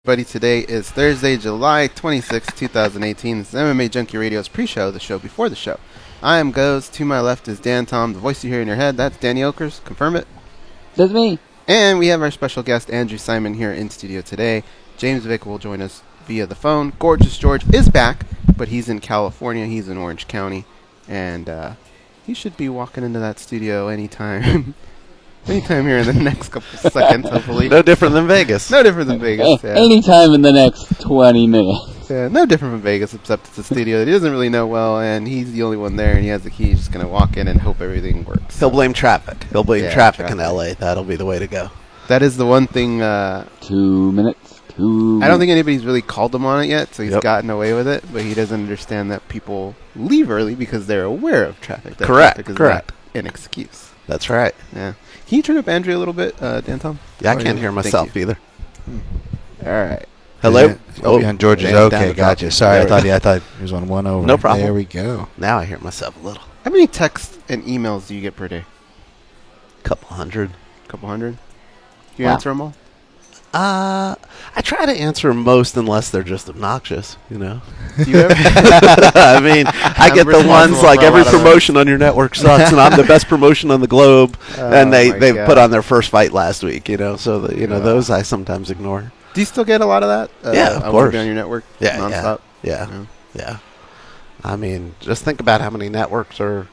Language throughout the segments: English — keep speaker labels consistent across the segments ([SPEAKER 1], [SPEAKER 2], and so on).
[SPEAKER 1] Buddy, today is Thursday, July 26, 2018. This is MMA Junkie Radio's pre-show, the show before the show. I am Goes. To my left is Dan Tom, the voice you hear in your head. That's Danny Okers. Confirm it.
[SPEAKER 2] That's me.
[SPEAKER 1] And we have our special guest, Andrew Simon, here in studio today. James Vick will join us via the phone. Gorgeous George is back, but he's in California. He's in Orange County. And he should be walking into that studio anytime. Anytime here in the next couple of seconds, hopefully.
[SPEAKER 3] No different than Vegas.
[SPEAKER 1] No different than Vegas, yeah.
[SPEAKER 2] Anytime in the next 20 minutes.
[SPEAKER 1] Yeah, no different from Vegas, except it's a studio that he doesn't really know well, and he's the only one there, and he has the key. He's just going to walk in and hope everything works.
[SPEAKER 3] He'll blame traffic. He'll blame traffic in L.A. That'll be the way to go.
[SPEAKER 1] That is the one thing.
[SPEAKER 2] 2 minutes.
[SPEAKER 1] I don't think anybody's really called him on it yet, so he's gotten away with it, but he doesn't understand that people leave early because they're aware of traffic. That
[SPEAKER 3] Correct.
[SPEAKER 1] Traffic is not an excuse.
[SPEAKER 3] That's right.
[SPEAKER 1] Yeah. Can you turn up Andrea a little bit, Dan Tom?
[SPEAKER 3] Yeah, I can't hear myself either.
[SPEAKER 1] All right.
[SPEAKER 3] Hello?
[SPEAKER 4] On George is okay, gotcha. Sorry, I thought he was on one over.
[SPEAKER 3] No problem.
[SPEAKER 4] There we go.
[SPEAKER 3] Now I hear myself a little.
[SPEAKER 1] How many texts and emails do you get per day?
[SPEAKER 3] Couple hundred.
[SPEAKER 1] Couple hundred? Do you answer them all?
[SPEAKER 3] I try to answer most unless they're just obnoxious, you know.
[SPEAKER 1] Do you ever?
[SPEAKER 3] I mean, I get the ones like every promotion on your network sucks, and I'm the best promotion on the globe, and they put on their first fight last week, you know. So those I sometimes ignore.
[SPEAKER 1] Do you still get a lot of that?
[SPEAKER 3] Yeah, of course.
[SPEAKER 1] On your network, nonstop.
[SPEAKER 3] Yeah. I mean, just think about how many networks are,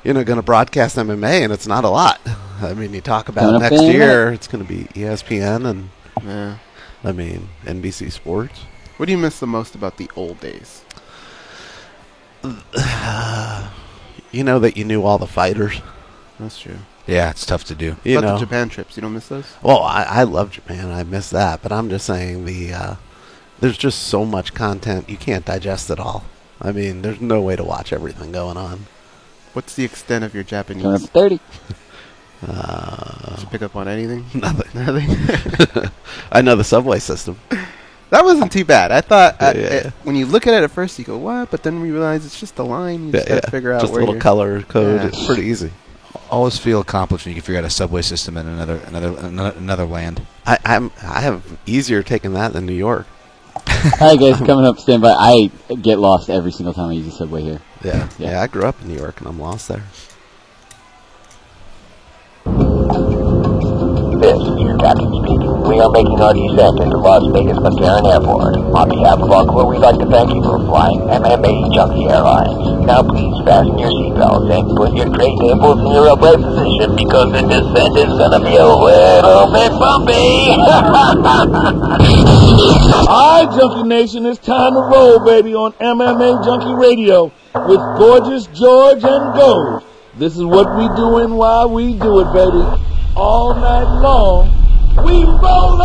[SPEAKER 3] going to broadcast MMA, and it's not a lot. I mean, you talk about next year, it's going to be ESPN and.
[SPEAKER 1] Yeah.
[SPEAKER 3] I mean, NBC Sports.
[SPEAKER 1] What do you miss the most about the old days?
[SPEAKER 3] That you knew all the fighters.
[SPEAKER 1] That's true.
[SPEAKER 4] Yeah, it's tough to do.
[SPEAKER 1] What about the Japan trips? You don't miss those?
[SPEAKER 3] Well, I love Japan. I miss that. But I'm just saying there's just so much content. You can't digest it all. I mean, there's no way to watch everything going on.
[SPEAKER 1] What's the extent of your Japanese?
[SPEAKER 2] Turn up 30.
[SPEAKER 1] Did you pick up on anything?
[SPEAKER 3] Nothing. I know the subway system.
[SPEAKER 1] That wasn't too bad. I thought when you look at it at first, you go, what? But then we realize it's just a line. You just got to figure out
[SPEAKER 3] just
[SPEAKER 1] where
[SPEAKER 3] a little color code. It's pretty easy.
[SPEAKER 4] Always feel accomplished when you can figure out a subway system in another land.
[SPEAKER 3] I have easier taking that than New York.
[SPEAKER 2] Hi guys, coming up, stand by. I get lost every single time I use the subway here.
[SPEAKER 3] Yeah, I grew up in New York and I'm lost there.
[SPEAKER 5] This is your captain speaking. We are making our descent into Las Vegas McCarran Airport. On behalf of our crew, we'd like to thank you for flying MMA Junkie Airlines. Now please fasten your seatbelts and put your tray tables in your upright position because the descent is gonna be a little bit bumpy.
[SPEAKER 6] Alright, Junkie Nation, it's time to roll, baby, on MMA Junkie Radio with Gorgeous George and Gold. This is what we doing while we do it, baby. All night long, we rollin'!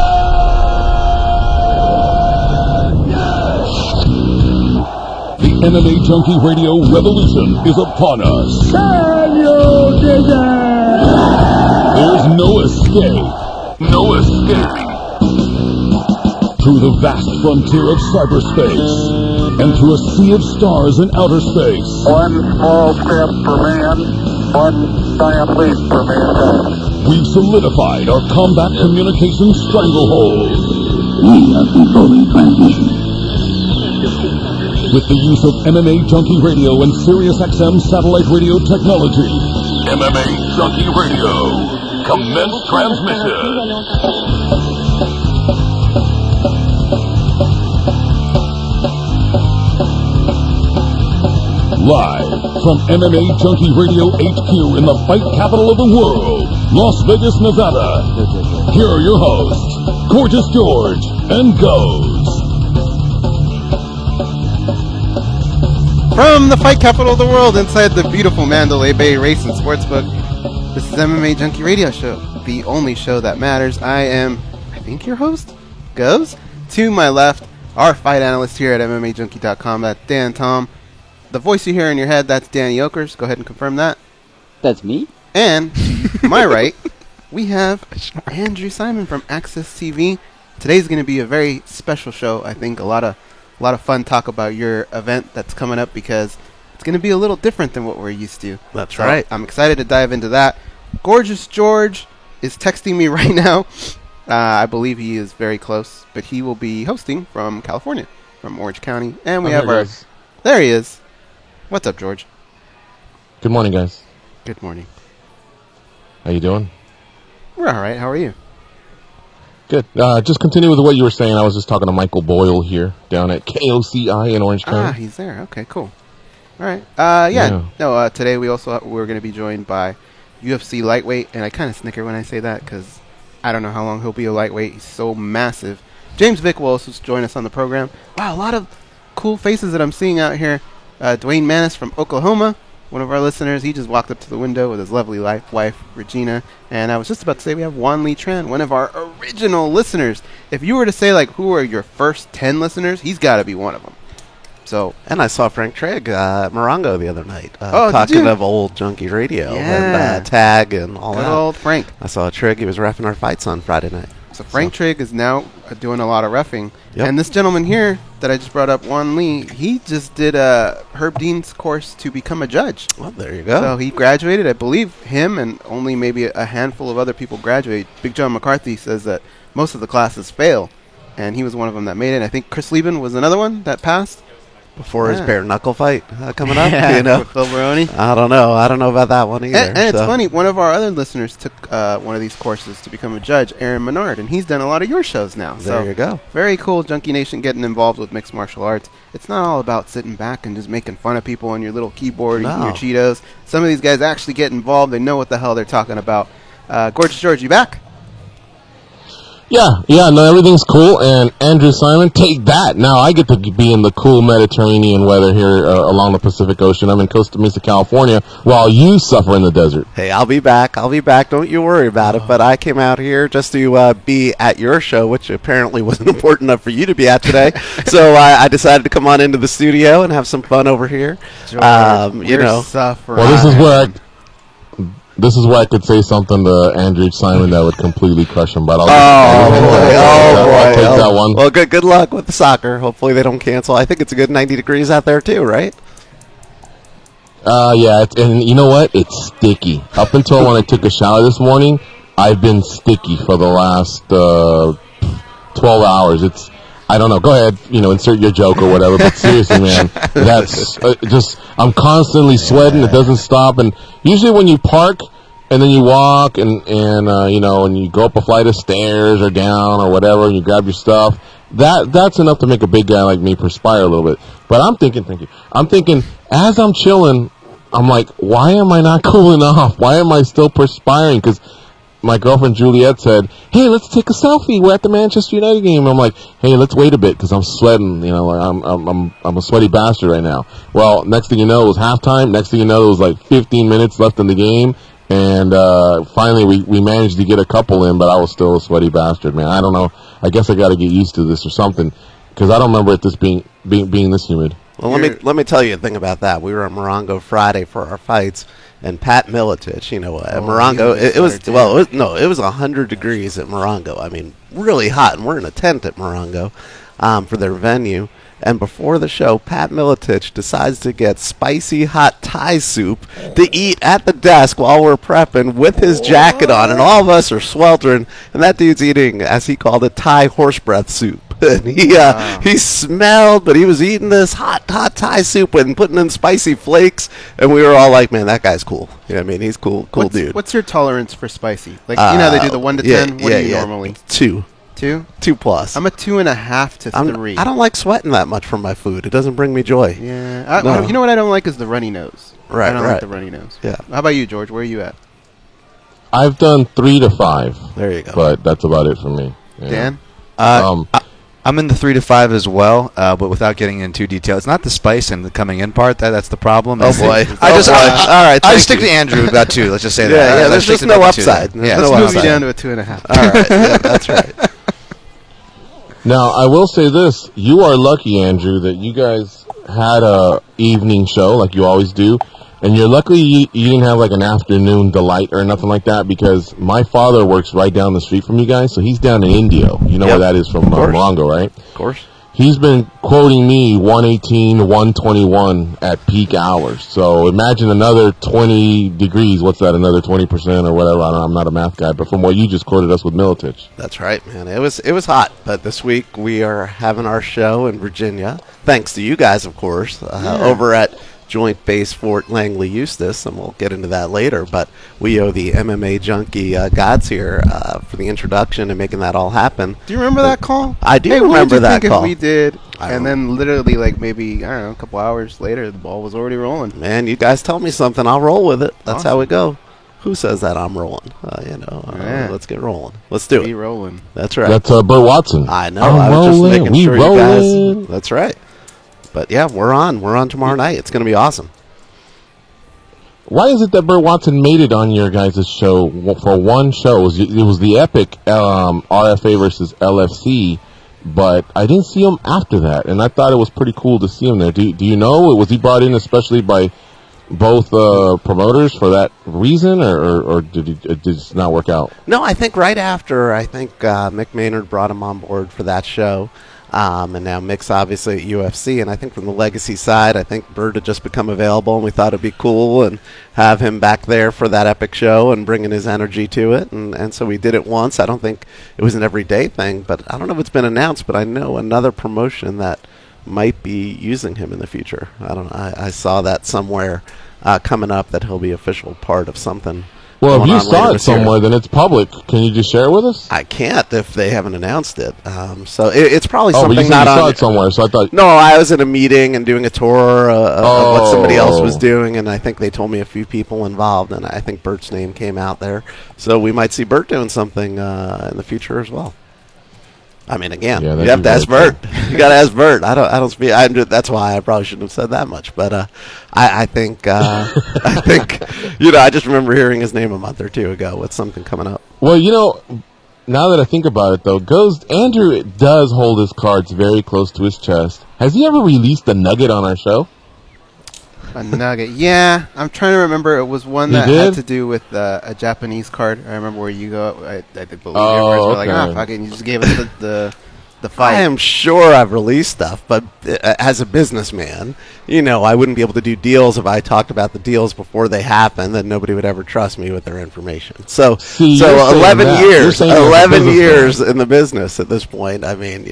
[SPEAKER 6] Yeah!
[SPEAKER 7] The MMA Junkie Radio revolution is upon us. There's no escape. No escape. Through the vast frontier of cyberspace and through a sea of stars in outer space.
[SPEAKER 5] One small step for man, one giant leap for mankind.
[SPEAKER 7] We've solidified our combat communications stranglehold.
[SPEAKER 8] We are controlling transmission.
[SPEAKER 7] With the use of MMA Junkie Radio and SiriusXM satellite radio technology. MMA Junkie Radio. Commence transmission. Live from MMA Junkie Radio HQ in the fight capital of the world, Las Vegas, Nevada. Here are your hosts, Gorgeous George and Goes.
[SPEAKER 1] From the fight capital of the world inside the beautiful Mandalay Bay Race and Sportsbook, this is MMA Junkie Radio Show, the only show that matters. I think your host, Goes. To my left, our fight analyst here at MMAJunkie.com, that's Dan Tom. The voice you hear in your head, that's Danny Okers. Go ahead and confirm that.
[SPEAKER 2] That's me.
[SPEAKER 1] And to my right, we have Andrew Simon from Access TV. Today's going to be a very special show. I think a lot of fun talk about your event that's coming up because it's going to be a little different than what we're used to.
[SPEAKER 3] That's right.
[SPEAKER 1] I'm excited to dive into that. Gorgeous George is texting me right now. I believe he is very close, but he will be hosting from California, from Orange County. And we have our...
[SPEAKER 9] Guys.
[SPEAKER 1] There he is. What's up, George?
[SPEAKER 9] Good morning, guys.
[SPEAKER 1] Good morning.
[SPEAKER 9] How you doing?
[SPEAKER 1] We're all right. How are you?
[SPEAKER 9] Good. Just continue with what you were saying. I was just talking to Michael Boyle here down at KOCI in Orange County.
[SPEAKER 1] He's there. Okay, cool. All right. Today we're going to be joined by UFC lightweight, and I kind of snicker when I say that because I don't know how long he'll be a lightweight. He's so massive. James Vick will also join us on the program. Wow, a lot of cool faces that I'm seeing out here. Dwayne Manis from Oklahoma, one of our listeners. He just walked up to the window with his lovely wife, Regina. And I was just about to say we have Juan Lee Tran, one of our original listeners. If you were to say, like, who are your first 10 listeners, he's got to be one of them. So,
[SPEAKER 3] and I saw Frank Trigg at Morongo the other night,
[SPEAKER 1] did
[SPEAKER 3] talking
[SPEAKER 1] you?
[SPEAKER 3] of old Junkie Radio
[SPEAKER 1] Yeah.
[SPEAKER 3] and Tag and all
[SPEAKER 1] good
[SPEAKER 3] that.
[SPEAKER 1] old Frank.
[SPEAKER 3] I saw Trigg. He was reffing our fights on Friday night.
[SPEAKER 1] So Frank Trigg is now doing a lot of reffing.
[SPEAKER 3] Yep.
[SPEAKER 1] And this gentleman here that I just brought up, Juan Lee, he just did Herb Dean's course to become a judge.
[SPEAKER 3] Well, there you go.
[SPEAKER 1] So he graduated. I believe him and only maybe a handful of other people graduate. Big John McCarthy says that most of the classes fail, and he was one of them that made it. I think Chris Lieben was another one that passed.
[SPEAKER 3] Before his bare knuckle fight coming up,
[SPEAKER 1] with Phil Baroni.
[SPEAKER 3] I don't know about that one either.
[SPEAKER 1] And it's funny, one of our other listeners took one of these courses to become a judge, Aaron Menard, and he's done a lot of your shows now.
[SPEAKER 3] There you go.
[SPEAKER 1] Very cool, Junkie Nation getting involved with mixed martial arts. It's not all about sitting back and just making fun of people on your little keyboard, eating your Cheetos. Some of these guys actually get involved. They know what the hell they're talking about. Gorgeous George, you back?
[SPEAKER 9] Yeah, no, everything's cool, and Andrew Simon, take that. Now I get to be in the cool Mediterranean weather here along the Pacific Ocean. I'm in Costa Mesa, California, while you suffer in the desert.
[SPEAKER 3] Hey, I'll be back. Don't you worry about it. But I came out here just to be at your show, which apparently wasn't important enough for you to be at today. So I decided to come on into the studio and have some fun over here.
[SPEAKER 1] George, suffering.
[SPEAKER 9] Well, this is where I could say something to Andrew Simon that would completely crush him. But I'll take that one.
[SPEAKER 3] Well, good luck with the soccer. Hopefully they don't cancel. I think it's a good 90 degrees out there too, right?
[SPEAKER 9] Yeah, and you know what? It's sticky. Up until when I took a shower this morning, I've been sticky for the last 12 hours. I don't know. Go ahead, insert your joke or whatever. But seriously, man, that's I'm constantly sweating. It doesn't stop. And usually when you park and then you walk and you go up a flight of stairs or down or whatever, and you grab your stuff, that's enough to make a big guy like me perspire a little bit. But I'm thinking, as I'm chilling, I'm like, why am I not cooling off? Why am I still perspiring? Because my girlfriend Juliet said, "Hey, let's take a selfie. We're at the Manchester United game." I'm like, "Hey, let's wait a bit because I'm sweating. I'm a sweaty bastard right now." Well, next thing you know, it was halftime. Next thing you know, it was like 15 minutes left in the game, and finally we managed to get a couple in, but I was still a sweaty bastard, man. I don't know. I guess I got to get used to this or something because I don't remember it this being this humid.
[SPEAKER 3] Well, let me tell you a thing about that. We were at Morongo Friday for our fights. And Pat Miletich, at Morongo, it was 100 degrees at Morongo. I mean, really hot, and we're in a tent at Morongo for their venue. And before the show, Pat Miletich decides to get spicy hot Thai soup to eat at the desk while we're prepping with his jacket on, and all of us are sweltering. And that dude's eating, as he called it, Thai horse breath soup. And he smelled, but he was eating this hot Thai soup and putting in spicy flakes, and we were all like, "Man, that guy's cool." He's cool dude.
[SPEAKER 1] What's your tolerance for spicy? Like they do the 1 to 10. What do you normally?
[SPEAKER 3] 2.
[SPEAKER 1] 2?
[SPEAKER 3] 2+.
[SPEAKER 1] I'm a 2.5 to 3.
[SPEAKER 3] I don't like sweating that much from my food. It doesn't bring me joy.
[SPEAKER 1] Yeah. You know what I don't like is the runny nose.
[SPEAKER 3] Right.
[SPEAKER 1] I don't like the runny nose.
[SPEAKER 3] Yeah.
[SPEAKER 1] How about you, George? Where are you at?
[SPEAKER 9] I've done 3 to 5.
[SPEAKER 3] There you go.
[SPEAKER 9] But that's about it for me. Yeah.
[SPEAKER 1] Dan?
[SPEAKER 4] I'm in the 3 to 5 as well, but without getting into too detail. It's not the spice and the coming in part that's the problem.
[SPEAKER 3] Oh boy!
[SPEAKER 4] All right. I
[SPEAKER 3] stick
[SPEAKER 4] to Andrew about 2. Let's just say that.
[SPEAKER 3] Yeah. There's just no upside.
[SPEAKER 1] Let's move you down to a 2.5.
[SPEAKER 3] All right. Yeah, that's right.
[SPEAKER 9] Now I will say this: you are lucky, Andrew, that you guys had a evening show like you always do, and you're lucky you didn't have like an afternoon delight or nothing like that, because my father works right down the street from you guys, so he's down in Indio. You know where that is from Morongo, right?
[SPEAKER 3] Of course.
[SPEAKER 9] he's been quoting me 118 to 121 at peak hours. So imagine another 20 degrees. What's that? Another 20% or whatever. I'm not a math guy, but from what you just quoted us with Miletich.
[SPEAKER 3] That's right, man. It was hot, but this week we are having our show in Virginia, thanks to you guys, of course, over at Joint Base Fort Langley Eustis, and we'll get into that later. But we owe the MMA junkie gods here for the introduction and making that all happen.
[SPEAKER 1] Do you remember that call?
[SPEAKER 3] I do remember
[SPEAKER 1] what did you
[SPEAKER 3] that
[SPEAKER 1] think
[SPEAKER 3] call.
[SPEAKER 1] If we did, and then literally like maybe, I don't know, a couple hours later, the ball was already rolling.
[SPEAKER 3] Man, you guys tell me something, I'll roll with it. That's
[SPEAKER 1] Awesome.
[SPEAKER 3] how we go. Who says that I'm rolling? Let's get rolling. Let's do it.
[SPEAKER 1] Be rolling.
[SPEAKER 3] That's right.
[SPEAKER 9] That's Bert Watson.
[SPEAKER 3] I know.
[SPEAKER 9] I'm
[SPEAKER 3] I was just
[SPEAKER 9] rolling,
[SPEAKER 3] making
[SPEAKER 9] we
[SPEAKER 3] sure
[SPEAKER 9] rolling.
[SPEAKER 3] you guys. That's right. But yeah, we're on. We're on tomorrow night. It's going to be awesome.
[SPEAKER 9] Why is it that Bert Watson made it on your guys' show for one show? It was the epic RFA versus LFC, but I didn't see him after that, and I thought it was pretty cool to see him there. Do you know? Was he brought in especially by both promoters for that reason, or did it not work out?
[SPEAKER 3] No, I think right after, Mick Maynard brought him on board for that show. And now Mick's obviously at UFC, and I think from the legacy side, I think Bird had just become available, and we thought it'd be cool and have him back there for that epic show and bringing his energy to it, and so we did it once. I don't think it was an everyday thing, but I don't know if it's been announced, but I know another promotion that might be using him in the future. I don't know. I saw that somewhere coming up that he'll be official part of something.
[SPEAKER 9] Well, if you saw it somewhere, then it's public. Can you just share it with us?
[SPEAKER 3] I can't if they haven't announced it. So it's probably
[SPEAKER 9] but
[SPEAKER 3] something
[SPEAKER 9] you said
[SPEAKER 3] not
[SPEAKER 9] you
[SPEAKER 3] on.
[SPEAKER 9] saw it somewhere, so I thought.
[SPEAKER 3] No, I was in a meeting and doing a tour of what somebody else was doing, and I think they told me a few people involved, and I think Bert's name came out there. So we might see Bert doing something in the future as well. I mean, again, you have to ask Bert. You got to ask Bert. I don't speak. That's why I probably shouldn't have said that much. But I think I just remember hearing his name a month or two ago with something coming up.
[SPEAKER 9] Well, now that I think about it, though, Andrew does hold his cards very close to his chest. Has he ever released a nugget on our show?
[SPEAKER 1] A nugget, yeah. I'm trying to remember. It was one that had to do with a Japanese card. I remember where you go. I believe you were like, fuck it. And you just gave us the fight.
[SPEAKER 3] I am sure I've released stuff, but as a businessman, I wouldn't be able to do deals if I talked about the deals before they happen. Then nobody would ever trust me with their information. So 11 years in the business at this point. I mean,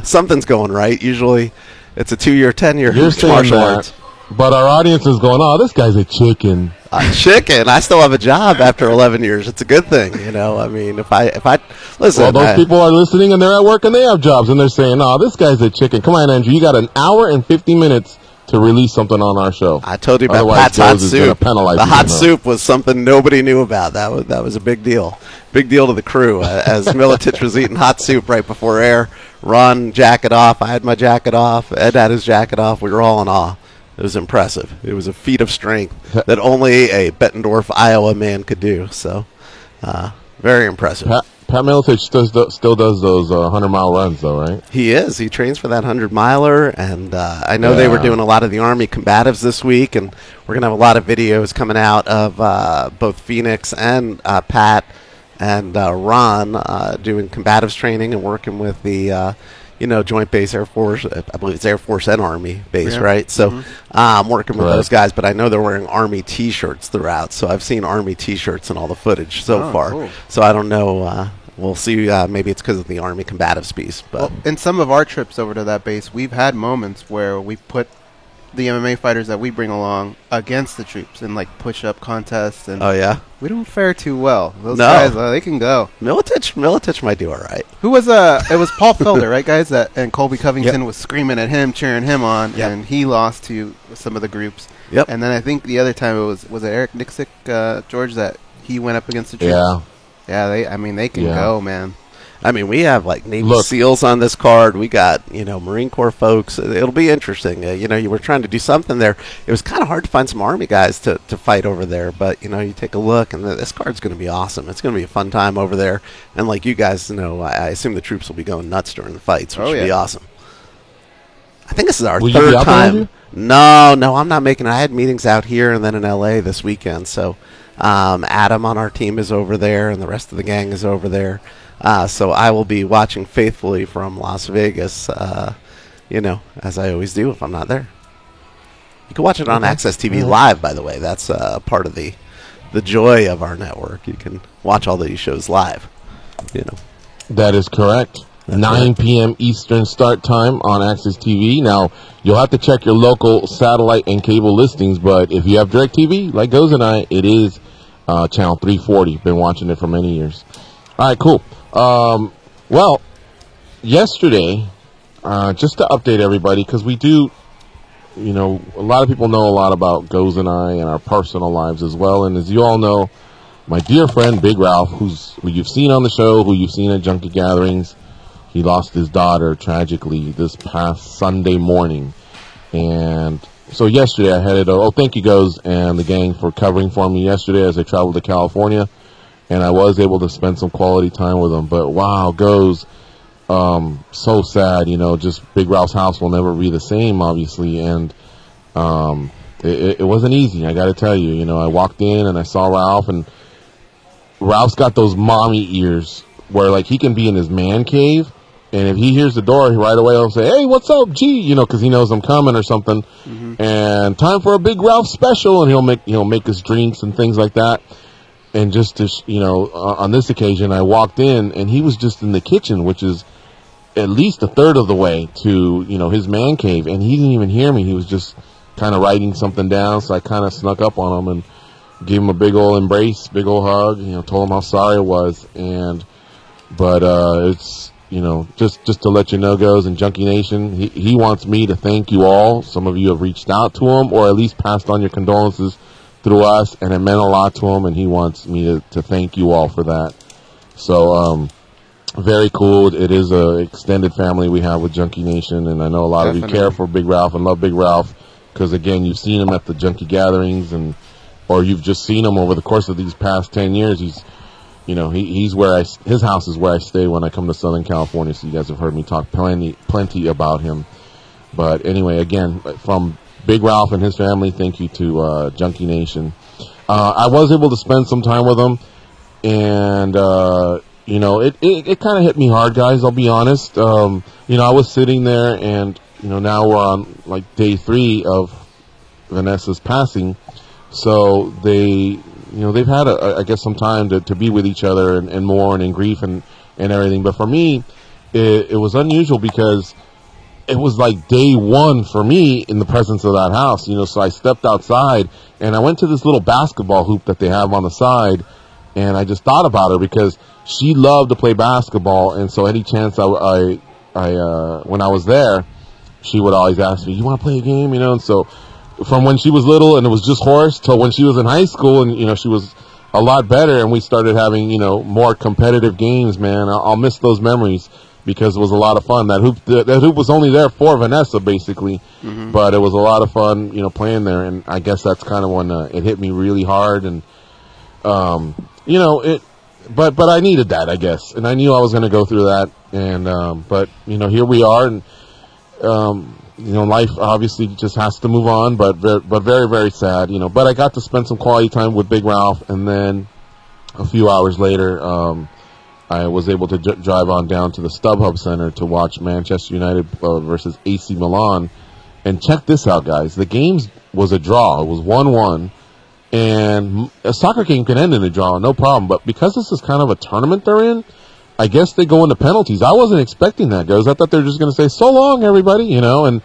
[SPEAKER 3] something's going right. Usually, it's a 2-year, 10-year martial arts.
[SPEAKER 9] But our audience is going, oh, this guy's a chicken.
[SPEAKER 3] Chicken. I still have a job after 11 years. It's a good thing, I mean, if I listen.
[SPEAKER 9] Well, those people are listening and they're at work and they have jobs and they're saying, oh, this guy's a chicken. Come on, Andrew. You got an hour and 50 minutes to release something on our show.
[SPEAKER 3] I told you about Pat's hot soup. The hot soup was something nobody knew about. That was a big deal. Big deal to the crew. As Miletich was eating hot soup right before air. Ron, jacket off. I had my jacket off. Ed had his jacket off. We were all in awe. It was impressive. It was a feat of strength that only a Bettendorf, Iowa man could do. So, very impressive.
[SPEAKER 9] Pat Miletich still does those 100-mile runs, though, right?
[SPEAKER 3] He is. He trains for that 100-miler, and I know they were doing a lot of the Army combatives this week, and we're going to have a lot of videos coming out of both Phoenix and Pat and Ron doing combatives training and working with the Joint Base Air Force. I believe it's Air Force and Army base, right? So I'm working with those guys, but I know they're wearing Army T-shirts throughout. So I've seen Army T-shirts in all the footage so far. Cool. So I don't know. We'll see. Maybe it's because of the Army combatives piece. But
[SPEAKER 1] in some of our trips over to that base, we've had moments where we've put the MMA fighters that we bring along against the troops in like push-up contests, and we don't fare too well. Those guys, they can go.
[SPEAKER 3] Miletich might do all right.
[SPEAKER 1] Who was it was Paul Felder, right, guys? And Colby Covington was screaming at him, cheering him on, and he lost to some of the groups.
[SPEAKER 3] Yep.
[SPEAKER 1] And then I think the other time was it Eric Nixick, George, that he went up against the troops. Yeah. They can go, man.
[SPEAKER 3] I mean, we have like Navy SEALs on this card. We got, Marine Corps folks. It'll be interesting. You were trying to do something there. It was kind of hard to find some Army guys to fight over there. But, you take a look, and this card's going to be awesome. It's going to be a fun time over there. And like you guys know, I assume the troops will be going nuts during the fights, which will be awesome. I think this is our third time. No, I'm not making it. I had meetings out here and then in L.A. this weekend. So Adam on our team is over there, and the rest of the gang is over there. So I will be watching faithfully from Las Vegas as I always do if I'm not there. You can watch it on Access TV Live, by the way. That's part of the joy of our network. You can watch all these shows live.
[SPEAKER 9] That is correct. 9 p.m. Eastern start time on Access TV. Now, you'll have to check your local satellite and cable listings, but if you have DirecTV, like Goes and I, it is channel 340. Been watching it for many years. All right, cool. Well, yesterday, just to update everybody, because we do, a lot of people know a lot about Goes and I and our personal lives as well, and as you all know, my dear friend Big Ralph, who you've seen on the show, who you've seen at Junkie Gatherings, he lost his daughter tragically this past Sunday morning. And so yesterday I headed thank you, Goes, and the gang for covering for me yesterday as I traveled to California. And I was able to spend some quality time with him. But wow, Goes, so sad, just Big Ralph's house will never be the same, obviously. And it wasn't easy, I got to tell you. I walked in and I saw Ralph, and Ralph's got those mommy ears where, like, he can be in his man cave, and if he hears the door, right away he'll say, "Hey, what's up, G?" Because he knows I'm coming or something. Mm-hmm. And time for a Big Ralph special, and he'll make us drinks and things like that. And just to on this occasion, I walked in, and he was just in the kitchen, which is at least a third of the way to his man cave, and he didn't even hear me. He was just kind of writing something down, so I kind of snuck up on him and gave him a big old embrace, big old hug. Told him how sorry I was, but it's. Just to let you know, Goes, and Junkie Nation, he wants me to thank you all. Some of you have reached out to him or at least passed on your condolences through us, and it meant a lot to him, and he wants me to thank you all for that. So, very cool. It is a extended family we have with Junkie Nation, and I know a lot of you care for Big Ralph and love Big Ralph because, again, you've seen him at the Junkie Gatherings, or you've just seen him over the course of these past 10 years. He's his house is where I stay when I come to Southern California, so you guys have heard me talk plenty about him. But anyway, again, from Big Ralph and his family, thank you to Junkie Nation. I was able to spend some time with him, and it kind of hit me hard, guys, I'll be honest. I was sitting there, and now we're on like day 3 of Vanessa's passing, so they've had, I guess, some time to be with each other and mourn and grief and everything. But for me, it was unusual because it was like day 1 for me in the presence of that house. So I stepped outside and I went to this little basketball hoop that they have on the side, and I just thought about her because she loved to play basketball. And so any chance I when I was there, she would always ask me, "You want to play a game?" And so from when she was little and it was just horse till when she was in high school and, she was a lot better and we started having, more competitive games, man. I'll miss those memories because it was a lot of fun. That hoop was only there for Vanessa, basically, but it was a lot of fun, playing there. And I guess that's kind of when it hit me really hard. And, but I needed that, I guess. And I knew I was going to go through that. And, but, here we are. And, life obviously just has to move on, but very, very sad, But I got to spend some quality time with Big Ralph, and then a few hours later, I was able to drive on down to the StubHub Center to watch Manchester United versus AC Milan. And check this out, guys. The game was a draw. It was 1-1. And a soccer game can end in a draw, no problem. But because this is kind of a tournament they're in, I guess they go into penalties. I wasn't expecting that, Goes. I thought they were just going to say, "So long, everybody," and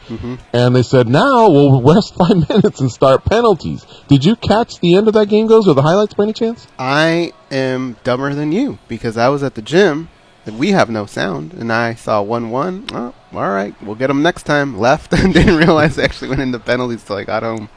[SPEAKER 9] they said, "Now we'll rest 5 minutes and start penalties." Did you catch the end of that game, Goes, or the highlights by any chance?
[SPEAKER 1] I am dumber than you because I was at the gym and we have no sound, and I saw 1-1. Oh, all right, we'll get them next time. Left and didn't realize they actually went into penalties till I got home.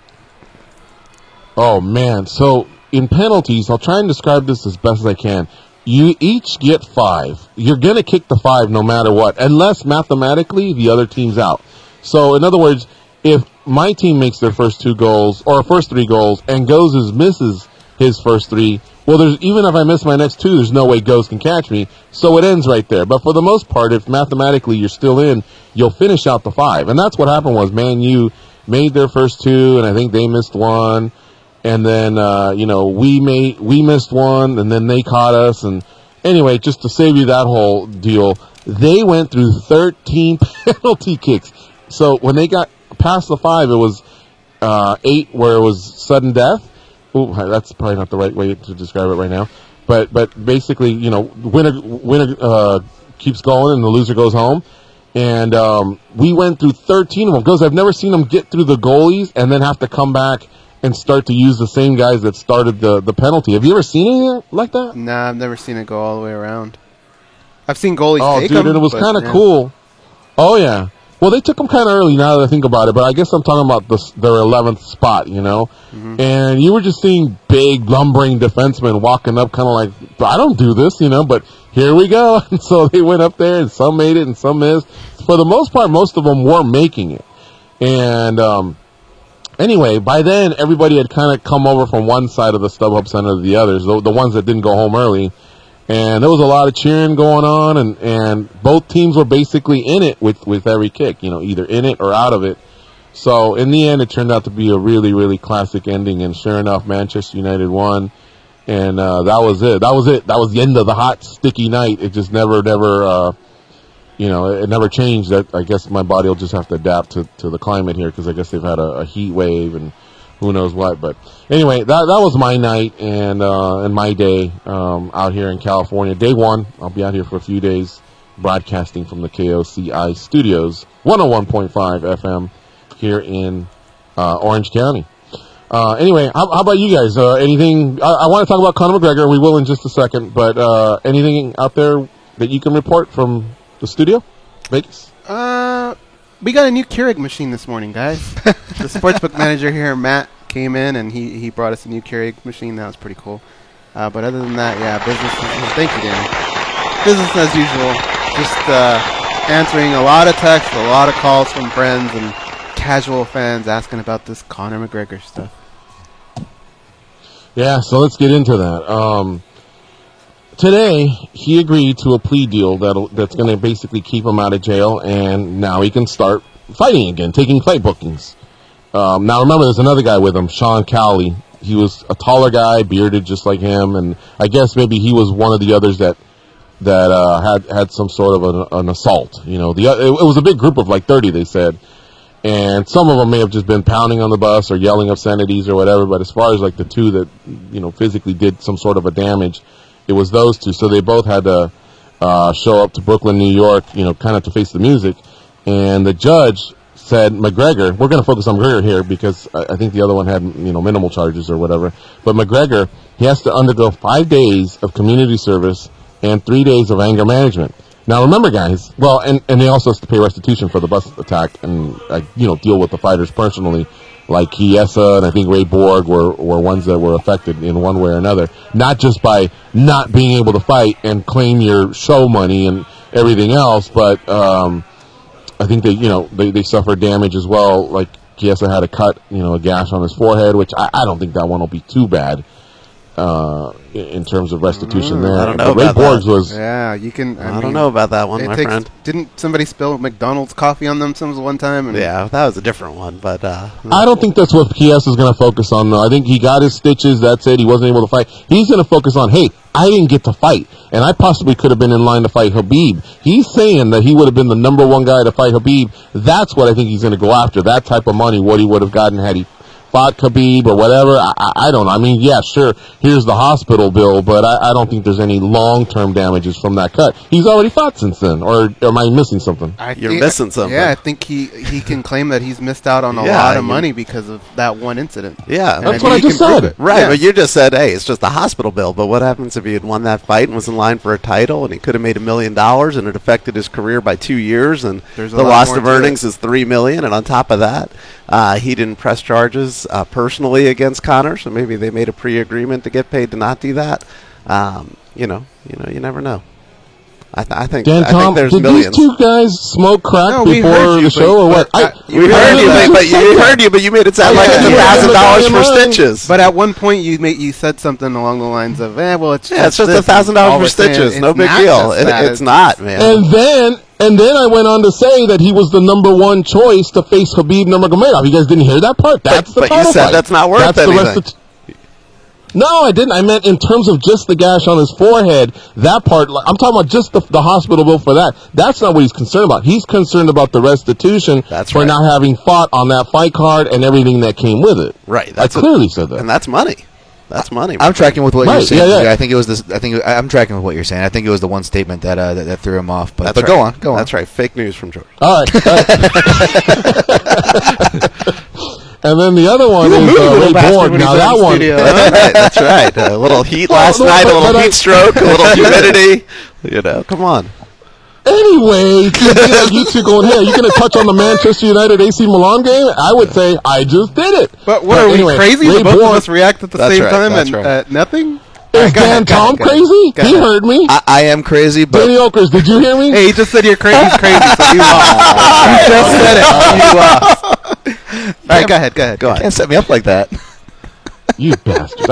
[SPEAKER 9] Oh, man. So in penalties, I'll try and describe this as best as I can. You each get 5. You're going to kick the 5 no matter what, unless mathematically the other team's out. So, in other words, if my team makes their first 2 goals, or first 3 goals, and Goes misses his first 3, well, even if I miss my next 2, there's no way Goes can catch me, so it ends right there. But for the most part, if mathematically you're still in, you'll finish out the 5. And that's what happened was, Man U made their first 2, and I think they missed 1. And then, we missed 1, and then they caught us. And anyway, just to save you that whole deal, they went through 13 penalty kicks. So when they got past the 5, it was 8 where it was sudden death. Ooh, that's probably not the right way to describe it right now. But basically, winner keeps going and the loser goes home. And we went through 13 of them because I've never seen them get through the goalies and then have to come back and start to use the same guys that started the penalty. Have you ever seen anything like that?
[SPEAKER 1] Nah, I've never seen it go all the way around. I've seen goalies take
[SPEAKER 9] them. Oh, dude, and it was kind of cool. Oh, yeah. Well, they took them kind of early now that I think about it, but I guess I'm talking about their 11th spot, Mm-hmm. And you were just seeing big, lumbering defensemen walking up kind of like, I don't do this, but here we go. And so they went up there, and some made it and some missed. For the most part, most of them were making it. And anyway, by then, everybody had kind of come over from one side of the StubHub Center to the others, the ones that didn't go home early. And there was a lot of cheering going on, and both teams were basically in it with every kick, either in it or out of it. So in the end, it turned out to be a really, really classic ending, and sure enough, Manchester United won, and that was it. That was it. That was the end of the hot, sticky night. It just never, it never changed. That I guess my body will just have to adapt to the climate here, because I guess they've had a heat wave and who knows what. But anyway, that was my night and my day out here in California. Day 1, I'll be out here for a few days, broadcasting from the KOCI studios, 101.5 FM here in Orange County. Anyway, how about you guys? Anything? I want to talk about Conor McGregor. We will in just a second. But anything out there that you can report from the studio, Vegas?
[SPEAKER 1] We got a new Keurig machine this morning, guys. The sportsbook manager here, Matt, came in and he brought us a new Keurig machine. That was pretty cool. But other than that, yeah, business. Thank you, Danny. Business as usual. Just answering a lot of texts, a lot of calls from friends and casual fans asking about this Conor McGregor stuff.
[SPEAKER 9] Yeah, so let's get into that. Today, he agreed to a plea deal that's going to basically keep him out of jail, and now he can start fighting again, taking fight bookings. Now, remember, there's another guy with him, Sean Cowley. He was a taller guy, bearded just like him, and I guess maybe he was one of the others that had some sort of an assault. It was a big group of like 30, they said. And some of them may have just been pounding on the bus or yelling obscenities or whatever, but as far as like the two that, physically did some sort of a damage, it was those two. So they both had to show up to Brooklyn, New York, kind of to face the music. And the judge said, McGregor, we're going to focus on McGregor here because I think the other one had, minimal charges or whatever. But McGregor, he has to undergo 5 days of community service and 3 days of anger management. Now, remember, guys, and they also have to pay restitution for the bus attack and, deal with the fighters personally, like Chiesa and I think Ray Borg were ones that were affected in one way or another, not just by not being able to fight and claim your show money and everything else, but I think they suffered damage as well, like Chiesa had a cut, a gash on his forehead, which I don't think that one will be too bad. In terms of restitution there.
[SPEAKER 3] I don't know
[SPEAKER 9] Ray
[SPEAKER 3] about
[SPEAKER 9] Borg's
[SPEAKER 3] that.
[SPEAKER 9] was...
[SPEAKER 1] Yeah, you can...
[SPEAKER 3] I don't know about that one, my friend.
[SPEAKER 1] Didn't somebody spill McDonald's coffee on themselves one time?
[SPEAKER 3] Yeah, that was a different one, but...
[SPEAKER 9] I don't think that's what Chiesa's going to focus on, though. I think he got his stitches, that's it, he wasn't able to fight. He's going to focus on, hey, I didn't get to fight, and I possibly could have been in line to fight Khabib. He's saying that he would have been the number one guy to fight Khabib. That's what I think he's going to go after, that type of money, what he would have gotten had he fought Khabib or whatever. I don't know. I mean, yeah, sure, here's the hospital bill, but I don't think there's any long-term damages from that cut. He's already fought since then, or am I missing something?
[SPEAKER 3] You're missing something.
[SPEAKER 1] Yeah, I think he can claim that he's missed out on a lot of money because of that one incident.
[SPEAKER 3] Yeah.
[SPEAKER 9] That's what I just said.
[SPEAKER 3] Right, yeah. But you just said, hey, it's just a hospital bill, but what happens if he had won that fight and was in line for a title and he could have made $1 million and it affected his career by 2 years and the loss of earnings is $3 million, and on top of that, he didn't press charges personally against Conor, so maybe they made a pre-agreement to get paid to not do that. You never know. I think there's
[SPEAKER 9] did
[SPEAKER 3] millions.
[SPEAKER 9] These two guys smoke crack before the show, or what?
[SPEAKER 3] We heard you, but you made it sound like it's $1,000 for stitches.
[SPEAKER 1] But at one point, you said something along the lines of, it's just
[SPEAKER 3] $1,000 for stitches. No big deal. It's not, man.
[SPEAKER 9] And then I went on to say that he was the number one choice to face Khabib Nurmagomedov. You guys didn't hear that part? That's the title
[SPEAKER 3] you said
[SPEAKER 9] fight.
[SPEAKER 3] That's not worth anything.
[SPEAKER 9] No, I didn't. I meant in terms of just the gash on his forehead. That part, I'm talking about just the hospital bill for that. That's not what he's concerned about. He's concerned about the restitution for not having fought on that fight card and everything that came with it.
[SPEAKER 3] Right.
[SPEAKER 9] I clearly said that.
[SPEAKER 3] And that's money. That's money.
[SPEAKER 4] I'm tracking with what you're saying.
[SPEAKER 9] Yeah, yeah.
[SPEAKER 4] I think it was this. I'm tracking with what you're saying. I think it was the one statement that threw him off. But
[SPEAKER 3] right.
[SPEAKER 4] go on.
[SPEAKER 3] That's right. Fake news from George.
[SPEAKER 9] All right. And then the other one is Ray Borg. Now that one.
[SPEAKER 3] That's right. A little heat last night, a little heat stroke, a little humidity. Come on.
[SPEAKER 9] Anyway, you two going, hey, are you going to touch on the Manchester United AC Milan game? I would say, I just did it.
[SPEAKER 1] But what, are we crazy? The both of us react at the same time and nothing?
[SPEAKER 9] Is Dan Tom crazy? He heard me.
[SPEAKER 4] I am crazy, but...
[SPEAKER 9] Danny Okers, did you hear me?
[SPEAKER 1] Hey, he just said you're crazy, so you lost. You just said it, you lost. All right, go ahead.
[SPEAKER 4] You can't set me up like that.
[SPEAKER 9] You bastard.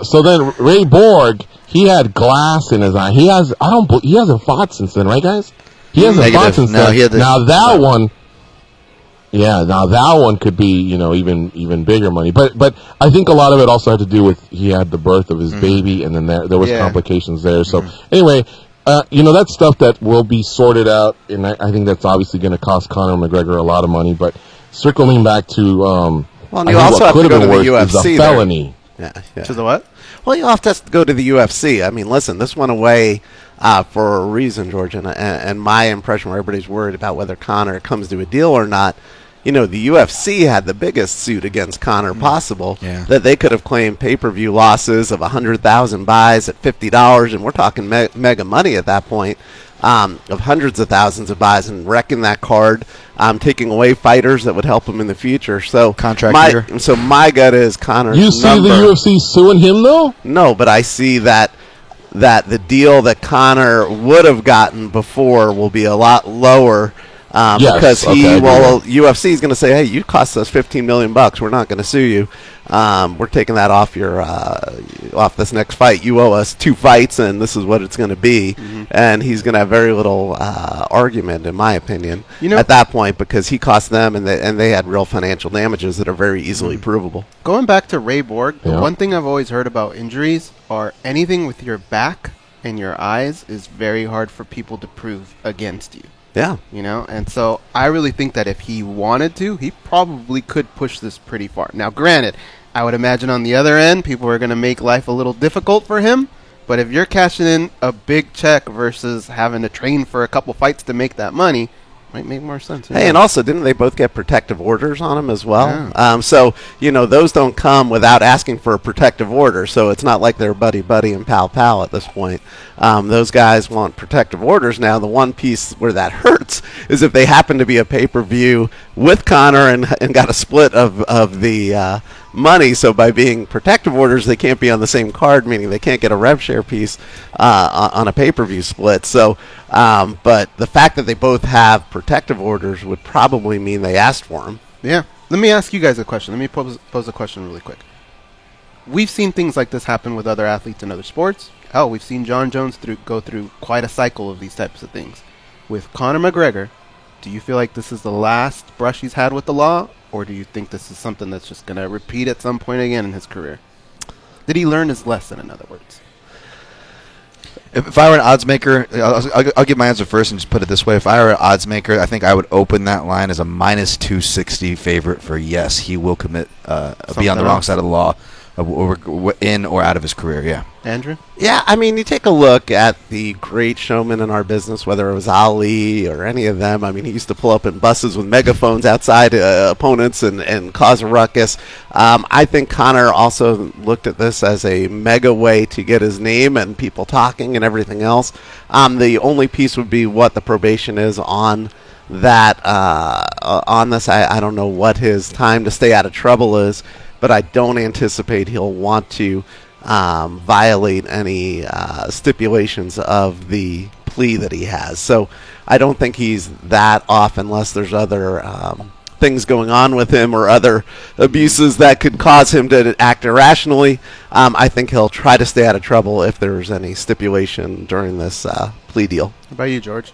[SPEAKER 9] So then Ray Borg... He had glass in his eye. He hasn't fought since then, right, guys? He hasn't fought since then. Now that one could be, even bigger money. But I think a lot of it also had to do with he had the birth of his baby, and then there was complications there. So anyway, that's stuff that will be sorted out, and I think that's obviously going to cost Conor McGregor a lot of money. But circling back to,
[SPEAKER 3] you also have to go to the UFC.
[SPEAKER 9] The felony.
[SPEAKER 3] Yeah.
[SPEAKER 1] To the what?
[SPEAKER 3] Well, you have to go to the UFC. I mean, listen, this went away for a reason, George, and my impression where everybody's worried about whether Conor comes to a deal or not. The UFC had the biggest suit against Conor possible, that they could have claimed pay-per-view losses of 100,000 buys at $50, and we're talking mega money at that point, of hundreds of thousands of buys, and wrecking that card, taking away fighters that would help him in the future. So my gut is Conor.
[SPEAKER 9] You see the UFC suing him though?
[SPEAKER 3] No, but I see that the deal that Conor would have gotten before will be a lot lower. Because UFC is going to say, hey, you cost us $15 million. We're not going to sue you. We're taking that off off this next fight. You owe us 2 fights, and this is what it's going to be. Mm-hmm. And he's going to have very little argument, in my opinion, at that point, because he cost them, and they had real financial damages that are very easily provable.
[SPEAKER 1] Going back to Ray Borg, the one thing I've always heard about injuries are anything with your back and your eyes is very hard for people to prove against you.
[SPEAKER 3] Yeah.
[SPEAKER 1] And so I really think that if he wanted to, he probably could push this pretty far. Now, granted, I would imagine on the other end, people are going to make life a little difficult for him. But if you're cashing in a big check versus having to train for a couple fights to make that money, it might make more sense.
[SPEAKER 3] Hey, and also, didn't they both get protective orders on them as well? Yeah. So, those don't come without asking for a protective order. So it's not like they're buddy-buddy and pal-pal at this point. Those guys want protective orders. Now, the one piece where that hurts is if they happen to be a pay-per-view with Conor and got a split of the money. So by being protective orders, they can't be on the same card, meaning they can't get a rev share piece on a pay-per-view split. So, but the fact that they both have protective orders would probably mean they asked for them.
[SPEAKER 1] Yeah. Let me ask you guys a question. Let me pose a question really quick. We've seen things like this happen with other athletes in other sports. Hell, we've seen John Jones go through quite a cycle of these types of things. With Conor McGregor, do you feel like this is the last brush he's had with the law, or do you think this is something that's just going to repeat at some point again in his career? Did he learn his lesson, in other words?
[SPEAKER 4] If I were an odds maker, I'll give my answer first and just put it this way. If I were an odds maker, I think I would open that line as a minus 260 favorite for yes, he will commit, be on the wrong side of the law, in or out of his career, yeah.
[SPEAKER 1] Andrew?
[SPEAKER 3] Yeah, I mean, you take a look at the great showmen in our business, whether it was Ali or any of them. I mean, he used to pull up in buses with megaphones outside opponents and cause a ruckus. I think Conor also looked at this as a mega way to get his name and people talking and everything else. The only piece would be what the probation is on that. On this, I don't know what his time to stay out of trouble is, but I don't anticipate he'll want to violate any stipulations of the plea that he has. So I don't think he's that off unless there's other things going on with him or other abuses that could cause him to act irrationally. I think he'll try to stay out of trouble if there's any stipulation during this plea deal.
[SPEAKER 1] What about you, George?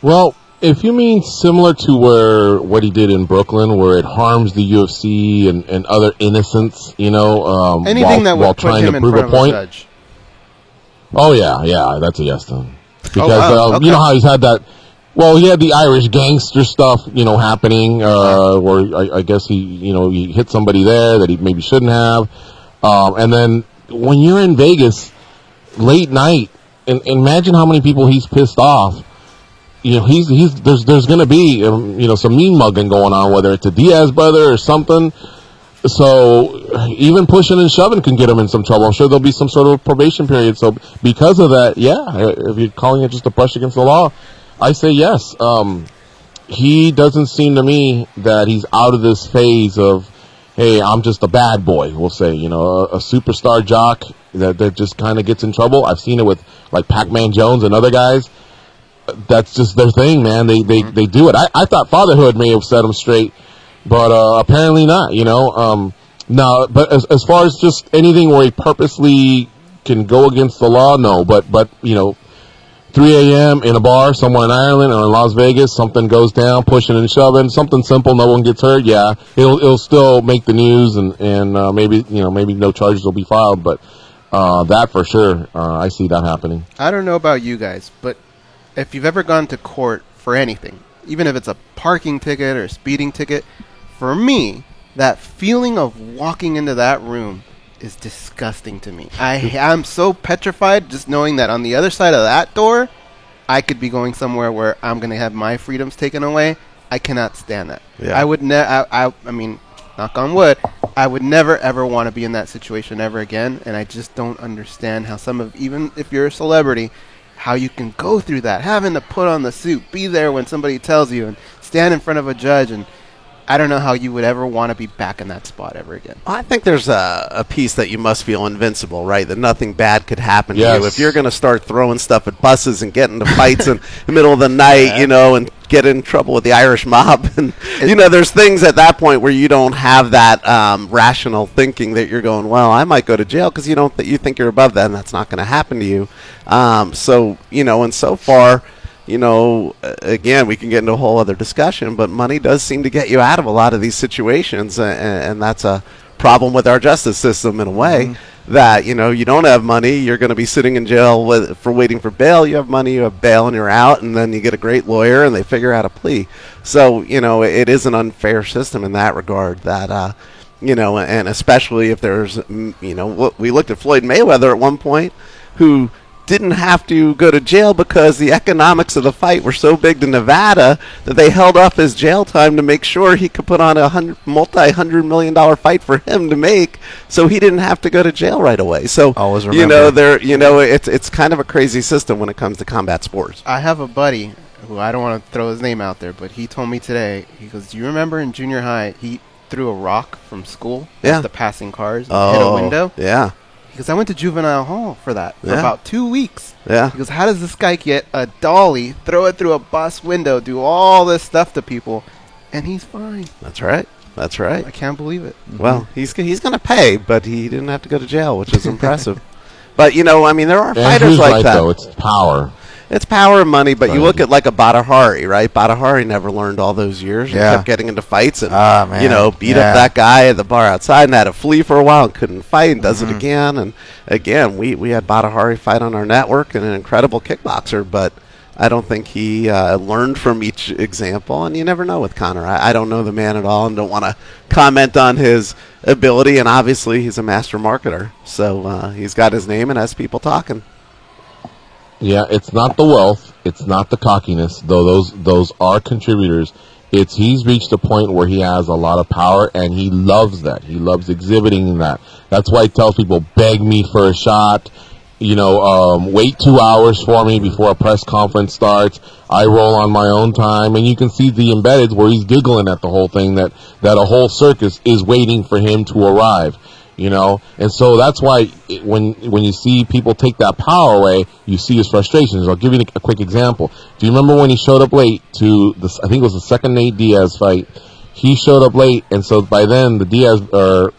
[SPEAKER 9] Well, If you mean similar to what he did in Brooklyn, where it harms the UFC and other innocents,
[SPEAKER 1] anything that would
[SPEAKER 9] while
[SPEAKER 1] put
[SPEAKER 9] trying
[SPEAKER 1] him
[SPEAKER 9] to
[SPEAKER 1] in
[SPEAKER 9] prove
[SPEAKER 1] front
[SPEAKER 9] a
[SPEAKER 1] of a
[SPEAKER 9] point.
[SPEAKER 1] judge.
[SPEAKER 9] Oh yeah, that's a yes then. Because
[SPEAKER 1] okay.
[SPEAKER 9] you know how he's had that. Well, he had the Irish gangster stuff, happening. Where I guess he hit somebody there that he maybe shouldn't have. And then when you're in Vegas late night, and imagine how many people he's pissed off. There's going to be some mean mugging going on, whether it's a Diaz brother or something. So even pushing and shoving can get him in some trouble. I'm sure there'll be some sort of probation period. So because of that, if you're calling it just a brush against the law, I say yes. He doesn't seem to me that he's out of this phase of, hey, I'm just a bad boy, we'll say, a superstar jock that just kind of gets in trouble. I've seen it with like Pac-Man Jones and other guys. That's just their thing, man. They do it. I thought fatherhood may have set them straight, but apparently not. No. But as far as just anything where he purposely can go against the law, no. But 3 a.m. in a bar somewhere in Ireland or in Las Vegas, something goes down, pushing and shoving, something simple, no one gets hurt. Yeah, it'll still make the news, and maybe no charges will be filed, but that for sure, I see that happening.
[SPEAKER 1] I don't know about you guys, but if you've ever gone to court for anything, even if it's a parking ticket or a speeding ticket, for me, that feeling of walking into that room is disgusting to me. I'm so petrified just knowing that on the other side of that door, I could be going somewhere where I'm going to have my freedoms taken away. I cannot stand that.
[SPEAKER 3] Yeah.
[SPEAKER 1] I would I mean, knock on wood, I would never ever want to be in that situation ever again, and I just don't understand how even if you're a celebrity, how you can go through that, having to put on the suit, be there when somebody tells you, and stand in front of a judge, and I don't know how you would ever want to be back in that spot ever again.
[SPEAKER 3] I think there's a piece that you must feel invincible, right? That nothing bad could happen
[SPEAKER 9] Yes.
[SPEAKER 3] to you. If you're going to start throwing stuff at buses and get into fights in the middle of the night, and get in trouble with the Irish mob, and there's things at that point where you don't have that rational thinking that you're going, well, I might go to jail because you think you're above that, and that's not going to happen to you. And so far, again, we can get into a whole other discussion, but money does seem to get you out of a lot of these situations, and that's a problem with our justice system in a way. That you don't have money, you're going to be sitting in jail for waiting for bail. You have money, you have bail, and you're out, and then you get a great lawyer, and they figure out a plea. So it is an unfair system in that regard. That and especially if there's we looked at Floyd Mayweather at one point, who didn't have to go to jail because the economics of the fight were so big to Nevada that they held off his jail time to make sure he could put on a multi-$100 million fight for him to make, so he didn't have to go to jail right away. So
[SPEAKER 4] always remember,
[SPEAKER 3] it's kind of a crazy system when it comes to combat sports.
[SPEAKER 1] I have a buddy who, I don't want to throw his name out there, but he told me today, he goes, do you remember in junior high he threw a rock from school at the passing cars and hit a window?
[SPEAKER 3] Yeah.
[SPEAKER 1] Because I went to juvenile hall for that for
[SPEAKER 3] Yeah.
[SPEAKER 1] about 2 weeks.
[SPEAKER 3] Yeah.
[SPEAKER 1] Because how does this guy get a dolly, throw it through a bus window, do all this stuff to people, and he's fine?
[SPEAKER 3] That's right.
[SPEAKER 1] I can't believe it.
[SPEAKER 3] Well, he's going to pay, but he didn't have to go to jail, which is impressive. But there are fighters like that.
[SPEAKER 9] Though it's power.
[SPEAKER 3] It's power and money, but you look at like a Badahari, right? Badahari never learned all those years. He kept getting into fights and, beat up that guy at the bar outside and had to flee for a while and couldn't fight and does it again. And again, we had Badahari fight on our network and an incredible kickboxer, but I don't think he learned from each example. And you never know with Conor. I don't know the man at all and don't want to comment on his ability. And obviously he's a master marketer. So he's got his name and has people talking.
[SPEAKER 9] Yeah, it's not the wealth, it's not the cockiness, though those are contributors. He's reached a point where he has a lot of power, and he loves that. He loves exhibiting that. That's why he tells people, beg me for a shot, wait 2 hours for me before a press conference starts. I roll on my own time, and you can see the embeddeds where he's giggling at the whole thing, that a whole circus is waiting for him to arrive. And so that's why when you see people take that power away, you see his frustrations. I'll give you a quick example. Do you remember when he showed up late to I think it was the second Nate Diaz fight? He showed up late, and so by then Dana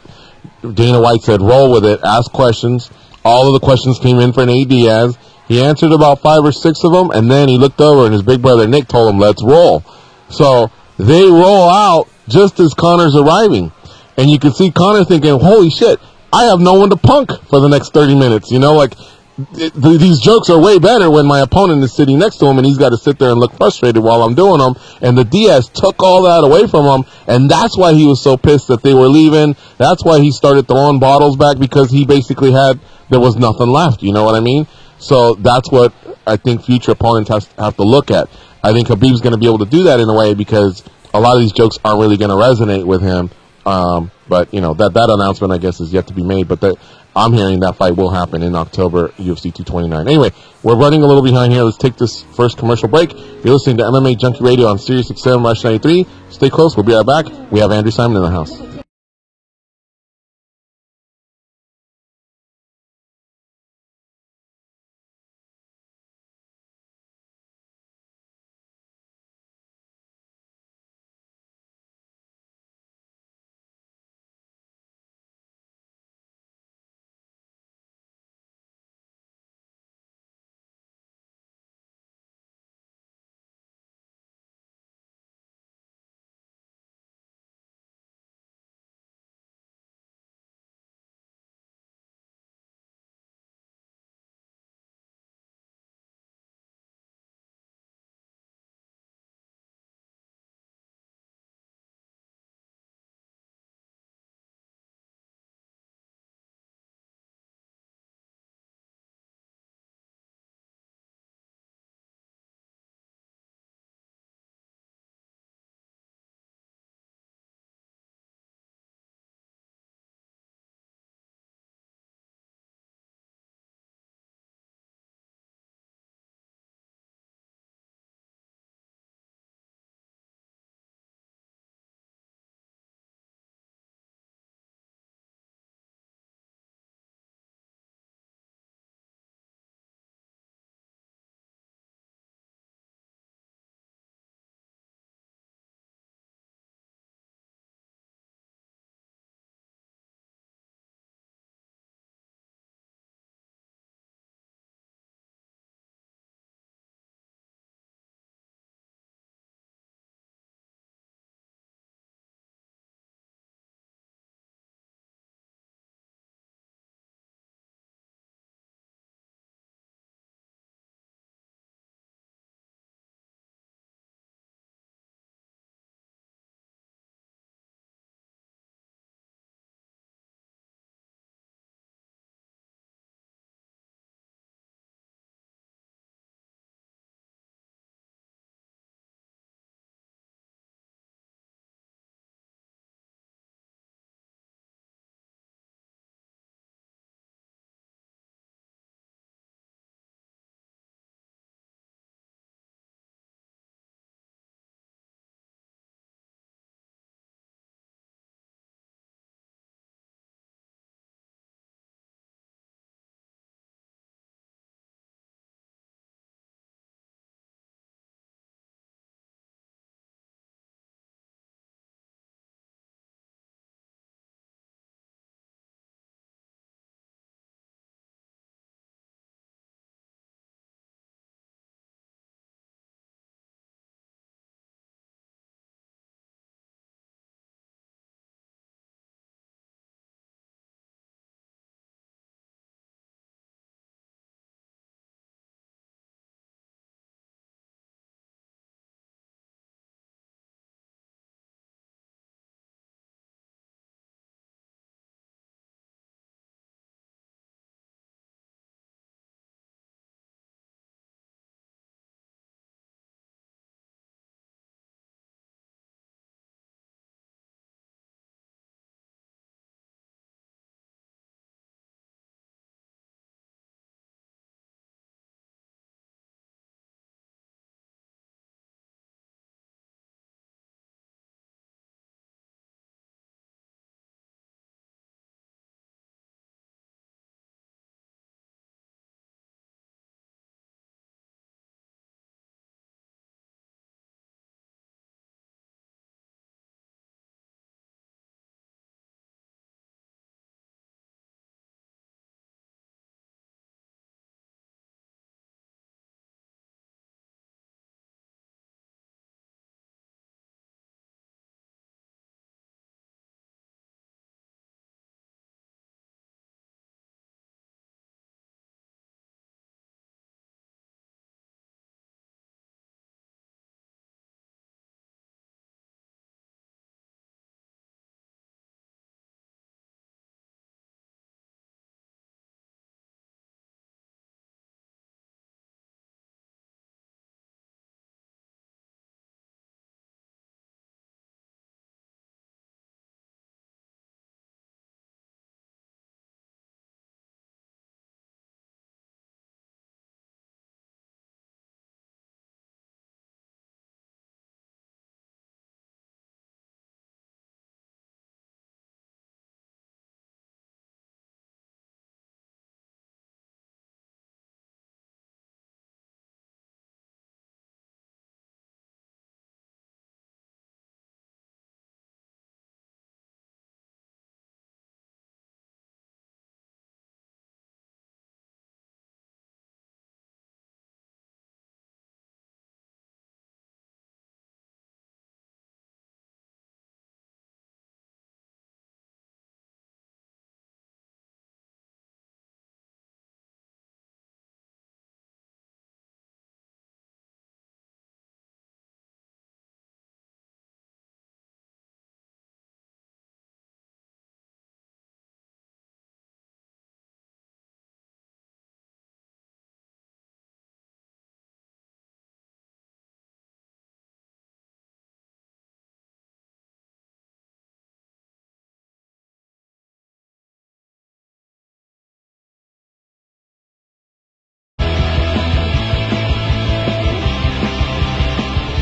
[SPEAKER 9] White said, roll with it, ask questions. All of the questions came in for Nate Diaz. He answered about 5 or 6 of them, and then he looked over, and his big brother Nick told him, let's roll. So they roll out just as Connor's arriving. And you can see Connor thinking, holy shit, I have no one to punk for the next 30 minutes. You know, like, these jokes are way better when my opponent is sitting next to him and he's got to sit there and look frustrated while I'm doing them. And the Diaz took all that away from him, and that's why he was so pissed that they were leaving. That's why he started throwing bottles back, because he basically there was nothing left. You know what I mean? So that's what I think future opponents have to look at. I think Khabib's going to be able to do that in a way, because a lot of these jokes aren't really going to resonate with him. But you know, that announcement, I guess, is yet to be made. But I'm hearing that fight will happen in October, UFC 229. Anyway, we're running a little behind here. Let's take this first commercial break. You're listening to MMA Junkie Radio on Sirius XM Rush 93. Stay close. We'll be right back. We have Andrew Simon in the house.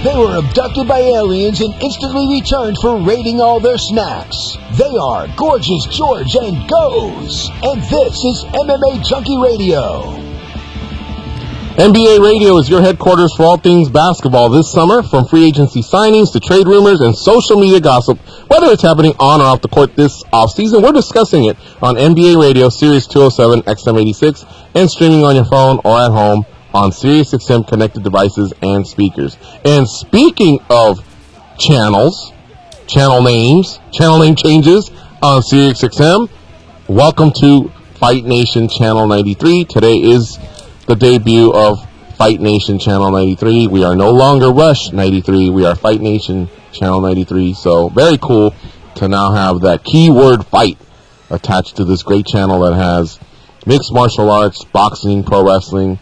[SPEAKER 10] They were abducted by aliens and instantly returned for raiding all their snacks. They are Gorgeous George and Goes. And this is MMA Junkie Radio.
[SPEAKER 9] NBA Radio is your headquarters for all things basketball this summer, from free agency signings to trade rumors and social media gossip. Whether it's happening on or off the court this offseason, we're discussing it on NBA Radio, Series 207 XM86, and streaming on your phone or at home on SiriusXM connected devices and speakers. And speaking of channels, channel name changes on SiriusXM, welcome to Fight Nation Channel 93. Today is the debut of Fight Nation Channel 93. We are no longer Rush 93. We are Fight Nation Channel 93. So very cool to now have that keyword fight attached to this great channel that has mixed martial arts, boxing, pro wrestling,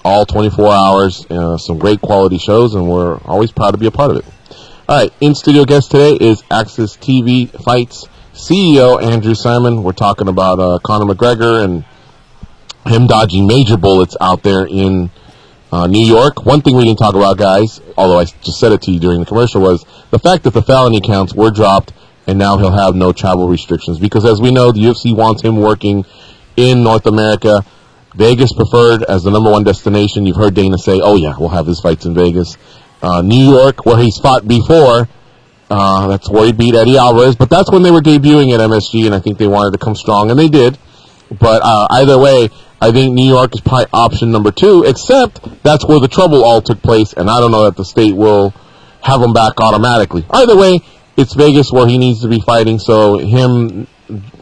[SPEAKER 9] all 24 hours, some great quality shows, and we're always proud to be a part of it. All right, in-studio guest today is Access TV Fights CEO Andrew Simon. We're talking about Conor McGregor and him dodging major bullets out there in New York. One thing we didn't talk about, guys, although I just said it to you during the commercial, was the fact that the felony counts were dropped and now he'll have no travel restrictions. Because as we know, the UFC wants him working in North America. Vegas preferred as the number one destination. You've heard Dana say, oh yeah, we'll have his fights in Vegas. New York, where he's fought before, that's where he beat Eddie Alvarez. But that's when they were debuting at MSG, and I think they wanted to come strong, and they did. But either way, I think New York is probably option number 2, except that's where the trouble all took place, and I don't know that the state will have him back automatically. Either way, it's Vegas where he needs to be fighting, so him,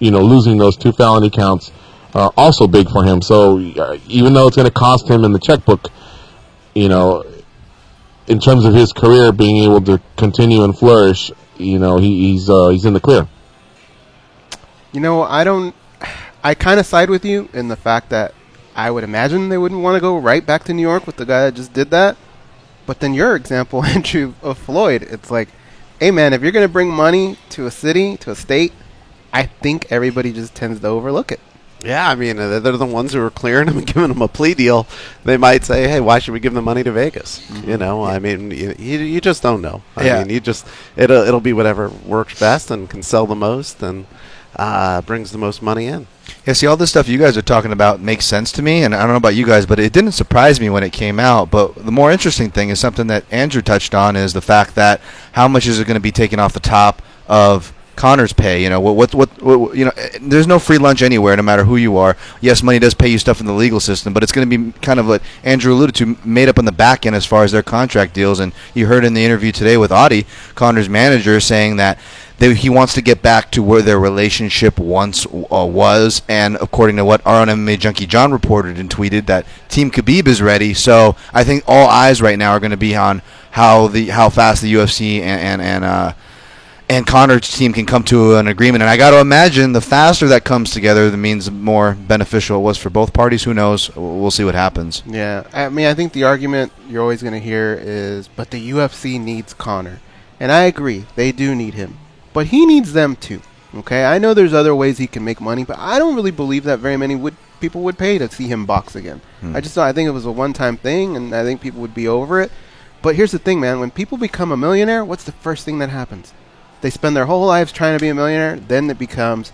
[SPEAKER 9] losing those 2 felony counts, also big for him. So even though it's going to cost him in the checkbook, in terms of his career being able to continue and flourish, he's in the clear.
[SPEAKER 1] I kind of side with you in the fact that I would imagine they wouldn't want to go right back to New York with the guy that just did that. But then your example, Andrew, of Floyd, it's like, hey, man, if you're going to bring money to a city, to a state, I think everybody just tends to overlook it.
[SPEAKER 3] Yeah, I mean, they're the ones who are clearing him and giving him a plea deal. They might say, hey, why should we give the money to Vegas? Mm-hmm. I mean, you just don't know. I mean, it'll be whatever works best and can sell the most and brings the most money in.
[SPEAKER 4] Yeah, see, all this stuff you guys are talking about makes sense to me, and I don't know about you guys, but it didn't surprise me when it came out. But the more interesting thing is something that Andrew touched on, is the fact that how much is it going to be taken off the top of Conor's pay? There's no free lunch anywhere, no matter who you are. Yes, money does pay you stuff in the legal system, but it's going to be kind of what Andrew alluded to, made up on the back end as far as their contract deals. And you heard in the interview today with Audie, Conor's manager, saying that he wants to get back to where their relationship once was, and according to what our own MMA Junkie John reported and tweeted, that Team Khabib is ready. So I think all eyes right now are going to be on how fast the UFC and Conor's team can come to an agreement. And I got to imagine the faster that comes together, that means the more beneficial it was for both parties. Who knows? We'll see what happens.
[SPEAKER 1] Yeah, I mean, I think the argument you're always going to hear is, but the UFC needs Conor. And I agree, they do need him. But he needs them too, okay? I know there's other ways he can make money, but I don't really believe that very many people would pay to see him box again. I think it was a one-time thing, and I think people would be over it. But here's the thing, man. When people become a millionaire, what's the first thing that happens? They spend their whole lives trying to be a millionaire. Then it becomes,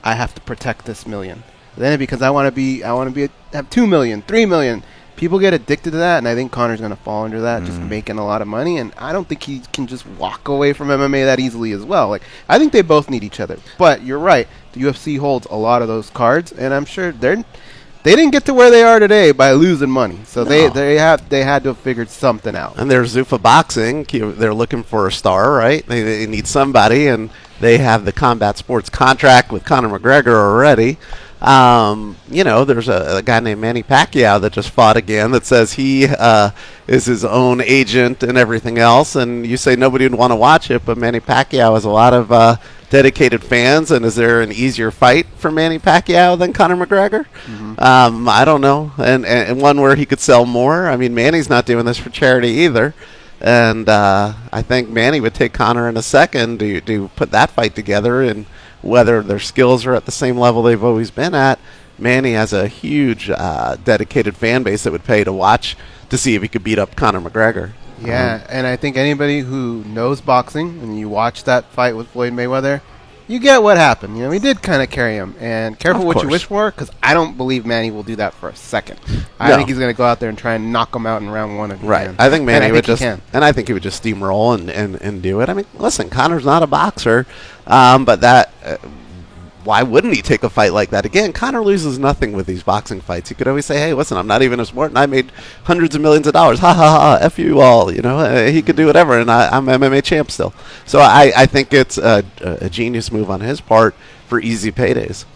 [SPEAKER 1] I have to protect this million. Then it becomes, I want to have 2 million, 3 million. People get addicted to that, and I think Conor's going to fall under that, just making a lot of money. And I don't think he can just walk away from MMA that easily as well. Like, I think they both need each other. But you're right, the UFC holds a lot of those cards, and I'm sure they didn't get to where they are today by losing money. So they had to have figured something out.
[SPEAKER 3] And there's Zuffa Boxing. They're looking for a star, right? They need somebody, and they have the Combat Sports contract with Conor McGregor already. There's a guy named Manny Pacquiao that just fought again that says he is his own agent and everything else. And you say nobody would want to watch it, but Manny Pacquiao has a lot of dedicated fans. And is there an easier fight for Manny Pacquiao than Conor McGregor? Mm-hmm. I don't know. And one where he could sell more. I mean, Manny's not doing this for charity either. And I think Manny would take Conor in a second to put that fight together, and whether their skills are at the same level they've always been at. Manny has a huge dedicated fan base that would pay to watch to see if he could beat up Conor McGregor.
[SPEAKER 1] Yeah, and I think anybody who knows boxing and you watch that fight with Floyd Mayweather, you get what happened. He did kind of carry him. And careful what you wish for, because I don't believe Manny will do that for a second. I think he's going to go out there and try and knock him out in round one.
[SPEAKER 3] Right. I think Manny would just, and I think he would just steamroll and do it. I mean, listen, Conor's not a boxer, but that. Why wouldn't he take a fight like that? Again, Conor loses nothing with these boxing fights. He could always say, hey, listen, I'm not even a sport, and I made hundreds of millions of dollars. Ha, ha, ha, F you all. He could do whatever, and I'm MMA champ still. So I think it's a genius move on his part for easy paydays.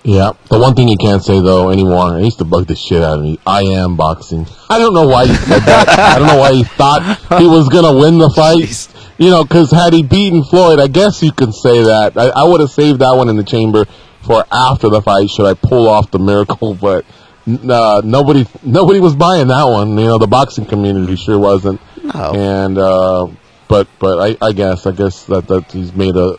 [SPEAKER 9] Yeah. The one thing you can't say, though, anymore, it used to bug the shit out of me. I am boxing. I don't know why he said that. I don't know why he thought he was going to win the fight.
[SPEAKER 3] Jeez.
[SPEAKER 9] Because had he beaten Floyd, I guess you could say that. I would have saved that one in the chamber for after the fight, should I pull off the miracle, but nobody was buying that one. The boxing community sure wasn't.
[SPEAKER 3] No.
[SPEAKER 9] And but I guess that he's made a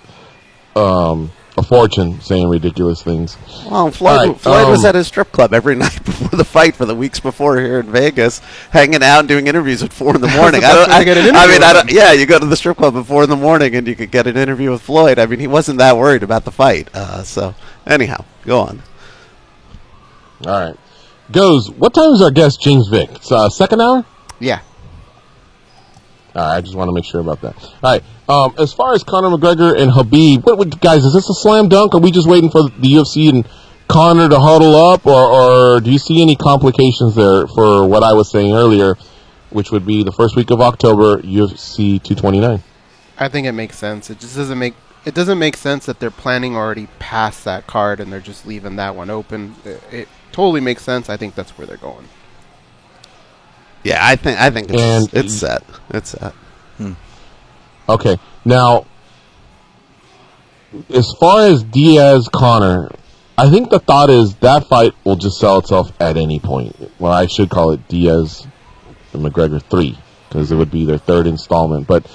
[SPEAKER 9] fortune saying ridiculous things.
[SPEAKER 3] Well, Floyd was at his strip club every night before the fight for the weeks before here in Vegas, hanging out and doing interviews at 4 in the morning. You go to the strip club at 4 in the morning and you could get an interview with Floyd. I mean, he wasn't that worried about the fight. So, anyhow, go on.
[SPEAKER 9] All right. What time is our guest, James Vick? It's second hour?
[SPEAKER 1] Yeah.
[SPEAKER 9] All right, I just want to make sure about that. All right. As far as Conor McGregor and Khabib, guys, is this a slam dunk? Are we just waiting for the UFC and Conor to huddle up, or do you see any complications there for what I was saying earlier, which would be the first week of October, UFC 229?
[SPEAKER 1] I think it makes sense. It just doesn't make sense that they're planning already past that card and they're just leaving that one open. It totally makes sense. I think that's where they're going.
[SPEAKER 3] Yeah, I think it's set. It's set.
[SPEAKER 9] Okay. Now, as far as Diaz-Conor, I think the thought is that fight will just sell itself at any point. Well, I should call it Diaz and McGregor 3, because it would be their third installment. But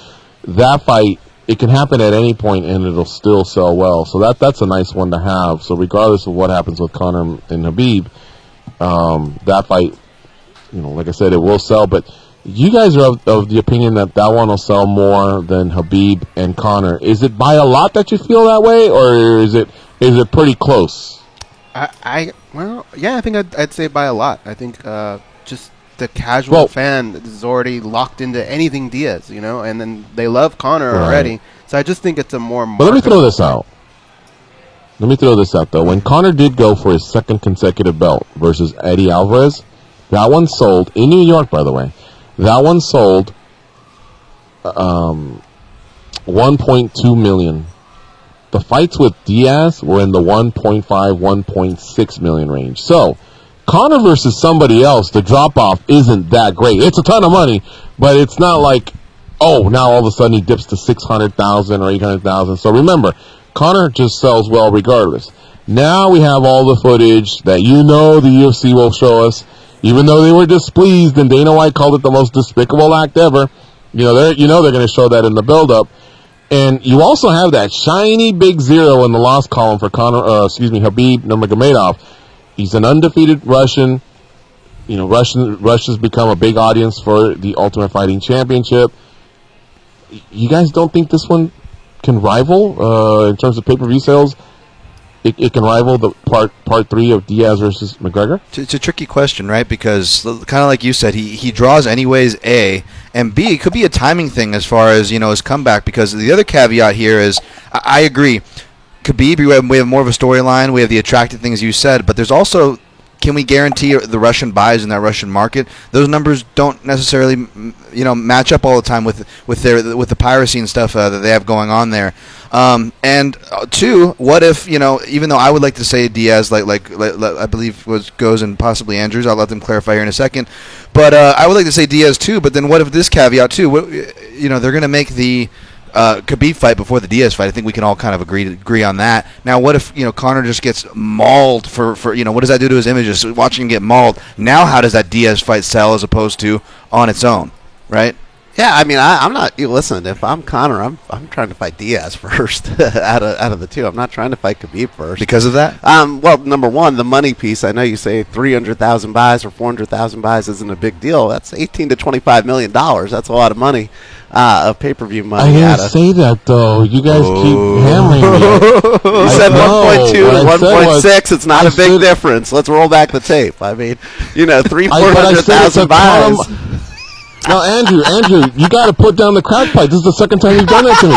[SPEAKER 9] that fight, it can happen at any point, and it'll still sell well. So that's a nice one to have. So regardless of what happens with Conor and Khabib, that fight, like I said, it will sell. But you guys are of the opinion that one will sell more than Khabib and Conor. Is it by a lot that you feel that way, or is it pretty close?
[SPEAKER 1] I think I'd say by a lot. I think just the casual fan is already locked into anything Diaz, and then they love Conor already. So I just think it's a more.
[SPEAKER 9] But let me throw this out. Though. When Conor did go for his second consecutive belt versus Eddie Alvarez, that one sold in New York, by the way. That one sold 1.2 million. The fights with Diaz were in the 1.5, 1.6 million range. So, Conor versus somebody else, the drop-off isn't that great. It's a ton of money, but it's not like, now all of a sudden he dips to 600,000 or 800,000. So remember, Conor just sells well regardless. Now we have all the footage that the UFC will show us. Even though they were displeased and Dana White called it the most despicable act ever, they're going to show that in the build-up. And you also have that shiny big 0 in the loss column for Khabib Nurmagomedov. He's an undefeated Russian. Russia's become a big audience for the Ultimate Fighting Championship. You guys don't think this one can rival in terms of pay-per-view sales? It can rival the part 3 of Diaz versus McGregor?
[SPEAKER 4] It's a tricky question, right? Because kind of like you said, he draws anyways, A, and B, it could be a timing thing as far as his comeback. Because the other caveat here is, I agree, Khabib, we have more of a storyline, we have the attractive things you said, but there's also, can we guarantee the Russian buys in that Russian market? Those numbers don't necessarily match up all the time with the piracy and stuff that they have going on there. And two, what if even though I would like to say Diaz, like I believe goes and possibly Andrews, I'll let them clarify here in a second, but I would like to say Diaz too. But then what if this caveat too? They're going to make the Khabib fight before the Diaz fight. I think we can all kind of agree on that. Now, what if Conor just gets mauled for what does that do to his image? Just watching him get mauled. Now, how does that Diaz fight sell as opposed to on its own, right?
[SPEAKER 3] Yeah, I mean, I'm not. Listen, if I'm Conor, I'm trying to fight Diaz first out of the two. I'm not trying to fight Khabib first
[SPEAKER 4] Because of that?
[SPEAKER 3] Well, number one, the money piece. I know you say 300,000 buys or 400,000 buys isn't a big deal. That's 18 to 25 million dollars. That's a lot of money of pay-per-view money.
[SPEAKER 9] I didn't say that though. You guys keep hammering me.
[SPEAKER 3] You said 1.2 to 1.6. It's not a big difference. Let's roll back the tape. I mean, 400,000 buys.
[SPEAKER 9] Now, Andrew, you got to put down the crack pipe. This is the second time you've done that to me.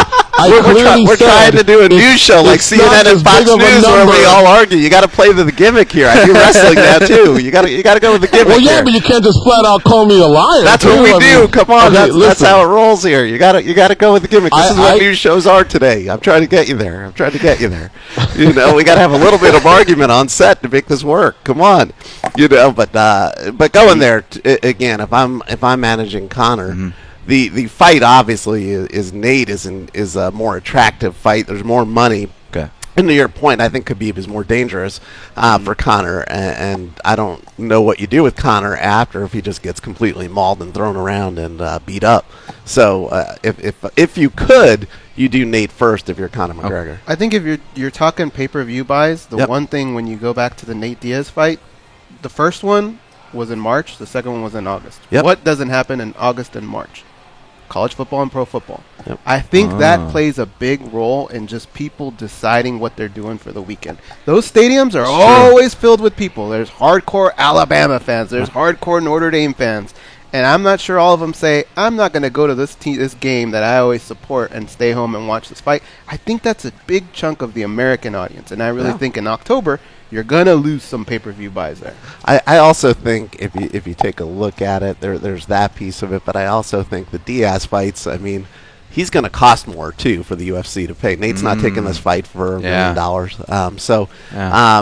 [SPEAKER 3] We're trying to do a news show like CNN and Fox News where we all argue. You got to play the gimmick here. I do wrestling now too. You got to go with the gimmick.
[SPEAKER 9] Well, yeah,
[SPEAKER 3] here.
[SPEAKER 9] but you can't just flat out call me a liar.
[SPEAKER 3] That's what we do. Come on, that's how it rolls here. You got to go with the gimmick. This is what news shows are today. I'm trying to get you there. We got to have a little bit of argument on set to make this work. Come on, but going there again. If I'm managing Conor. Mm-hmm. The fight obviously is Nate is a more attractive fight. There's more money.
[SPEAKER 4] Okay.
[SPEAKER 3] And to your point, I think Khabib is more dangerous for Conor, and I don't know what you do with Conor after if he just gets completely mauled and thrown around and beat up. So if you could, you do Nate first if you're Conor McGregor.
[SPEAKER 1] I think if you're talking pay-per-view buys, the one thing when you go back to the Nate Diaz fight, the first one was in March, the second one was in August.
[SPEAKER 3] Yep.
[SPEAKER 1] What doesn't happen in August and March? College football and pro football.
[SPEAKER 3] Yep.
[SPEAKER 1] I think that plays a big role in just people deciding what they're doing for the weekend. Those stadiums are always filled with people. There's hardcore Alabama fans. There's hardcore Notre Dame fans. And I'm not sure all of them say, I'm not going to go to this game that I always support and stay home and watch this fight. I think that's a big chunk of the American audience. And I really think in October, you're going to lose some pay-per-view buys there.
[SPEAKER 3] I also think if you take a look at it, there's that piece of it. But I also think the Diaz fights, I mean, he's going to cost more, too, for the UFC to pay. Nate's not taking this fight for $1 million.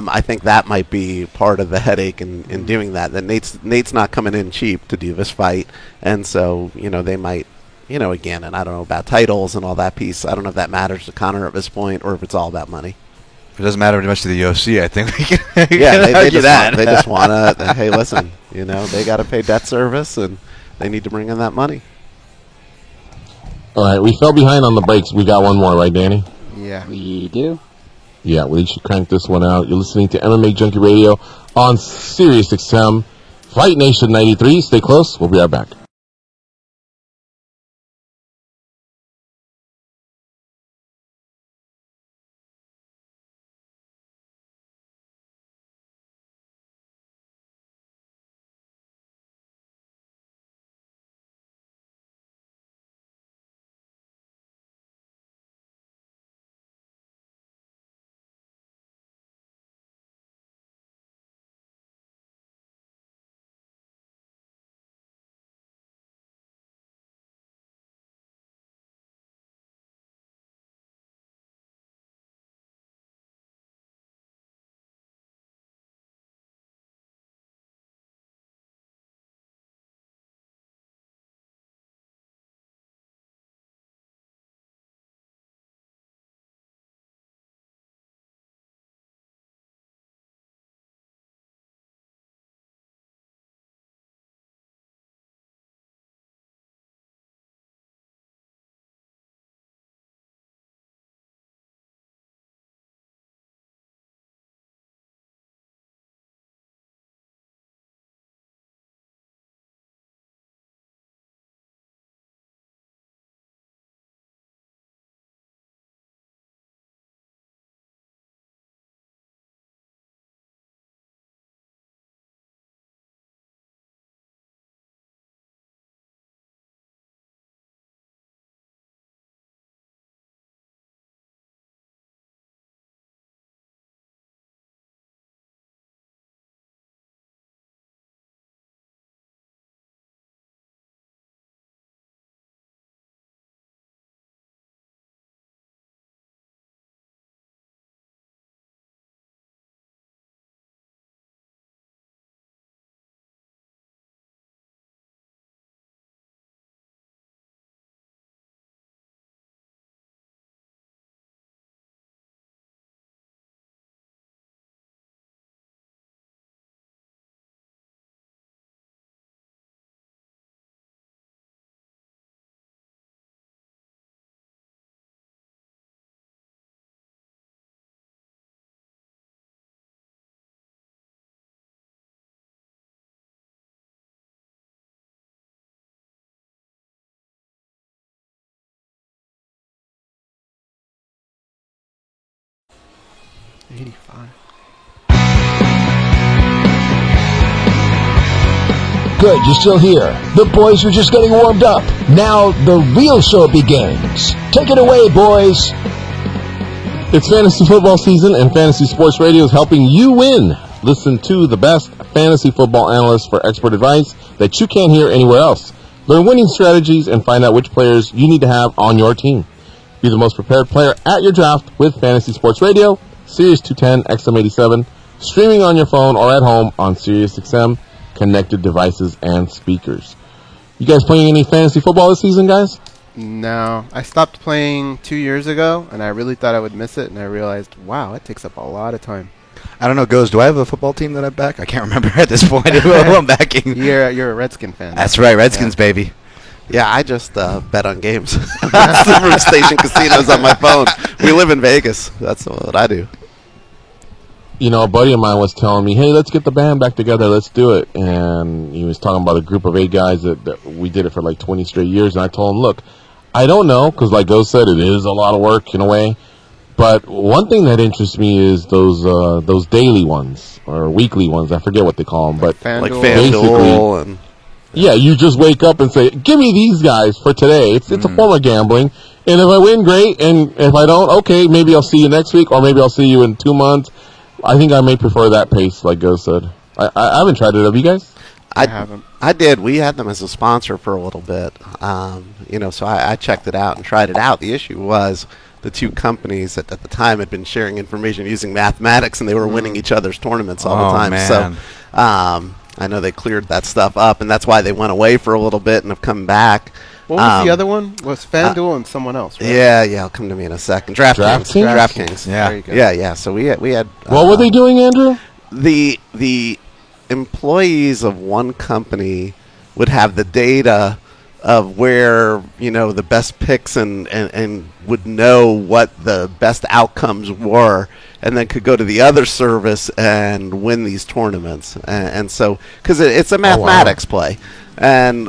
[SPEAKER 3] I think that might be part of the headache in doing that. That Nate's not coming in cheap to do this fight. And so, they might, again, and I don't know about titles and all that piece. I don't know if that matters to Conor at this point or if it's all about money.
[SPEAKER 4] If it doesn't matter very much to the UFC, I think we can
[SPEAKER 3] they just want to, hey, listen, they got to pay debt service and they need to bring in that money.
[SPEAKER 9] All right, we fell behind on the breaks. We got one more, right, Danny?
[SPEAKER 1] Yeah.
[SPEAKER 2] We do.
[SPEAKER 9] Yeah, we should crank this one out. You're listening to MMA Junkie Radio on Sirius XM, Fight Nation 93. Stay close. We'll be right back.
[SPEAKER 1] 85.
[SPEAKER 10] Good, you're still here. The boys are just getting warmed up. Now the real show begins. Take it away, boys.
[SPEAKER 9] It's fantasy football season, and Fantasy Sports Radio is helping you win. Listen to the best fantasy football analysts for expert advice that you can't hear anywhere else. Learn winning strategies and find out which players you need to have on your team. Be the most prepared player at your draft with Fantasy Sports Radio, Sirius 210 XM87, streaming on your phone or at home on Sirius XM, connected devices and speakers. You guys playing any fantasy football this season, guys?
[SPEAKER 1] No, I stopped playing 2 years ago, and I really thought I would miss it, and I realized, wow, it takes up a lot of time.
[SPEAKER 4] I don't know, Goes, do I have a football team that I back? I can't remember at this point who I'm backing.
[SPEAKER 1] You're a Redskin fan.
[SPEAKER 4] That's right, Redskins, baby.
[SPEAKER 3] Yeah, I just bet on games. Silver Station casinos on my phone. We live in Vegas. That's what I do.
[SPEAKER 9] You know, a buddy of mine was telling me, hey, let's get the band back together, let's do it. And he was talking about a group of 8 guys that we did it for like 20 straight years. And I told him, look, I don't know, because like Ghost said, it is a lot of work in a way. But one thing that interests me is those daily ones, or weekly ones, I forget what they call them. But
[SPEAKER 3] like FanDuel and...
[SPEAKER 9] Yeah, you just wake up and say, give me these guys for today. It's a form of gambling. And if I win, great. And if I don't, okay, maybe I'll see you next week, or maybe I'll see you in 2 months. I think I may prefer that pace, like Ghost said. I haven't tried it. Have you guys?
[SPEAKER 1] I haven't.
[SPEAKER 3] I did. We had them as a sponsor for a little bit. So I checked it out and tried it out. The issue was the two companies at the time had been sharing information using mathematics, and they were winning each other's tournaments all the time.
[SPEAKER 4] Man.
[SPEAKER 3] So I know they cleared that stuff up, and that's why they went away for a little bit and have come back.
[SPEAKER 1] What was the other one? Was FanDuel and someone else, right?
[SPEAKER 3] Yeah, it'll come to me in a second. DraftKings.
[SPEAKER 4] Yeah.
[SPEAKER 1] Very good.
[SPEAKER 3] Yeah. So we had.
[SPEAKER 9] What were they doing, Andrew?
[SPEAKER 3] The employees of one company would have the data of where the best picks and would know what the best outcomes were, and then could go to the other service and win these tournaments. And so, because it's a mathematics play, and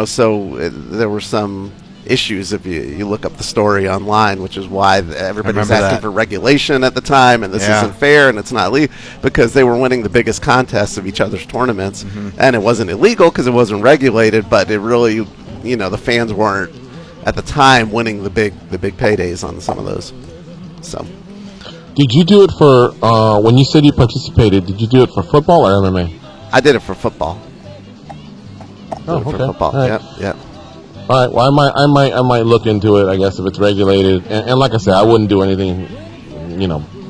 [SPEAKER 3] so there were some issues if you look up the story online, which is why everybody was asking for regulation at the time, and this isn't fair and it's not legal, because they were winning the biggest contests of each other's tournaments, and it wasn't illegal because it wasn't regulated, but it really, the fans weren't at the time winning the big paydays on some of those. So,
[SPEAKER 9] did you do it for when you said you participated? Did you do it for football or MMA?
[SPEAKER 3] I did it for football.
[SPEAKER 9] Oh, okay.
[SPEAKER 3] For football.
[SPEAKER 9] All right.
[SPEAKER 3] Yep.
[SPEAKER 9] All right. Well, I might look into it, I guess, if it's regulated. And like I said, I wouldn't do anything,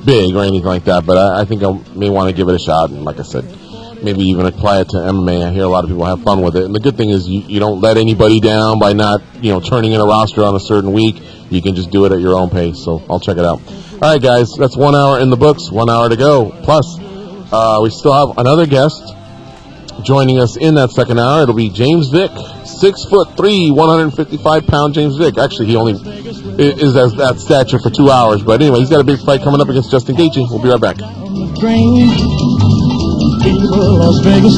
[SPEAKER 9] big or anything like that. But I think I may want to give it a shot. And like I said, maybe even apply it to MMA. I hear a lot of people have fun with it. And the good thing is you don't let anybody down by not, turning in a roster on a certain week. You can just do it at your own pace. So I'll check it out. All right, guys. That's 1 hour in the books. 1 hour to go. Plus, we still have another guest joining us in that second hour. It'll be James Vick, 6'3", 155-pound James Vick. Actually, he only is as that stature for 2 hours. But anyway, he's got a big fight coming up against Justin Gaethje. We'll be right back.
[SPEAKER 11] Las Vegas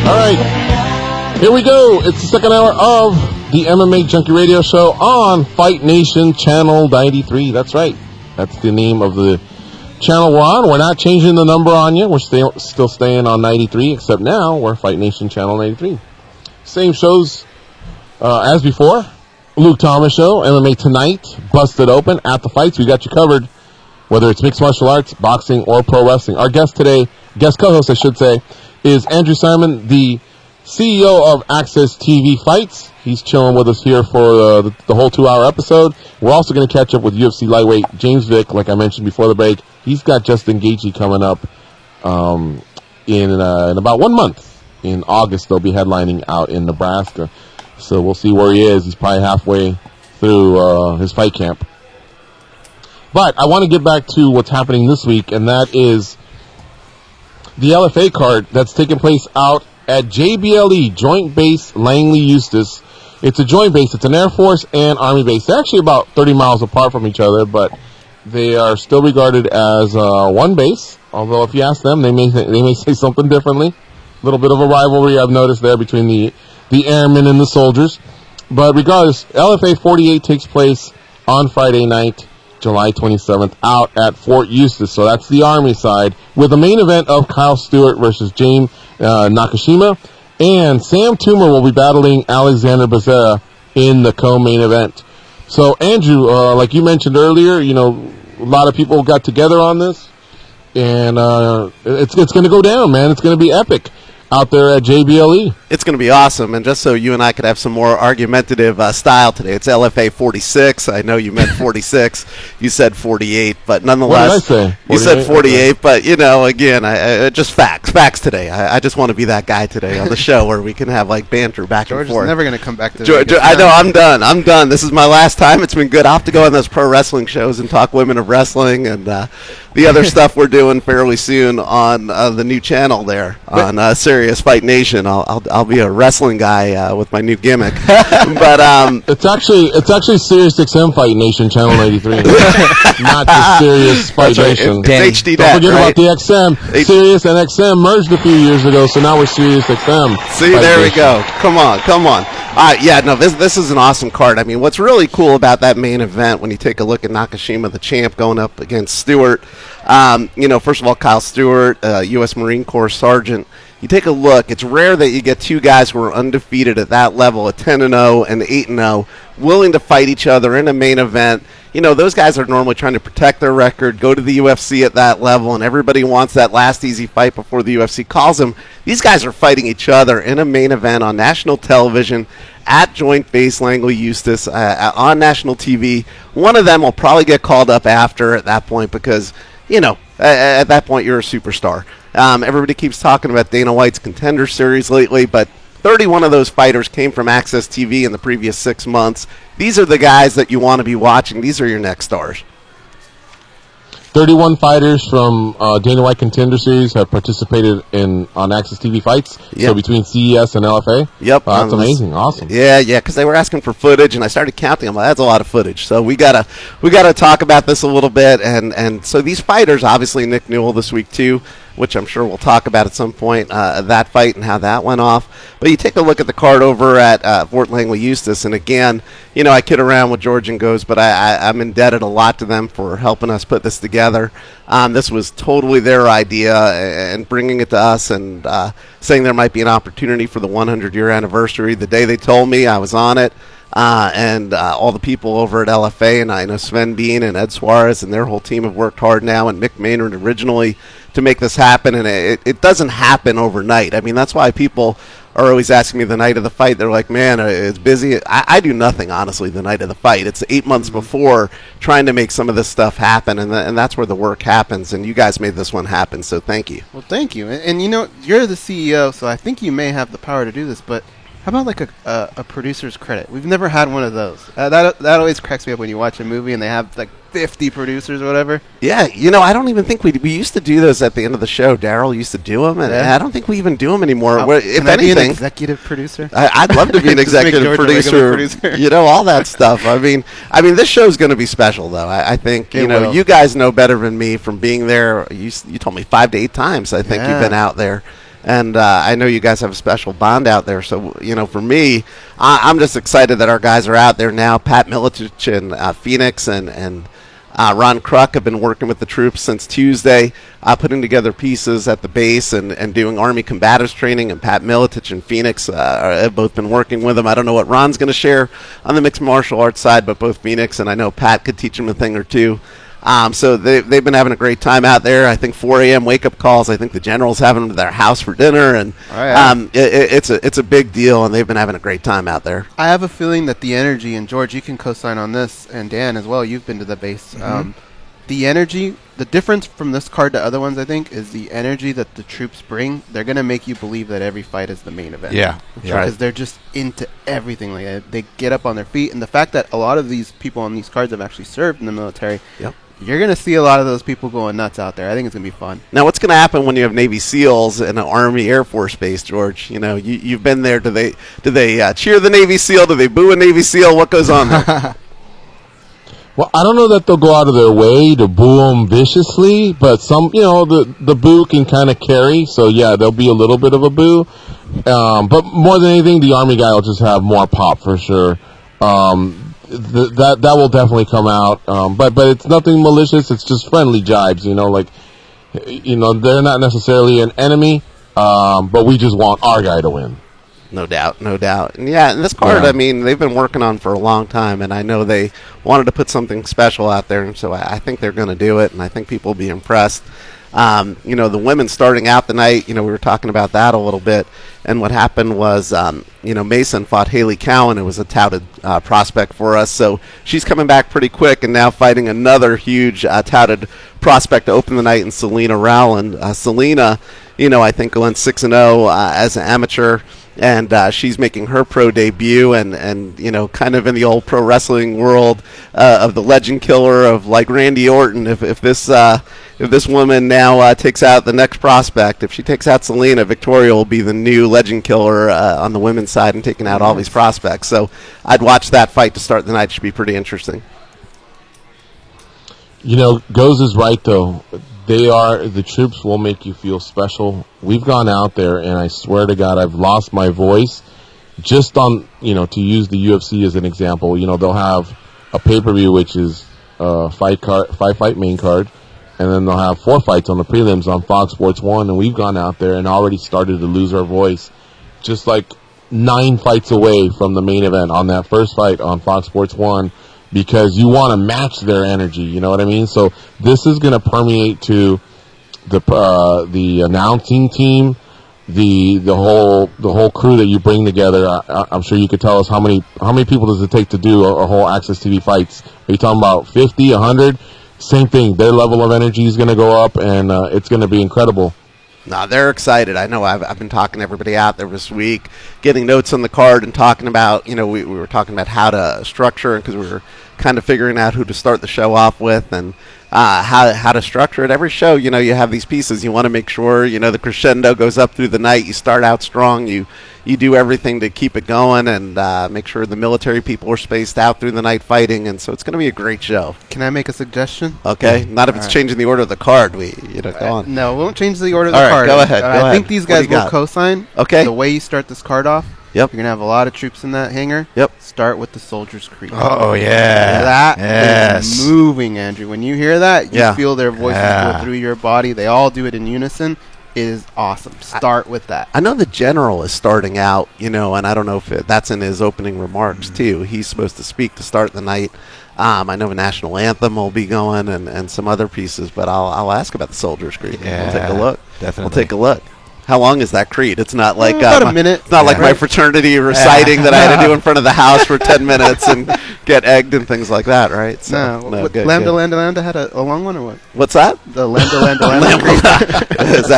[SPEAKER 9] All right, here we go. It's the second hour of the MMA Junkie Radio Show on Fight Nation Channel 93. That's right. That's the name of the channel we're on. We're not changing the number on you. We're still staying on 93, except now we're Fight Nation Channel 93. Same shows as before. Luke Thomas Show, MMA Tonight, Busted Open, At the Fights. We got you covered, whether it's mixed martial arts, boxing, or pro wrestling. Our guest today, guest co-host I should say, is Andrew Simon, the CEO of Access TV Fights. He's chilling with us here for the whole 2-hour episode. We're also going to catch up with UFC lightweight James Vick, like I mentioned before the break. He's got Justin Gaethje coming up in about 1 month. In August, they'll be headlining out in Nebraska. So we'll see where he is. He's probably halfway through his fight camp. But I want to get back to what's happening this week, and that is the LFA card that's taking place out at JBLE, Joint Base Langley Eustis. It's a joint base. It's an Air Force and Army base. They're actually about 30 miles apart from each other, but they are still regarded as one base. Although if you ask them, they may say something differently. A little bit of a rivalry I've noticed there between the airmen and the soldiers. But regardless, LFA 48 takes place on Friday night, July 27th, out at Fort Eustis. So that's the Army side, with the main event of Kyle Stewart versus James Nakashima. And Sam Toomer will be battling Alexander Becerra in the co-main event. So, Andrew, like you mentioned earlier, you know, a lot of people got together on this. And it's going to go down, man. It's going to be epic out there at JBLE.
[SPEAKER 3] It's going to be awesome, and just so you and I could have some more argumentative style today, it's LFA 46. I know you meant 46. You said 48, but nonetheless,
[SPEAKER 9] what did I say?
[SPEAKER 3] You said 48, but, you know, again, I just facts today. I just want to be that guy today on the show where we can have, like, banter back
[SPEAKER 1] George
[SPEAKER 3] and forth.
[SPEAKER 1] George is never going to come back to
[SPEAKER 3] George, I know, I'm done. This is my last time. It's been good. I'll have to go on those pro wrestling shows and talk women of wrestling and the other stuff we're doing fairly soon on the new channel there on Sirius Fight Nation. I'll be a wrestling guy with my new gimmick. But
[SPEAKER 9] it's actually Sirius XM Fight Nation Channel 93, not just Sirius Fight Nation.
[SPEAKER 3] It's HD.
[SPEAKER 9] Don't forget
[SPEAKER 3] right?
[SPEAKER 9] about the XM. Sirius and XM merged a few years ago, so now we're Sirius XM.
[SPEAKER 3] See,
[SPEAKER 9] Fight
[SPEAKER 3] there
[SPEAKER 9] Nation.
[SPEAKER 3] we go. Come on. Yeah, no, this is an awesome card. I mean, what's really cool about that main event when you take a look at Nakashima, the champ, going up against Stewart, you know, first of all, Kyle Stewart, U.S. Marine Corps Sergeant. You take a look, it's rare that you get two guys who are undefeated at that level, at 10-0 and 8-0, willing to fight each other in a main event. You know, those guys are normally trying to protect their record, go to the UFC at that level, and everybody wants that last easy fight before the UFC calls them. These guys are fighting each other in a main event on national television at Joint Base Langley Eustis on national TV. One of them will probably get called up after at that point because, you know, at that point you're a superstar. Everybody keeps talking about Dana White's Contender Series lately, but 31 of those fighters came from Access TV in the previous 6 months. These are the guys that you want to be watching. These are your next stars.
[SPEAKER 9] 31 fighters from Dana White Contender Series have participated on Access TV Fights.
[SPEAKER 3] Yep.
[SPEAKER 9] So between CES and LFA.
[SPEAKER 3] Yep,
[SPEAKER 9] that's amazing, awesome.
[SPEAKER 3] Yeah, because they were asking for footage, and I started counting them. That's a lot of footage. So we gotta talk about this a little bit, and so these fighters, obviously Nick Newell this week too, which I'm sure we'll talk about at some point, that fight and how that went off. But you take a look at the card over at Fort Langley Eustis, and again, you know, I kid around with George and Goes, but I'm indebted a lot to them for helping us put this together. This was totally their idea, and bringing it to us and saying there might be an opportunity for the 100-year anniversary. The day they told me, I was on it. And all the people over at LFA, and I know Sven Bean and Ed Suarez and their whole team have worked hard now, and Mick Maynard originally to make this happen, and it doesn't happen overnight. I mean, that's why people are always asking me the night of the fight. They're like, man, it's busy. I do nothing, honestly, the night of the fight. It's 8 months before trying to make some of this stuff happen, and that's where the work happens, and you guys made this one happen, so thank you.
[SPEAKER 1] Well, thank you. And you know, you're the CEO, so I think you may have the power to do this, but how about like a producer's credit? We've never had one of those. That always cracks me up when you watch a movie and they have like 50 producers or whatever.
[SPEAKER 3] Yeah, you know, I don't even think we used to do those at the end of the show. Daryl used to do them, and I don't think we even do them anymore. If
[SPEAKER 1] Can I be an
[SPEAKER 3] anything,
[SPEAKER 1] executive producer?
[SPEAKER 3] I'd love to be an
[SPEAKER 1] Just make
[SPEAKER 3] executive
[SPEAKER 1] George a regular
[SPEAKER 3] producer. You know, all that stuff. I mean, this show's going to be special, though. I think
[SPEAKER 1] It will.
[SPEAKER 3] you guys know better than me from being there. You told me 5 to 8 times. I think you've been out there. And I know you guys have a special bond out there. So, you know, for me, I'm just excited that our guys are out there now. Pat Miletich and Phoenix and Ron Kruk have been working with the troops since Tuesday, putting together pieces at the base and doing Army combatives training. And Pat Miletich and Phoenix have both been working with them. I don't know what Ron's going to share on the mixed martial arts side, but both Phoenix and I know Pat could teach him a thing or two. So they've been having a great time out there. I think 4 a.m. wake-up calls. I think the general's having them to their house for dinner, and it's a big deal, and they've been having a great time out there.
[SPEAKER 1] I have a feeling that the energy, and George, you can co-sign on this, and Dan as well, you've been to the base. The energy, the difference from this card to other ones, I think, is the energy that the troops bring. They're going to make you believe that every fight is the main event.
[SPEAKER 4] Yeah.
[SPEAKER 1] Because they're just into everything. Like they get up on their feet, and the fact that a lot of these people on these cards have actually served in the military.
[SPEAKER 3] Yep.
[SPEAKER 1] You're going to see a lot of those people going nuts out there. I think it's going to be fun.
[SPEAKER 3] Now, what's going to happen when you have Navy SEALs and an Army Air Force base, George? You know, you've been there. Do they cheer the Navy SEAL? Do they boo a Navy SEAL? What goes on there?
[SPEAKER 9] Well, I don't know that they'll go out of their way to boo them viciously, but some, you know, the boo can kind of carry. So, yeah, there'll be a little bit of a boo. But more than anything, the Army guy will just have more pop for sure. That will definitely come out, but it's nothing malicious. It's just friendly jibes, you know. Like, you know, they're not necessarily an enemy, but we just want our guy to win.
[SPEAKER 3] No doubt. And yeah, and this card, I mean, they've been working on for a long time, and I know they wanted to put something special out there, and so I think they're going to do it, and I think people will be impressed. You know, the women starting out the night, you know, we were talking about that a little bit, and what happened was, you know, Mason fought Haley Cowan, who was a touted prospect for us, so she's coming back pretty quick and now fighting another huge touted prospect to open the night in Selena Rowland. Selena, you know, I think went 6-0 as an amateur, and she's making her pro debut, and you know, kind of in the old pro wrestling world of the legend killer of like Randy Orton. If this woman now takes out the next prospect, if she takes out Selena, Victoria will be the new legend killer on the women's side and taking out all these prospects. So I'd watch that fight to start the night. It should be pretty interesting.
[SPEAKER 9] You know, Goes is right, though. The troops will make you feel special. We've gone out there, and I swear to God, I've lost my voice just on, you know, to use the UFC as an example. You know, they'll have a pay-per-view, which is a five-fight main card, and then they'll have 4 fights on the prelims on Fox Sports 1, and we've gone out there and already started to lose our voice just like 9 fights away from the main event on that first fight on Fox Sports 1, because you want to match their energy, you know what I mean? So this is going to permeate to the announcing team, the whole crew that you bring together. I'm sure you could tell us how many people does it take to do a whole Access TV fights? Are you talking about 50, 100? Same thing. Their level of energy is going to go up, and it's going to be incredible.
[SPEAKER 3] No, they're excited. I know I've been talking to everybody out there this week, getting notes on the card and talking about, you know, we were talking about how to structure it because we were kind of figuring out who to start the show off with and how to structure it. Every show, you know, you have these pieces. You want to make sure, you know, the crescendo goes up through the night. You start out strong. You do everything to keep it going and make sure the military people are spaced out through the night fighting. And so it's going to be a great show.
[SPEAKER 1] Can I make a suggestion?
[SPEAKER 3] Okay. Not if it's changing the order of the card. Go on.
[SPEAKER 1] No, we won't change the order of the
[SPEAKER 3] All right,
[SPEAKER 1] card.
[SPEAKER 3] go ahead.
[SPEAKER 1] I think these guys will co-sign.
[SPEAKER 3] Okay.
[SPEAKER 1] The way you start this card off.
[SPEAKER 3] Yep.
[SPEAKER 1] You're going to have a lot of troops in that hangar.
[SPEAKER 3] Yep.
[SPEAKER 1] Start with the Soldier's Creek.
[SPEAKER 4] Oh, yeah.
[SPEAKER 1] That is moving, Andrew. When you hear that, you feel their voices go through your body. They all do it in unison. It is awesome. Start with that.
[SPEAKER 3] I know the general is starting out, you know, and I don't know if that's in his opening remarks, too. He's supposed to speak to start the night. I know a national anthem will be going and some other pieces, but I'll ask about the Soldier's Creek.
[SPEAKER 4] Yeah,
[SPEAKER 3] we'll take a look.
[SPEAKER 4] Definitely.
[SPEAKER 3] We'll take a look. How long is that creed? It's not like
[SPEAKER 1] about a minute.
[SPEAKER 3] It's not like my fraternity reciting that I had to do in front of the house for 10 minutes and get egged and things like that, right?
[SPEAKER 1] So,
[SPEAKER 3] good,
[SPEAKER 1] Lambda
[SPEAKER 3] good.
[SPEAKER 1] Lambda Lambda had a long one or what?
[SPEAKER 3] What's that?
[SPEAKER 1] The Lambda Lambda Lambda.
[SPEAKER 3] It's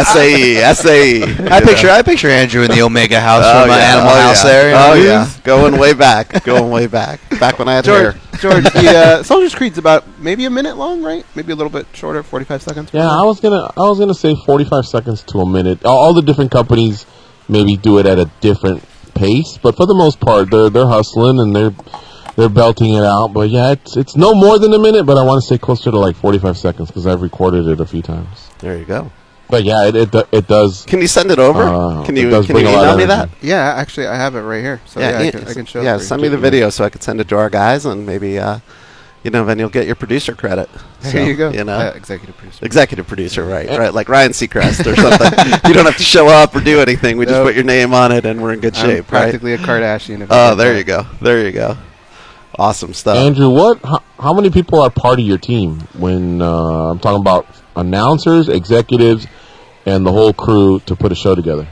[SPEAKER 3] SAE.
[SPEAKER 4] I picture Andrew in the Omega house from Animal House there.
[SPEAKER 3] Oh yeah, going way back. Back when I had hair.
[SPEAKER 1] George, the Soldier's Creed's about maybe a minute long, right? Maybe a little bit shorter, 45 seconds.
[SPEAKER 9] Yeah, I was gonna say 45 seconds to a minute. All the different companies maybe do it at a different pace, but for the most part, they're hustling and they're belting it out. But yeah, it's no more than a minute, but I want to say closer to like 45 seconds because I've recorded it a few times.
[SPEAKER 3] There you go.
[SPEAKER 9] But yeah, it does.
[SPEAKER 3] Can you send it over? Can you
[SPEAKER 9] bring a lot
[SPEAKER 3] email
[SPEAKER 9] of
[SPEAKER 3] me
[SPEAKER 9] energy.
[SPEAKER 3] that?
[SPEAKER 1] Yeah, actually, I have it right here. So yeah, I can show it.
[SPEAKER 3] Yeah,
[SPEAKER 1] for you.
[SPEAKER 3] send me the video so I could send it to our guys, and maybe then you'll get your producer credit.
[SPEAKER 1] There you go.
[SPEAKER 3] Executive producer, right, like Ryan Seacrest or something. You don't have to show up or do anything. We just put your name on it, and we're in good shape.
[SPEAKER 1] Practically a Kardashian.
[SPEAKER 3] Oh, there you go. Awesome stuff.
[SPEAKER 9] Andrew, how many people are part of your team? When I'm talking about announcers, executives, and the whole crew to put a show together.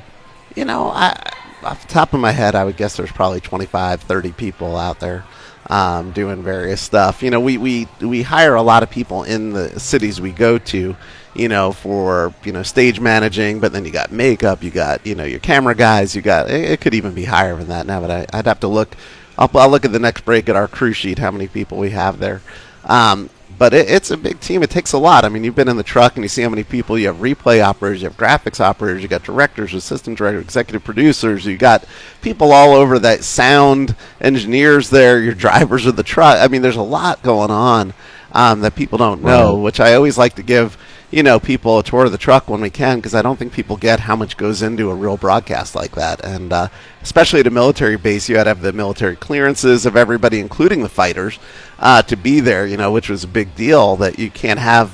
[SPEAKER 3] Off the top of my head, I would guess there's probably 25, 30 people out there doing various stuff. We hire a lot of people in the cities we go to, for, stage managing, but then you got makeup, you got, your camera guys, it could even be higher than that now, but I'd have to look. I'll look at the next break at our crew sheet, how many people we have there. But it's a big team. It takes a lot. I mean, you've been in the truck and you see how many people. You have replay operators, you have graphics operators, you got directors, assistant directors, executive producers. You got people all over that, sound engineers there, your drivers of the truck. I mean, there's a lot going on that people don't know, which I always like to give people a tour of the truck when we can, because I don't think people get how much goes into a real broadcast like that. And especially at a military base, you had to have the military clearances of everybody, including the fighters, to be there, which was a big deal, that you can't have,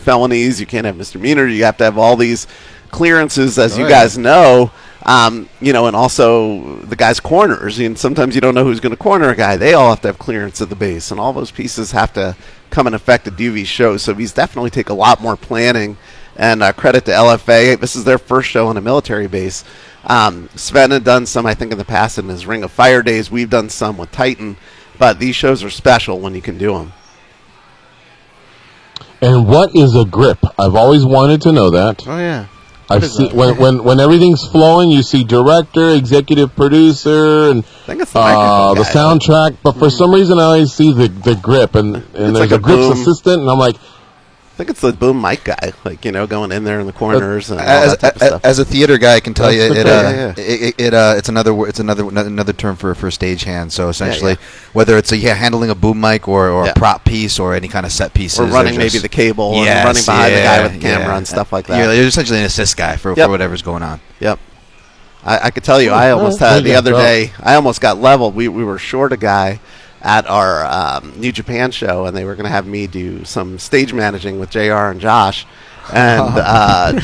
[SPEAKER 3] felonies, you can't have misdemeanors, you have to have all these clearances, as you guys know. And also the guys' corners, and sometimes you don't know who's going to corner a guy. They all have to have clearance at the base, and all those pieces have to come in effect at Duvey's show. So these definitely take a lot more planning, and credit to LFA. This is their first show on a military base. Sven had done some, I think, in the past in his Ring of Fire days. We've done some with Titan, but these shows are special when you can do them.
[SPEAKER 9] And what is a grip? I've always wanted to know that.
[SPEAKER 1] Oh, yeah.
[SPEAKER 9] I've seen when everything's flowing, you see director, executive producer, and
[SPEAKER 3] I think it's the
[SPEAKER 9] soundtrack. But for some reason, I always see the grip, and there's
[SPEAKER 3] like
[SPEAKER 9] a grips assistant, and I'm like,
[SPEAKER 3] I think it's the boom mic guy, going in there in the corners and all that type of stuff.
[SPEAKER 4] As a theater guy, I can tell you it's another term for stagehand. So essentially, whether it's handling a boom mic or a prop piece or any kind of set pieces,
[SPEAKER 3] or running maybe the cable, and running behind the guy with the camera and stuff like that.
[SPEAKER 4] You're essentially an assist guy for whatever's going on.
[SPEAKER 3] Yep. I could tell you, I almost had the other day. I almost got leveled. We were short a guy at our New Japan show, and they were going to have me do some stage managing with JR and Josh. And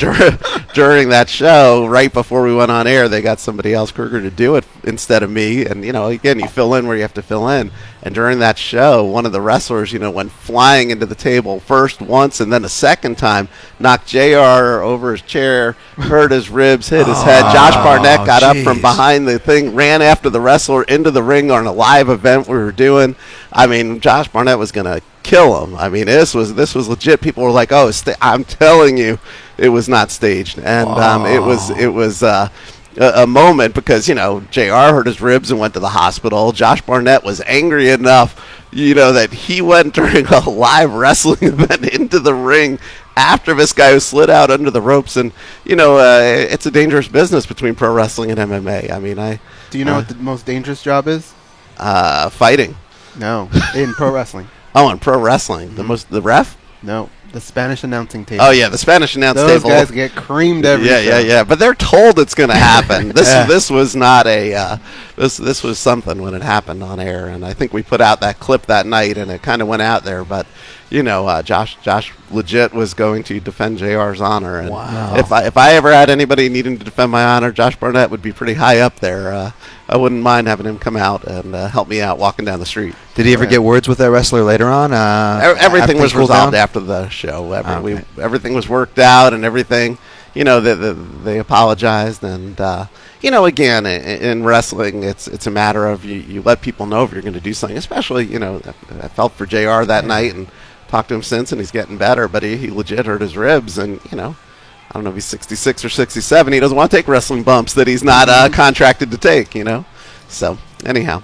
[SPEAKER 3] during that show, right before we went on air, they got somebody else, Kruger, to do it instead of me. And, again, you fill in where you have to fill in. And during that show, one of the wrestlers, went flying into the table first once and then a second time, knocked JR over his chair, hurt his ribs, hit his head. Josh Barnett got up from behind the thing, ran after the wrestler into the ring on a live event we were doing. I mean, Josh Barnett was going to kill him. I mean, this was legit. People were like, "Oh, I'm telling you, it was not staged," and it was a moment because JR hurt his ribs and went to the hospital. Josh Barnett was angry enough, that he went during a live wrestling event into the ring after this guy who slid out under the ropes, and it's a dangerous business between pro wrestling and MMA. I mean,
[SPEAKER 1] do you know what the most dangerous job is?
[SPEAKER 3] Fighting.
[SPEAKER 1] No, in pro wrestling.
[SPEAKER 3] Oh, in pro wrestling, the ref?
[SPEAKER 1] No, the Spanish announcing table.
[SPEAKER 3] Oh yeah, the Spanish announcing table.
[SPEAKER 1] Those guys get creamed every show.
[SPEAKER 3] Yeah. But they're told it's going to happen. This was not a this was something when it happened on air, and I think we put out that clip that night, and it kind of went out there. But Josh legit was going to defend JR's honor, and if I ever had anybody needing to defend my honor, Josh Barnett would be pretty high up there. I wouldn't mind having him come out and help me out walking down the street.
[SPEAKER 4] Did he ever get words with that wrestler later on?
[SPEAKER 3] Everything was resolved after the show. Everything was worked out and everything. they apologized, and again, in wrestling, it's a matter of you let people know if you're going to do something. Especially, I felt for JR that night and talked to him since, and he's getting better, but he legit hurt his ribs, and I don't know if he's 66 or 67. He doesn't want to take wrestling bumps that he's not contracted to take, So, anyhow.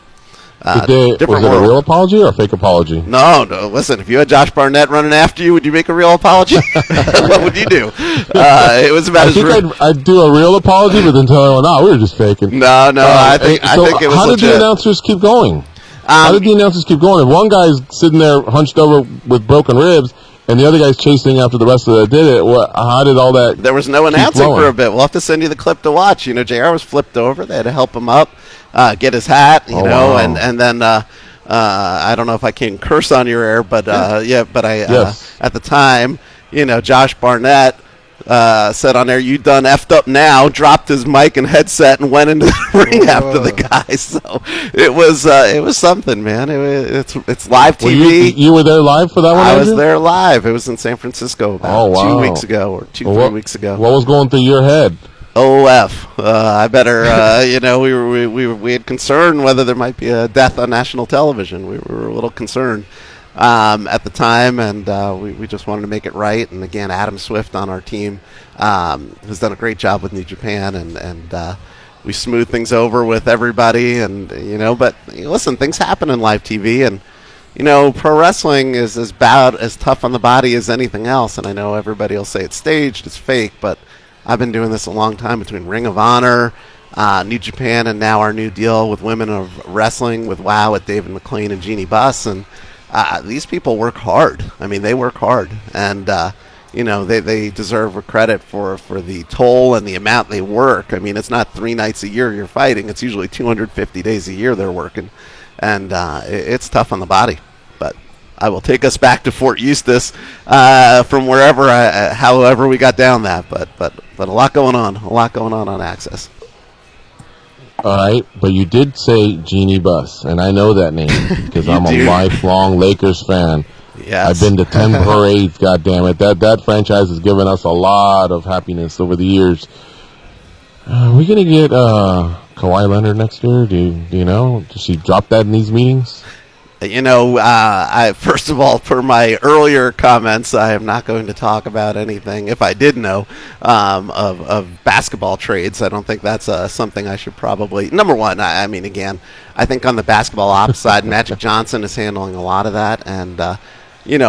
[SPEAKER 9] Was it a real apology or a fake apology?
[SPEAKER 3] No. Listen, if you had Josh Barnett running after you, would you make a real apology? What would you do? It was about
[SPEAKER 9] I'd do a real apology, but then tell him, no, we were just faking.
[SPEAKER 3] No, I think it was
[SPEAKER 9] how
[SPEAKER 3] legit.
[SPEAKER 9] did the announcers keep going? How did the announcers keep going? If one guy's sitting there hunched over with broken ribs, and the other guy's chasing after the rest of that did it, how did all that
[SPEAKER 3] There was no announcing for a bit. We'll have to send you the clip to watch. JR was flipped over. They had to help him up, get his hat,
[SPEAKER 9] wow.
[SPEAKER 3] and then I don't know if I can curse on your air, but
[SPEAKER 9] yes.
[SPEAKER 3] At the time, Josh Barnett said on there, "You done effed up now," dropped his mic and headset and went into the ring after the guy. So it was something, man. It's live TV.
[SPEAKER 9] You were there live for that one?
[SPEAKER 3] I was there live. It was in San Francisco about 2 weeks ago or 3 weeks ago.
[SPEAKER 9] What was going through your head?
[SPEAKER 3] I better, we had concern whether there might be a death on national television. We were a little concerned at the time, and we just wanted to make it right. And again, Adam Swift on our team has done a great job with New Japan, and we smooth things over with everybody. And but listen, things happen in live TV, and pro wrestling is as tough on the body as anything else. And I know everybody will say it's staged, it's fake, but I've been doing this a long time between Ring of Honor, New Japan, and now our new deal with Women of Wrestling with WOW with David McLean and Jeannie Buss. And these people work hard. I mean, they work hard. And, they deserve credit for the toll and the amount they work. I mean, it's not 3 nights a year you're fighting. It's usually 250 days a year they're working. And it's tough on the body. But I will take us back to Fort Eustis from wherever, however we got down that. But a lot going on on Access.
[SPEAKER 9] All right, but you did say Jeannie Buss, and I know that name because I'm a lifelong Lakers fan.
[SPEAKER 3] Yes.
[SPEAKER 9] I've been to 10 parades, goddammit. That franchise has given us a lot of happiness over the years. Are we going to get Kawhi Leonard next year? Do you know? Does she drop that in these meetings?
[SPEAKER 3] I first of all, per my earlier comments, I am not going to talk about anything, if I did know, of basketball trades. I don't think that's something I should probably... Number one, I mean, again, I think on the basketball ops side, Magic Johnson is handling a lot of that, and...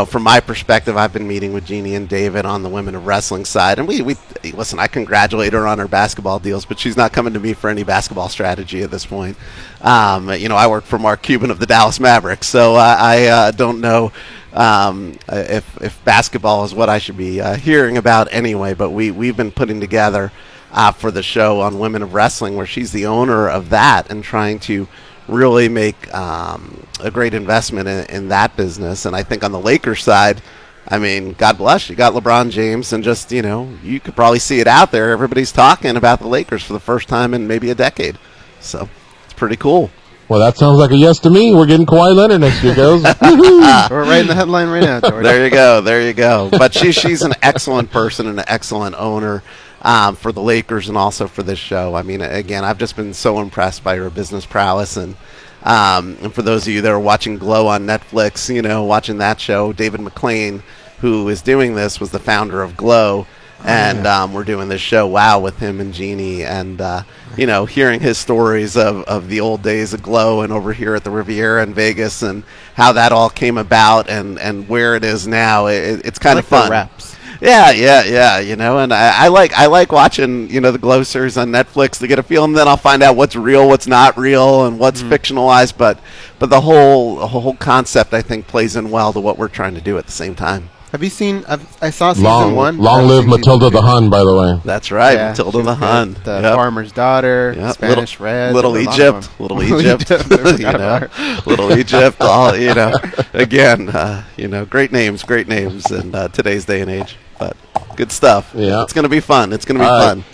[SPEAKER 3] from my perspective, I've been meeting with Jeannie and David on the Women of Wrestling side, and we listen, I congratulate her on her basketball deals, but she's not coming to me for any basketball strategy at this point. I work for Mark Cuban of the Dallas Mavericks, so I don't know if basketball is what I should be hearing about anyway, but we've been putting together for the show on Women of Wrestling, where she's the owner of that and trying to really make a great investment in that business. And I think on the Lakers side, I mean, God bless you got LeBron James, and just you could probably see it out there. Everybody's talking about the Lakers for the first time in maybe a decade, so it's pretty cool.
[SPEAKER 9] Well, that sounds like a yes to me. We're getting Kawhi Leonard next year, goes.
[SPEAKER 1] We're right in the headline right now, George.
[SPEAKER 3] There you go. But she's an excellent person and an excellent owner for the Lakers and also for this show. I mean, again, I've just been so impressed by her business prowess. And for those of you that are watching Glow on Netflix, watching that show, David McLean, who is doing this, was the founder of Glow. And we're doing this show, WOW, with him and Jeannie. And, hearing his stories of the old days of Glow and over here at the Riviera in Vegas and how that all came about and where it is now, it's kind of fun.
[SPEAKER 1] Raps.
[SPEAKER 3] Yeah, and I like watching, the Glow series on Netflix to get a feel, and then I'll find out what's real, what's not real, and what's fictionalized, but the whole concept, I think, plays in well to what we're trying to do at the same time.
[SPEAKER 1] Have you seen, I saw season 1.
[SPEAKER 9] Long live Matilda the Hun, by the way.
[SPEAKER 3] That's right, yeah, Matilda the Hun.
[SPEAKER 1] The Farmer's Daughter, Spanish Red.
[SPEAKER 3] Little Egypt. Little Egypt, all, again, great names in today's day and age. But good stuff.
[SPEAKER 9] Yeah.
[SPEAKER 3] It's going to be fun. It's going to be fun.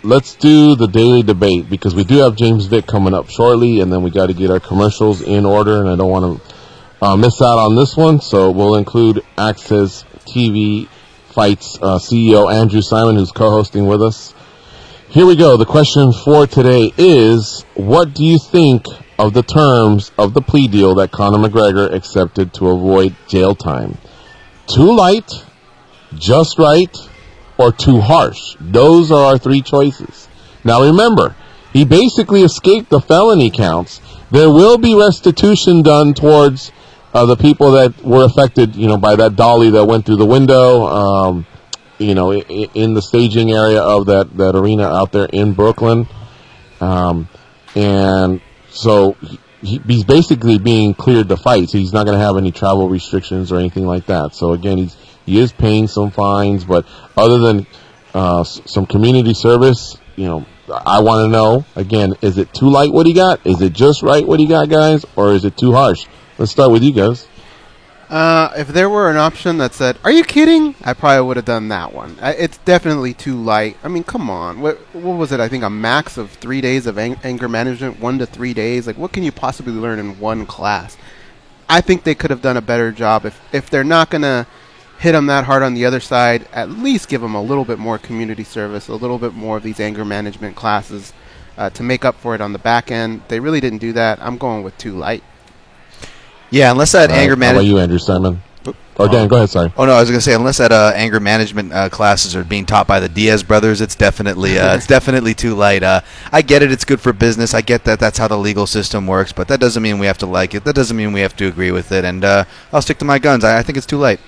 [SPEAKER 9] Let's do the daily debate, because we do have James Vick coming up shortly, and then we got to get our commercials in order, and I don't want to miss out on this one, so we'll include Access TV Fights CEO Andrew Simon, who's co-hosting with us. Here we go. The question for today is, what do you think of the terms of the plea deal that Conor McGregor accepted to avoid jail time? Too light, just right, or too harsh? Those are our three choices. Now remember, he basically escaped the felony counts. There will be restitution done towards the people that were affected, by that dolly that went through the window, in the staging area of that arena out there in Brooklyn. And so he's basically being cleared to fight. So he's not going to have any travel restrictions or anything like that. So again, he is paying some fines, but other than some community service, I want to know, again, is it too light what he got? Is it just right what he got, guys? Or is it too harsh? Let's start with you guys.
[SPEAKER 1] If there were an option that said, "Are you kidding?" I probably would have done that one. It's definitely too light. I mean, come on. What was it? I think a max of 3 days of anger management, 1 to 3 days. Like, what can you possibly learn in one class? I think they could have done a better job. If they're not going to hit him that hard on the other side, at least give him a little bit more community service, a little bit more of these anger management classes to make up for it on the back end. They really didn't do that. I'm going with too light.
[SPEAKER 4] Yeah, unless that anger management.
[SPEAKER 9] How about you, Andrew Simon? Or Dan, go ahead. Sorry.
[SPEAKER 4] Oh no, I was going to say, unless that anger management classes are being taught by the Diaz brothers, it's definitely too light. I get it; it's good for business. I get that. That's how the legal system works, but that doesn't mean we have to like it. That doesn't mean we have to agree with it. And I'll stick to my guns. I think it's too light.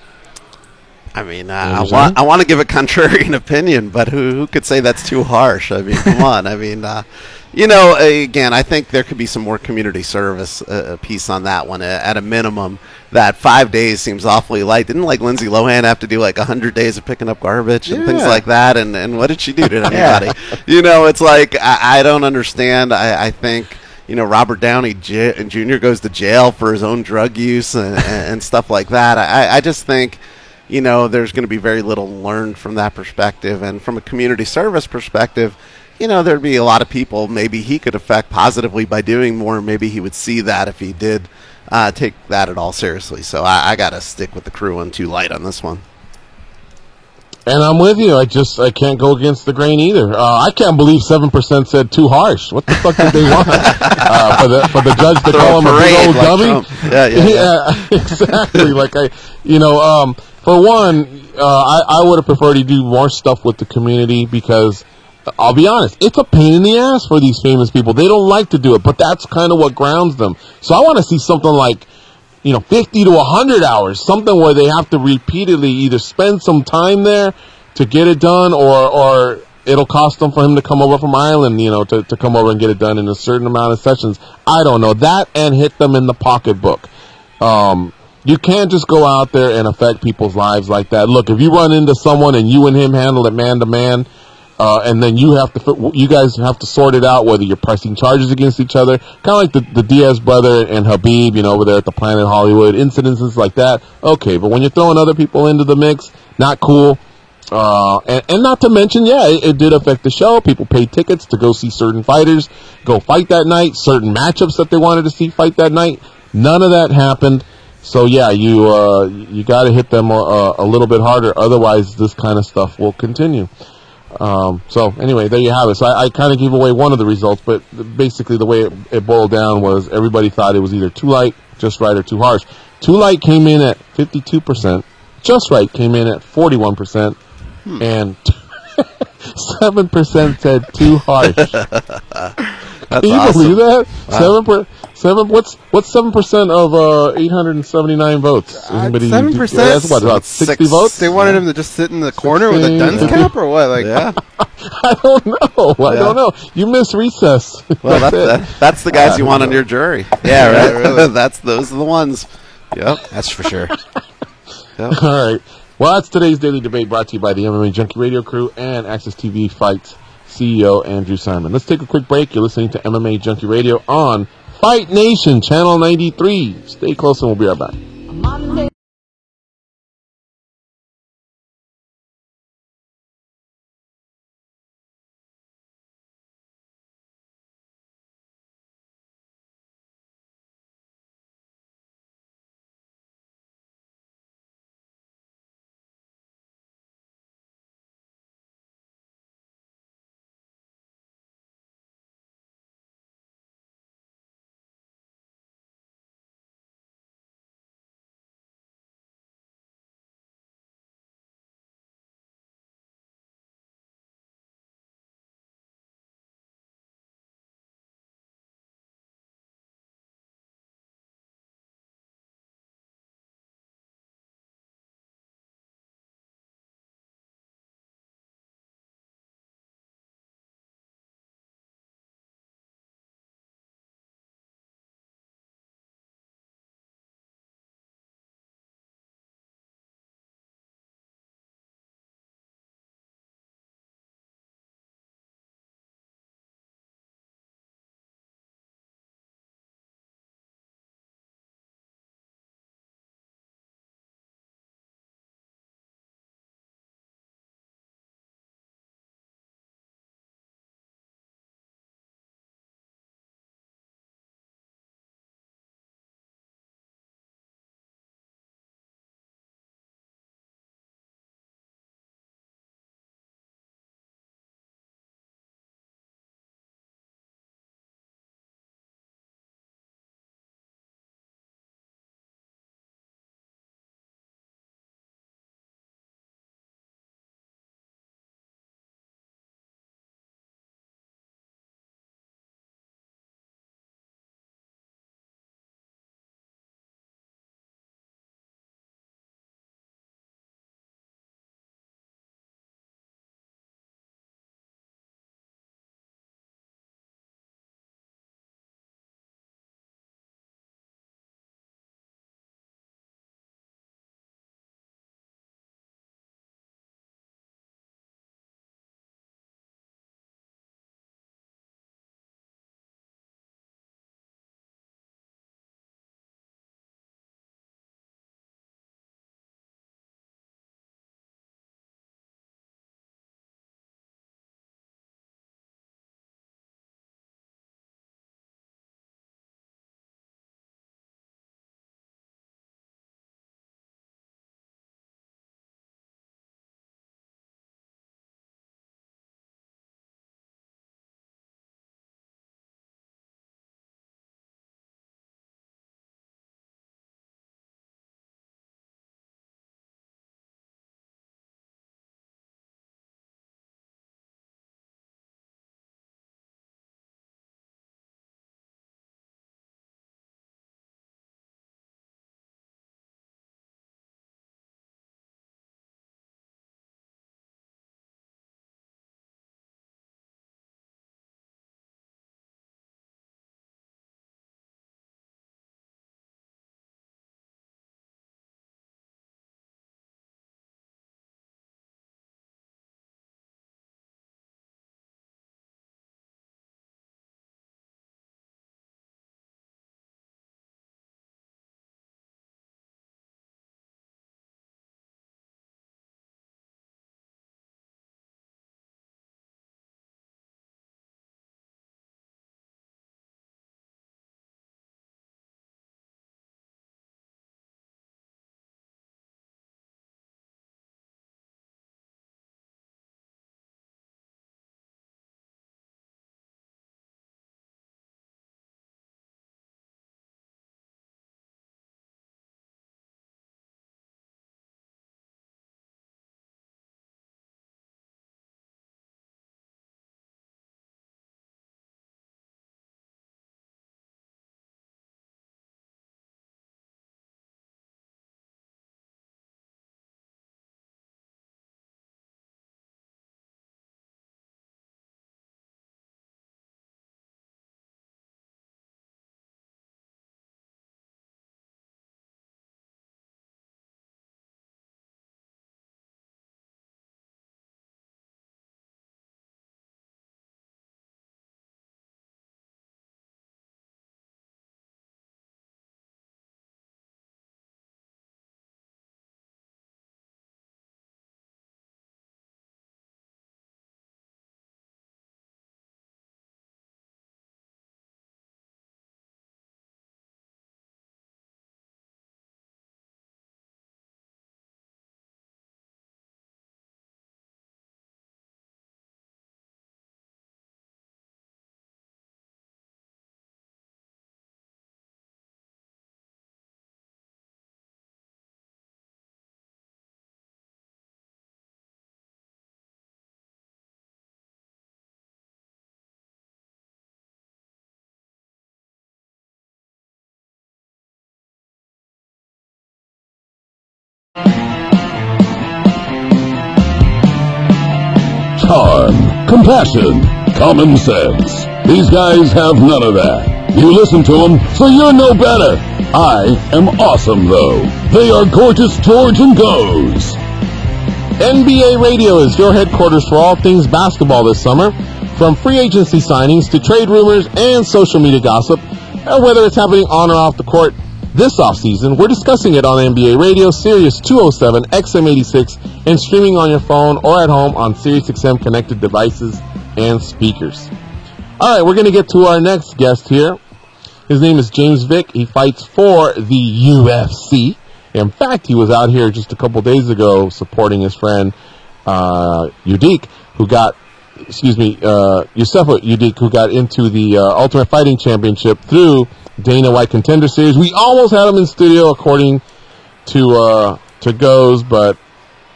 [SPEAKER 3] I mean, I want to give a contrarian opinion, but who could say that's too harsh? I mean, come on. I mean, again, I think there could be some more community service piece on that one. At a minimum, that 5 days seems awfully light. Didn't Lindsay Lohan have to do 100 days of picking up garbage and things like that? And what did she do to anybody? It's like, I don't understand. I think, Robert Downey Jr. goes to jail for his own drug use and stuff like that. I just think, there's going to be very little learned from that perspective. And from a community service perspective, there'd be a lot of people maybe he could affect positively by doing more. Maybe he would see that if he did take that at all seriously. So I got to stick with the crew on too light on this one.
[SPEAKER 9] And I'm with you. I can't go against the grain either. I can't believe 7% said too harsh. What the fuck did they want? For the judge to call him a big old dummy? Yeah, exactly. For one, I would have preferred to do more stuff with the community because, I'll be honest, it's a pain in the ass for these famous people. They don't like to do it, but that's kind of what grounds them. So I want to see something like, 50 to 100 hours, something where they have to repeatedly either spend some time there to get it done or it'll cost them for him to come over from Ireland, to come over and get it done in a certain amount of sessions. I don't know. That and hit them in the pocketbook. You can't just go out there and affect people's lives like that. Look, if you run into someone and you and him handle it man to man, and then you guys have to sort it out whether you're pressing charges against each other, kind of like the Diaz brother and Habib, over there at the Planet Hollywood, incidences like that. Okay, but when you're throwing other people into the mix, not cool. And not to mention, it did affect the show. People paid tickets to go see certain fighters go fight that night, certain matchups that they wanted to see fight that night. None of that happened. So you got to hit them a little bit harder, otherwise this kind of stuff will continue. So anyway, there you have it. So I kind of gave away one of the results, but basically the way it boiled down was everybody thought it was either too light, just right, or too harsh. Too light came in at 52%, just right came in at 41%, and 7% said too harsh. Can you believe that? Wow. 7. What's 7% of 879 votes?
[SPEAKER 1] 7%.
[SPEAKER 9] That's what, about 60 votes.
[SPEAKER 1] They wanted him to just sit in the corner with a dunce cap, or what?
[SPEAKER 9] I don't know. I don't know. You miss recess.
[SPEAKER 3] Well, that's the guys you want on your jury.
[SPEAKER 4] Yeah, right.
[SPEAKER 3] Really. Those are the ones. Yep,
[SPEAKER 4] that's for sure.
[SPEAKER 9] Yep. All right. Well, that's today's Daily Debate, brought to you by the MMA Junkie Radio crew and Access TV Fights CEO Andrew Simon. Let's take a quick break. You're listening to MMA Junkie Radio on Fight Nation, Channel 93. Stay close and we'll be right back.
[SPEAKER 7] charm, compassion, common sense. These guys have none of that. You listen to them, so you're no better. I am awesome, though. They are Gorgeous George and Goes.
[SPEAKER 9] NBA Radio is your headquarters for all things basketball this summer. From free agency signings to trade rumors and social media gossip, and whether it's happening on or off the court this offseason, we're discussing it on NBA Radio, Sirius 207, XM86, and streaming on your phone or at home on SiriusXM connected devices and speakers. All right, we're going to get to our next guest here. His name is James Vick. He fights for the UFC. In fact, he was out here just a couple days ago supporting his friend Udik, who got, Yusufa Udik, who got into the Ultimate Fighting Championship through Dana White Contender Series. We almost had him in studio, according to Goes, but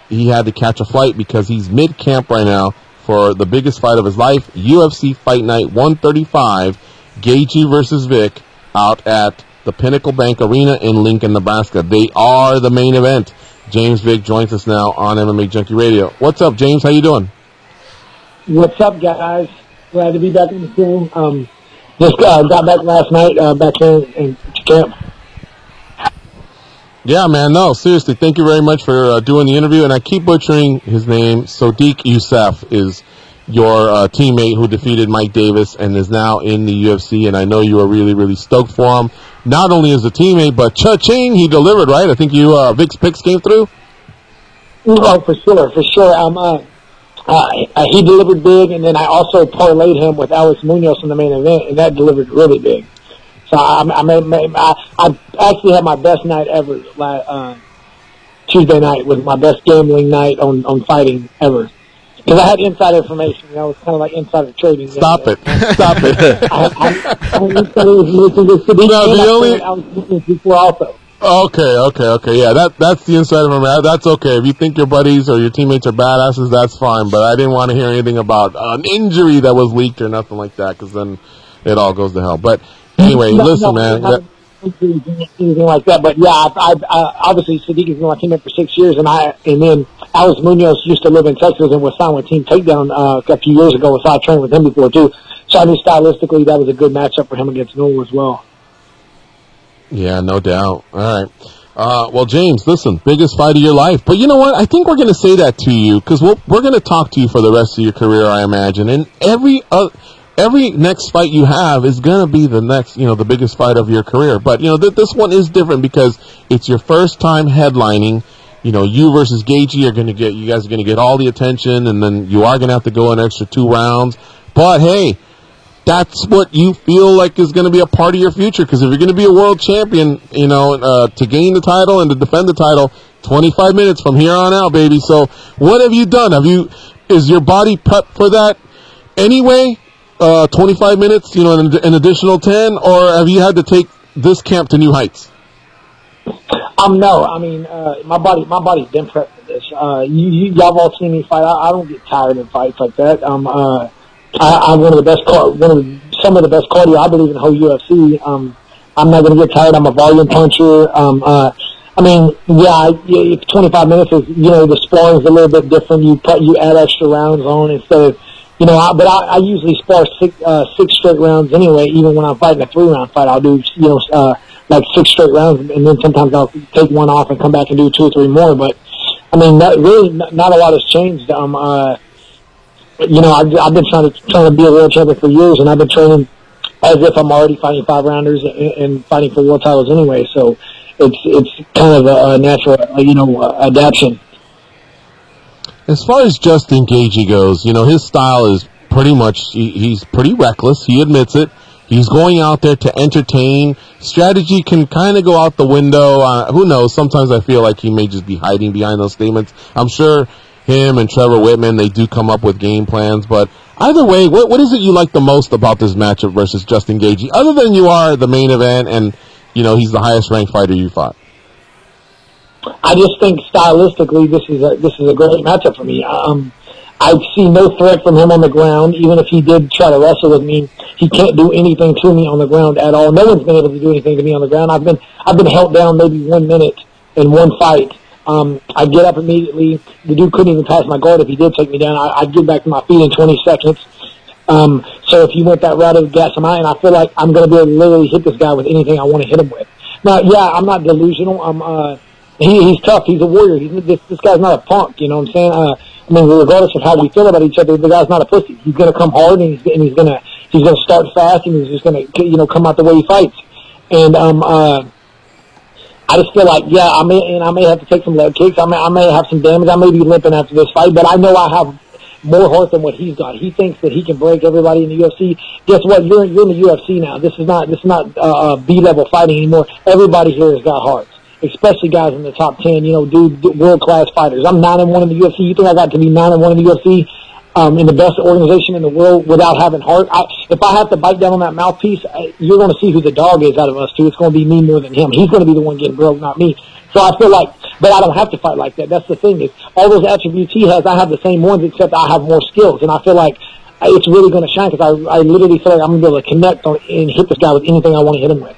[SPEAKER 9] he had to catch a flight because he's mid-camp right now for the biggest fight of his life, UFC Fight Night 135, Gaethje versus Vick, out at the Pinnacle Bank Arena in Lincoln, Nebraska. They are the main event. James Vick joins us now on MMA Junkie Radio. What's up, James? How you doing?
[SPEAKER 12] What's up, guys? Glad to be back in the show. Just got back last night, back here in camp.
[SPEAKER 9] Yeah, man. No, seriously. Thank you very much for doing the interview. And I keep butchering his name. Sodiq Yusuff is your teammate who defeated Mike Davis and is now in the UFC. And I know you are really, really stoked for him. Not only as a teammate, but cha-ching, he delivered, right? I think you Vic's picks came through.
[SPEAKER 12] Oh, for sure. He delivered big, and then I also parlayed him with Alex Munoz in the main event, and that delivered really big. So I actually had my best night ever. Tuesday night was my best gambling night on fighting ever. Because I had inside information. It was kind of like insider trading.
[SPEAKER 9] Stop it.
[SPEAKER 12] I was before also.
[SPEAKER 9] Okay. Yeah, that's the inside information. That's okay. If you think your buddies or your teammates are badasses, that's fine. But I didn't want to hear anything about an injury that was leaked or nothing like that, because then it all goes to hell. But anyway, listen, man.
[SPEAKER 12] Anything like that, but yeah, I obviously Sadiq has been my teammate for 6 years, and then Alex Munoz used to live in Texas and was signed with Team Takedown a few years ago, so I trained with him before too. So I knew stylistically that was a good matchup for him against Noel as well.
[SPEAKER 9] Yeah, no doubt. All right. Well, James, listen, biggest fight of your life. But you know what? I think we're going to say that to you because we're going to talk to you for the rest of your career, I imagine. And every next fight you have is going to be the next, the biggest fight of your career. But, this one is different because it's your first time headlining. You versus Gaethje you guys are going to get all the attention, and then you are going to have to go an extra 2 rounds. But, hey, that's what you feel like is going to be a part of your future. Because if you're going to be a world champion, to gain the title and to defend the title, 25 minutes from here on out, baby. So what have you done? Is your body prepped for that anyway? 25 minutes, an additional 10, or have you had to take this camp to new heights?
[SPEAKER 12] No. I mean, my body's been prepped for this. Y'all have all seen me fight. I don't get tired of fights like that. I'm some of the best cardio I believe in the whole UFC. I'm not going to get tired. I'm a volume puncher. I mean, 25 minutes is, the sparring's a little bit different. You add extra rounds on instead of, but I usually spar 6 straight rounds anyway. Even when I'm fighting a 3-round fight, I'll do, like 6 straight rounds, and then sometimes I'll take one off and come back and do 2 or 3 more. But I mean, not a lot has changed. I've been trying to be a world champion for years, and I've been training as if I'm already fighting 5-rounders and fighting for world titles anyway. So it's kind of a natural, adaptation.
[SPEAKER 9] As far as Justin Gaethje goes, his style is pretty much, he's pretty reckless. He admits it. He's going out there to entertain. Strategy can kind of go out the window. Who knows? Sometimes I feel like he may just be hiding behind those statements. I'm sure him and Trevor Whitman, they do come up with game plans. But either way, what is it you like the most about this matchup versus Justin Gaethje? Other than you are the main event and, he's the highest ranked fighter you fought.
[SPEAKER 12] I just think stylistically this is a great matchup for me. I see no threat from him on the ground. Even if he did try to wrestle with me, he can't do anything to me on the ground at all. No one's been able to do anything to me on the ground. I've been held down maybe 1 minute in one fight I get up immediately. The dude couldn't even pass my guard if he did take me down. I'd get back to my feet in 20 seconds. So if you went that route, it would gas him out, and I feel like I'm going to be able to literally hit this guy with anything I want to hit him with. Now, yeah, I'm not delusional. He's tough. He's a warrior. This guy's not a punk. You know what I'm saying? I mean, regardless of how we feel about each other, the guy's not a pussy. He's going to come hard, and he's going to start fast, and he's just going to come out the way he fights. And I just feel like, yeah, I may have to take some leg kicks. I may have some damage. I may be limping after this fight, but I know I have more heart than what he's got. He thinks that he can break everybody in the UFC. Guess what? You're in the UFC now. This is not B-level fighting anymore. Everybody here has got hearts, especially guys in the top 10. You know, world-class fighters. I'm 9-1 in the UFC. You think I got to be 9-1 in the UFC? In the best organization in the world without having heart. If I have to bite down on that mouthpiece, you're going to see who the dog is out of us two. It's going to be me more than him. He's going to be the one getting broke, not me. So I feel like, but I don't have to fight like that. That's the thing is, all those attributes he has, I have the same ones, except I have more skills. And I feel like it's really going to shine because I literally feel like I'm going to be able to connect and hit this guy with anything I want to hit him with.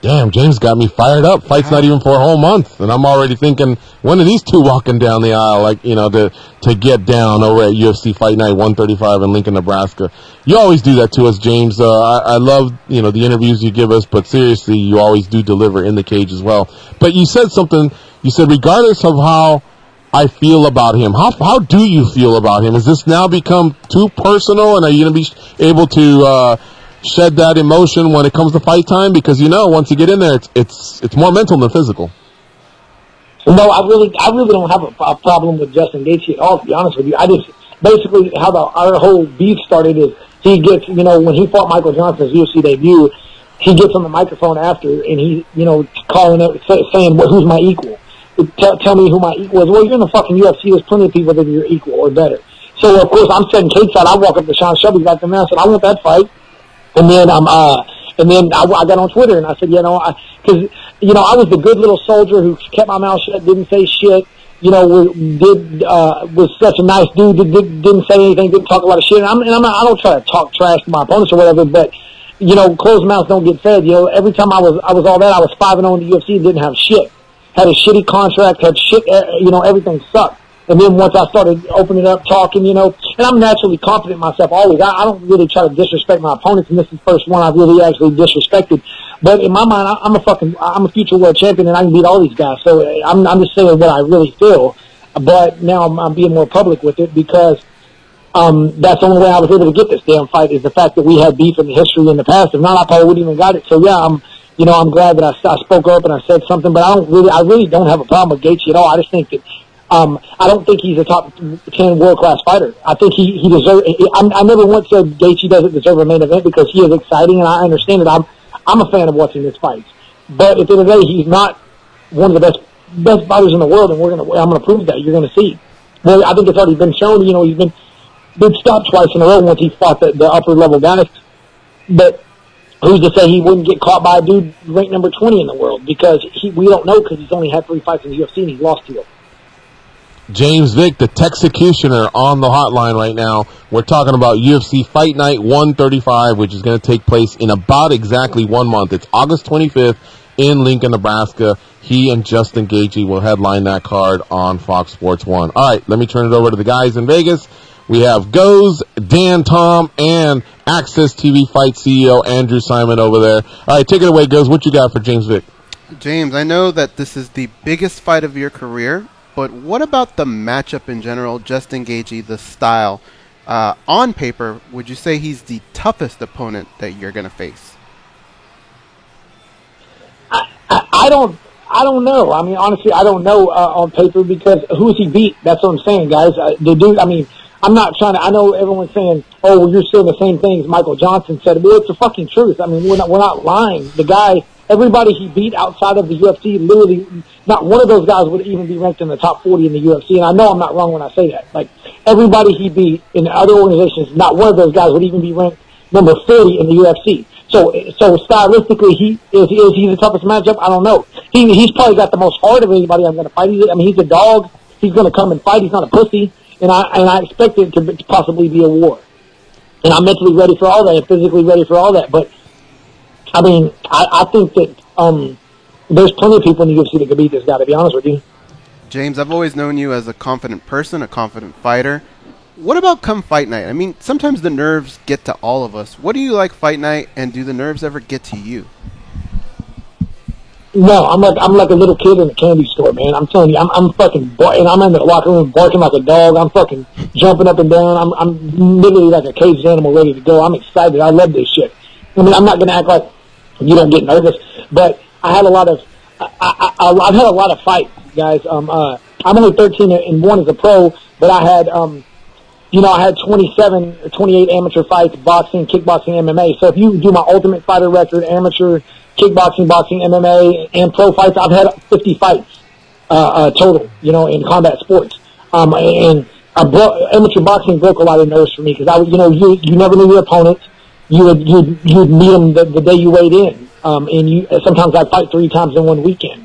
[SPEAKER 9] Damn, James got me fired up. Fight's not even for a whole month, and I'm already thinking, when are these two walking down the aisle, like, you know, to get down over at UFC Fight Night 135 in Lincoln, Nebraska? You always do that to us, James. I love, you know, the interviews you give us, but seriously, you always do deliver in the cage as well. But you said something. You said, regardless of how I feel about him, how do you feel about him? Has this now become too personal, and are you going to be able to shed that emotion when it comes to fight time? Because, you know, once you get in there, it's more mental than physical.
[SPEAKER 12] No, I really don't have a problem with Justin Gaethje at all, to be honest with you. I just, basically, how our whole beef started is he gets, you know, when he fought Michael Johnson's UFC debut, he gets on the microphone after, and he, you know, calling it, saying, well, who's my equal? Tell me who my equal is. Well, you're in the fucking UFC. There's plenty of people that are your equal or better. So, of course, I'm setting cake side. I walk up to Sean Shelby back there and I said, I want that fight. And then I got on Twitter and I said, you know, because you know I was the good little soldier who kept my mouth shut, didn't say shit. You know, was such a nice dude that didn't say anything, didn't talk a lot of shit. I don't try to talk trash to my opponents or whatever, but you know, closed mouths don't get fed. You know, every time I was all that, I was 5-0 in the UFC, didn't have shit, had a shitty contract, had shit. You know, everything sucked. And then once I started opening up, talking, you know, and I'm naturally confident in myself always. I don't really try to disrespect my opponents, and this is the first one I've really actually disrespected. But in my mind, I'm a future world champion, and I can beat all these guys. So I'm just saying what I really feel. But now I'm being more public with it because that's the only way I was able to get this damn fight is the fact that we had beef in the history in the past. If not, I probably wouldn't even got it. So yeah, I'm glad that I spoke up and I said something. But I really don't have a problem with Gaethje at all. I just think that. I don't think he's a top 10 world-class fighter. I think he deserves. I never once said Gaethje doesn't deserve a main event because he is exciting, and I understand it. I'm a fan of watching his fights, but at the end of the day, he's not one of the best fighters in the world, and I'm gonna prove that. You're gonna see. Well, I think it's already been shown. You know, he's been stopped twice in a row once he fought the upper level guys. But who's to say he wouldn't get caught by a dude ranked number 20 in the world? Because we don't know because he's only had 3 fights in the UFC and he's lost 2 of them.
[SPEAKER 9] James Vick, the Texecutioner, on the hotline right now. We're talking about UFC Fight Night 135, which is going to take place in about exactly 1 month. It's August 25th in Lincoln, Nebraska. He and Justin Gaethje will headline that card on Fox Sports 1. All right, let me turn it over to the guys in Vegas. We have Goes, Dan Tom, and Access TV Fight CEO Andrew Simon over there. All right, take it away, Goes. What you got for James Vick?
[SPEAKER 1] James, I know that this is the biggest fight of your career, but what about the matchup in general, Justin Gaethje, the style? On paper, would you say he's the toughest opponent that you're going to face?
[SPEAKER 12] I don't know. I mean, honestly, I don't know on paper because who's he beat? That's what I'm saying, guys. The dude, I mean, I'm not trying to, I know everyone's saying, oh, well, you're saying the same things Michael Johnson said. Well, it's the fucking truth. I mean, we're not lying. The guy, everybody he beat outside of the UFC, literally, not one of those guys would even be ranked in the top 40 in the UFC. And I know I'm not wrong when I say that. Like, everybody he beat in other organizations, not one of those guys would even be ranked number 40 in the UFC. So stylistically, is he the toughest matchup? I don't know. He's probably got the most heart of anybody I'm going to fight. He's a dog. He's going to come and fight. He's not a pussy. And I expect it to possibly be a war. And I'm mentally ready for all that and physically ready for all that. But, I mean, I think that there's plenty of people in the UFC that could beat this guy, to be honest with you.
[SPEAKER 1] James, I've always known you as a confident person, a confident fighter. What about come fight night? I mean, sometimes the nerves get to all of us. What do you like fight night, and do the nerves ever get to you?
[SPEAKER 12] No, I'm like a little kid in a candy store, man. I'm telling you, I'm fucking, and I'm in the locker room barking like a dog. I'm fucking jumping up and down. I'm literally like a caged animal ready to go. I'm excited. I love this shit. I mean, I'm not gonna act like you don't get nervous, but I had a lot of, I've had a lot of fights, guys. I'm only 13-1 as a pro, but I had, I had 27 or 28 amateur fights, boxing, kickboxing, MMA. So if you do my Ultimate Fighter record, amateur, kickboxing, boxing, MMA, and pro fights, I've had 50 fights total, in combat sports. And amateur boxing broke a lot of nerves for me because you never knew your opponent. You'd meet them the day you weighed in, and sometimes I'd fight 3 times in one weekend.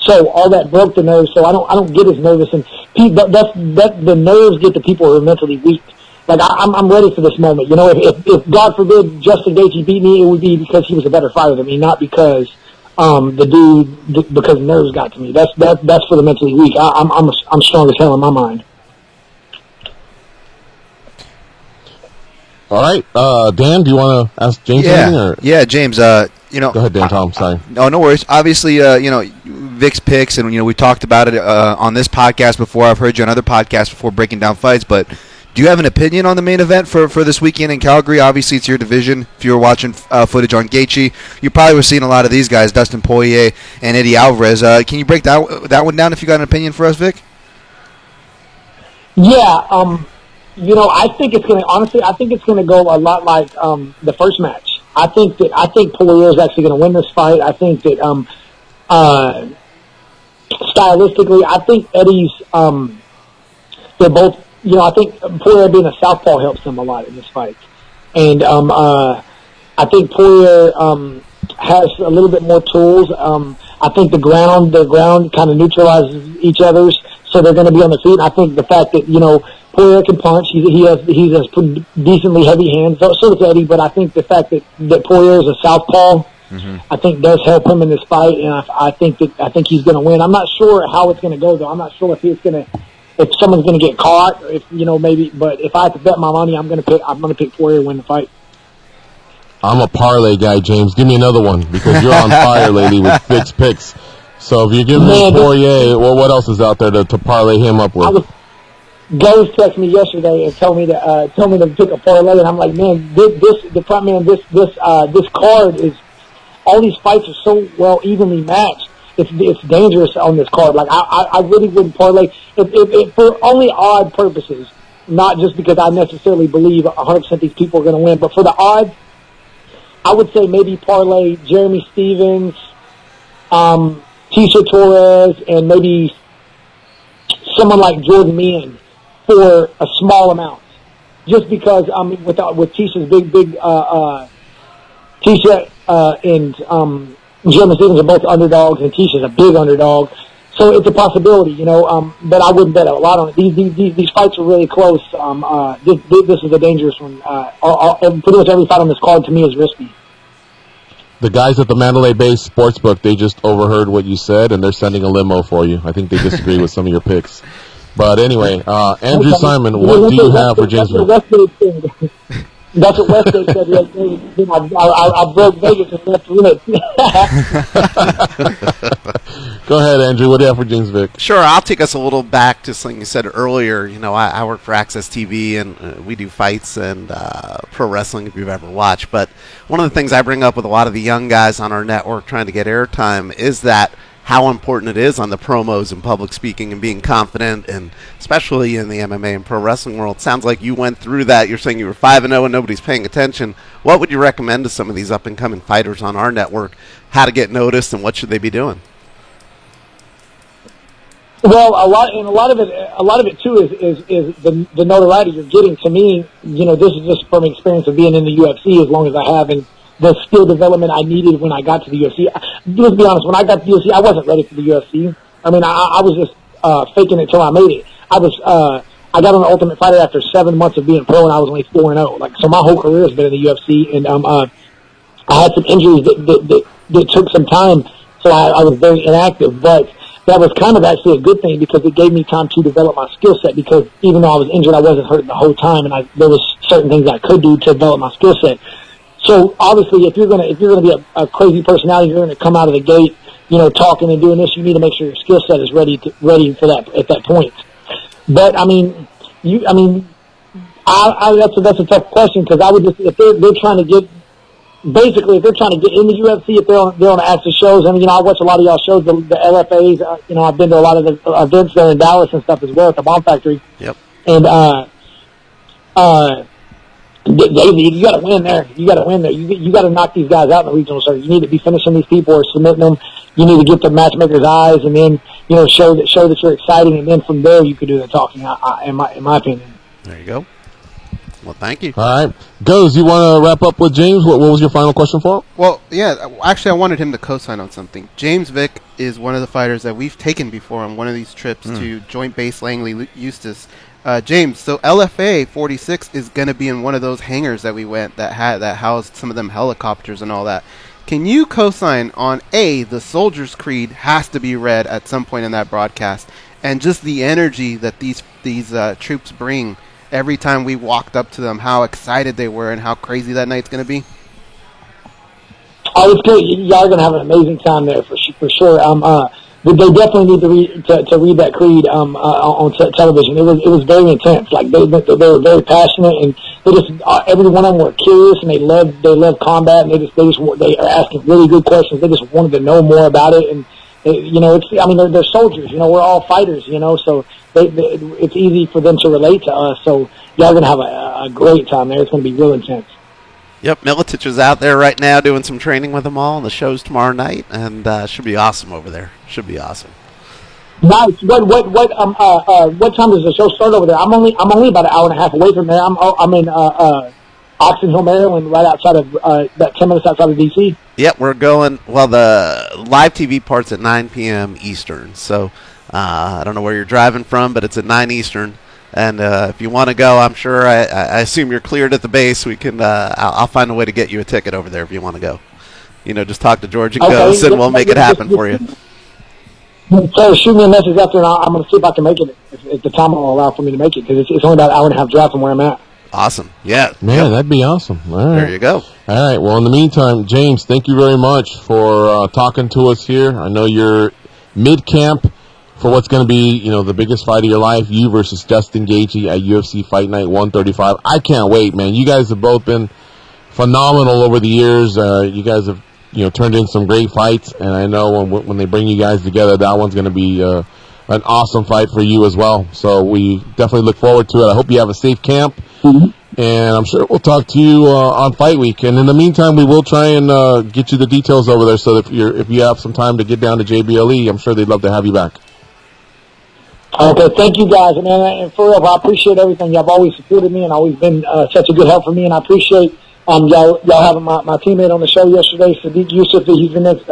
[SPEAKER 12] So all that broke the nerves. So I don't get as nervous, and the nerves get to people who are mentally weak. Like I'm ready for this moment. If God forbid Justin Gaethje beat me, it would be because he was a better fighter than me, not because because nerves got to me. That's for the mentally weak. I'm strong as hell in my mind.
[SPEAKER 9] All right, Dan, do you want to ask James anything? Or?
[SPEAKER 4] Yeah, James.
[SPEAKER 9] Go ahead, Dan. Tom, sorry.
[SPEAKER 4] No worries. Obviously, Vic's picks, and we talked about it on this podcast before. I've heard you on other podcasts before breaking down fights. But do you have an opinion on the main event for this weekend in Calgary? Obviously, it's your division. If you were watching footage on Gaethje, you probably were seeing a lot of these guys, Dustin Poirier and Eddie Alvarez. Can you break that one down if you got an opinion for us, Vic?
[SPEAKER 12] Yeah. I think it's gonna go a lot like the first match. I think Poirier is actually going to win this fight. I think that stylistically, I think Eddie's they're both. I think Poirier being a southpaw helps him a lot in this fight, and I think Poirier has a little bit more tools. I think the ground kind of neutralizes each other's, so they're going to be on the feet. And I think the fact that Poirier can punch. He has pretty decently heavy hands. So does Eddie, but I think the fact that Poirier is a southpaw, I think does help him in this fight, and I think he's going to win. I'm not sure how it's going to go though. I'm not sure if someone's going to get caught, or if maybe. But if I have to bet my money, I'm going to pick Poirier to win the fight.
[SPEAKER 9] I'm a parlay guy, James. Give me another one because you're on fire lately with Vic's picks. So if you give me Poirier, well, what else is out there to parlay him up with?
[SPEAKER 12] Goes texted me yesterday and told me to pick a parlay, and I'm like, man, this card is, all these fights are so well evenly matched. It's dangerous on this card. Like I really wouldn't parlay if for only odd purposes, not just because I necessarily believe 100% these people are going to win, but for the odds, I would say maybe parlay Jeremy Stevens, Tisha Torres, and maybe someone like Jordan Meehan for a small amount, just because with Tisha's big Tisha and Jeremy Stevens are both underdogs, and Tisha's a big underdog, so it's a possibility, but I wouldn't bet a lot on it. These fights are really close. This is a dangerous one. Pretty much every fight on this card to me is risky.
[SPEAKER 9] The guys at the Mandalay Bay Sportsbook, they just overheard what you said, and they're sending a limo for you. I think they disagree with some of your picks. But anyway, Andrew Simon, what do you have for James?
[SPEAKER 12] That's what Westgate said. I broke Vegas and left limits.
[SPEAKER 9] Go ahead, Andrew. What do you have for James Vic?
[SPEAKER 3] Sure, I'll take us a little back to something you said earlier. I work for Access TV, and we do fights and pro wrestling if you've ever watched. But one of the things I bring up with a lot of the young guys on our network trying to get airtime is that how important it is on the promos and public speaking and being confident, and especially in the MMA and pro wrestling world. Sounds like you went through that. You're saying you were 5-0 and nobody's paying attention. What would you recommend to some of these up-and-coming fighters on our network? How to get noticed, and what should they be doing?
[SPEAKER 12] Well, a lot of it too is the notoriety you're getting. To me, this is just from experience of being in the UFC as long as I have, and the skill development I needed when I got to the UFC. Let's be honest, when I got to the UFC, I wasn't ready for the UFC. I mean, I was just faking it till I made it. I got on the Ultimate Fighter after 7 months of being pro, and I was only 4-0. So my whole career has been in the UFC, and I had some injuries that took some time, so I was very inactive. But that was kind of actually a good thing because it gave me time to develop my skill set. Because even though I was injured, I wasn't hurt the whole time, and there was certain things I could do to develop my skill set. So obviously, if you're gonna be a crazy personality, you're gonna come out of the gate, talking and doing this. You need to make sure your skill set is ready for that at that point. But that's a tough question because I would just if they're trying to get. Basically, if they're trying to get in the UFC, if they're on active shows, and I watch a lot of y'all shows, the LFAs. I've been to a lot of the events there in Dallas and stuff as well at the Bomb Factory.
[SPEAKER 3] Yep.
[SPEAKER 12] And you got to win there. You got to win there. You got to knock these guys out in the regional circuit. You need to be finishing these people or submitting them. You need to get the matchmaker's eyes, and then show that you're exciting, and then from there you could do the talking. In my opinion.
[SPEAKER 3] There you go. Well, thank you.
[SPEAKER 9] All right. Goes, you want to wrap up with James? What was your final question for him?
[SPEAKER 1] Well, yeah, actually, I wanted him to co-sign on something. James Vick is one of the fighters that we've taken before on one of these trips to Joint Base Langley, Eustis. James, so LFA 46 is going to be in one of those hangars that we went that housed some of them helicopters and all that. Can you co-sign on, A, the Soldier's Creed has to be read at some point in that broadcast, and just the energy that these troops bring every time we walked up to them, how excited they were and how crazy that night's going to be?
[SPEAKER 12] Oh, it's good. Y'all are going to have an amazing time there for sure. They definitely need to read that creed on television. It was very intense. Like they were very passionate, and they just every one of them were curious, and they love combat, and they are asking really good questions. They just wanted to know more about it, and they're soldiers. We're all fighters. So it's easy for them to relate to us. So y'all are gonna have a great time there. It's gonna be real intense.
[SPEAKER 3] Yep, Miletich is out there right now doing some training with them all, and the show's tomorrow night, and should be awesome over there. Should be awesome.
[SPEAKER 12] Nice. What time does the show start over there? I'm only about an hour and a half away from there. I'm in Oxon Hill, Maryland, right outside of about 10 minutes outside of DC.
[SPEAKER 3] Yep, we're going. Well, the live TV part's at 9 p.m. Eastern, so I don't know where you're driving from, but it's at 9 Eastern. And if you want to go, I'm sure. I assume you're cleared at the base. We can. I'll find a way to get you a ticket over there if you want to go. Just talk to George and Ghost, and we'll make it happen for you.
[SPEAKER 12] So shoot me a message after, and I'm going to see if I can make it if the time will allow for me to make it because it's only about an hour and a half drive from where I'm at.
[SPEAKER 3] Awesome. Yeah.
[SPEAKER 9] Man, that'd be awesome. All right.
[SPEAKER 3] There you go.
[SPEAKER 9] All right. Well, in the meantime, James, thank you very much for talking to us here. I know you're mid-camp for what's going to be, the biggest fight of your life, you versus Justin Gaethje at UFC Fight Night 135. I can't wait, man. You guys have both been phenomenal over the years. You guys have, turned in some great fights, and I know when they bring you guys together, that one's going to be an awesome fight for you as well. So we definitely look forward to it. I hope you have a safe camp, and I'm sure we'll talk to you on Fight Week. And in the meantime, we will try and get you the details over there. So if you have some time to get down to JBLE, I'm sure they'd love to have you back.
[SPEAKER 12] Okay, thank you guys, and for real, I appreciate everything. Y'all have always supported me and always been such a good help for me, and I appreciate y'all having my teammate on the show yesterday, Sadiq Yusuf. He's the next,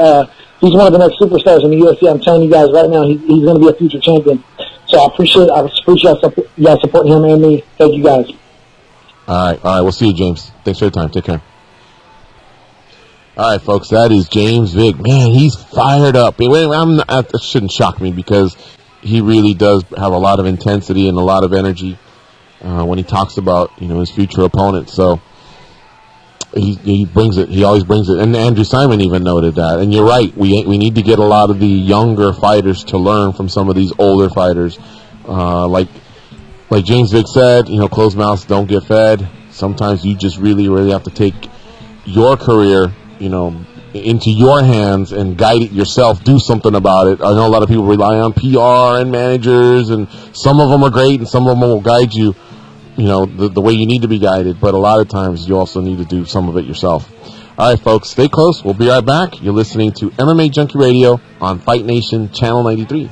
[SPEAKER 12] he's one of the next superstars in the UFC. I'm telling you guys right now, he's going to be a future champion. So I appreciate y'all supporting him and me. Thank you guys.
[SPEAKER 9] All right, we'll see you, James. Thanks for your time. Take care. All right, folks, that is James Vick. Man, he's fired up. That shouldn't shock me because he really does have a lot of intensity and a lot of energy when he talks about his future opponent. So he brings it. He always brings it. And Andrew Simon even noted that. And you're right. We need to get a lot of the younger fighters to learn from some of these older fighters. Like James Vick said, closed mouths don't get fed. Sometimes you just really, really have to take your career, into your hands and guide it yourself. Do something about it. I know a lot of people rely on PR and managers, and some of them are great, and some of them will guide you, the way you need to be guided. But a lot of times you also need to do some of it yourself. All right, folks, stay close. We'll be right back. You're listening to MMA Junkie Radio on Fight Nation Channel 93.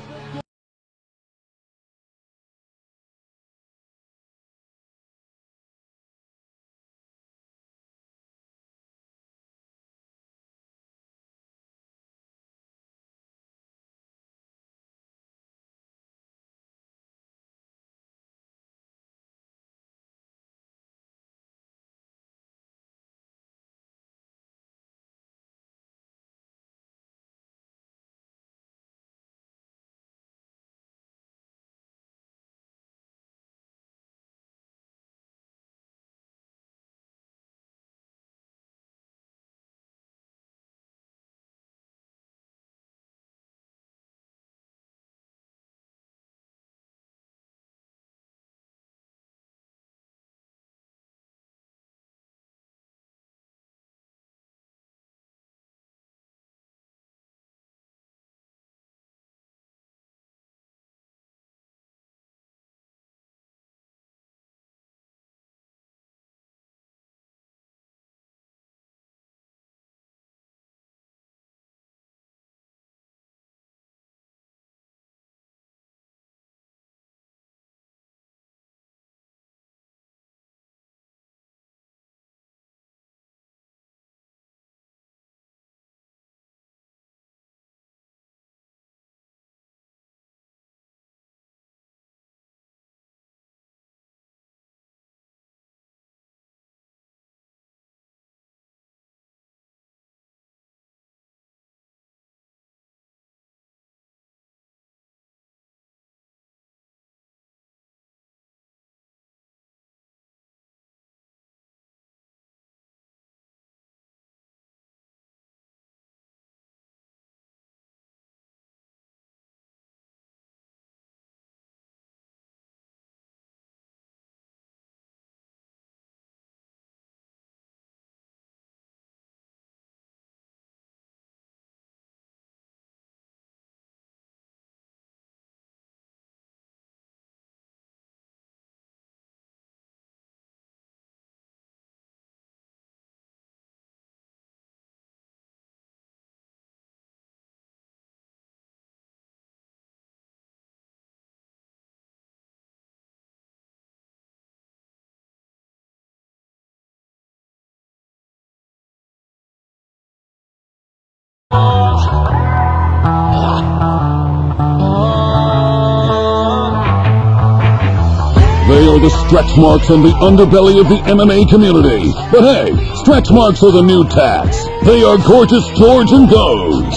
[SPEAKER 7] They are the stretch marks and the underbelly of the MMA community. But hey, stretch marks are the new tax. They are Gorgeous George and Goes.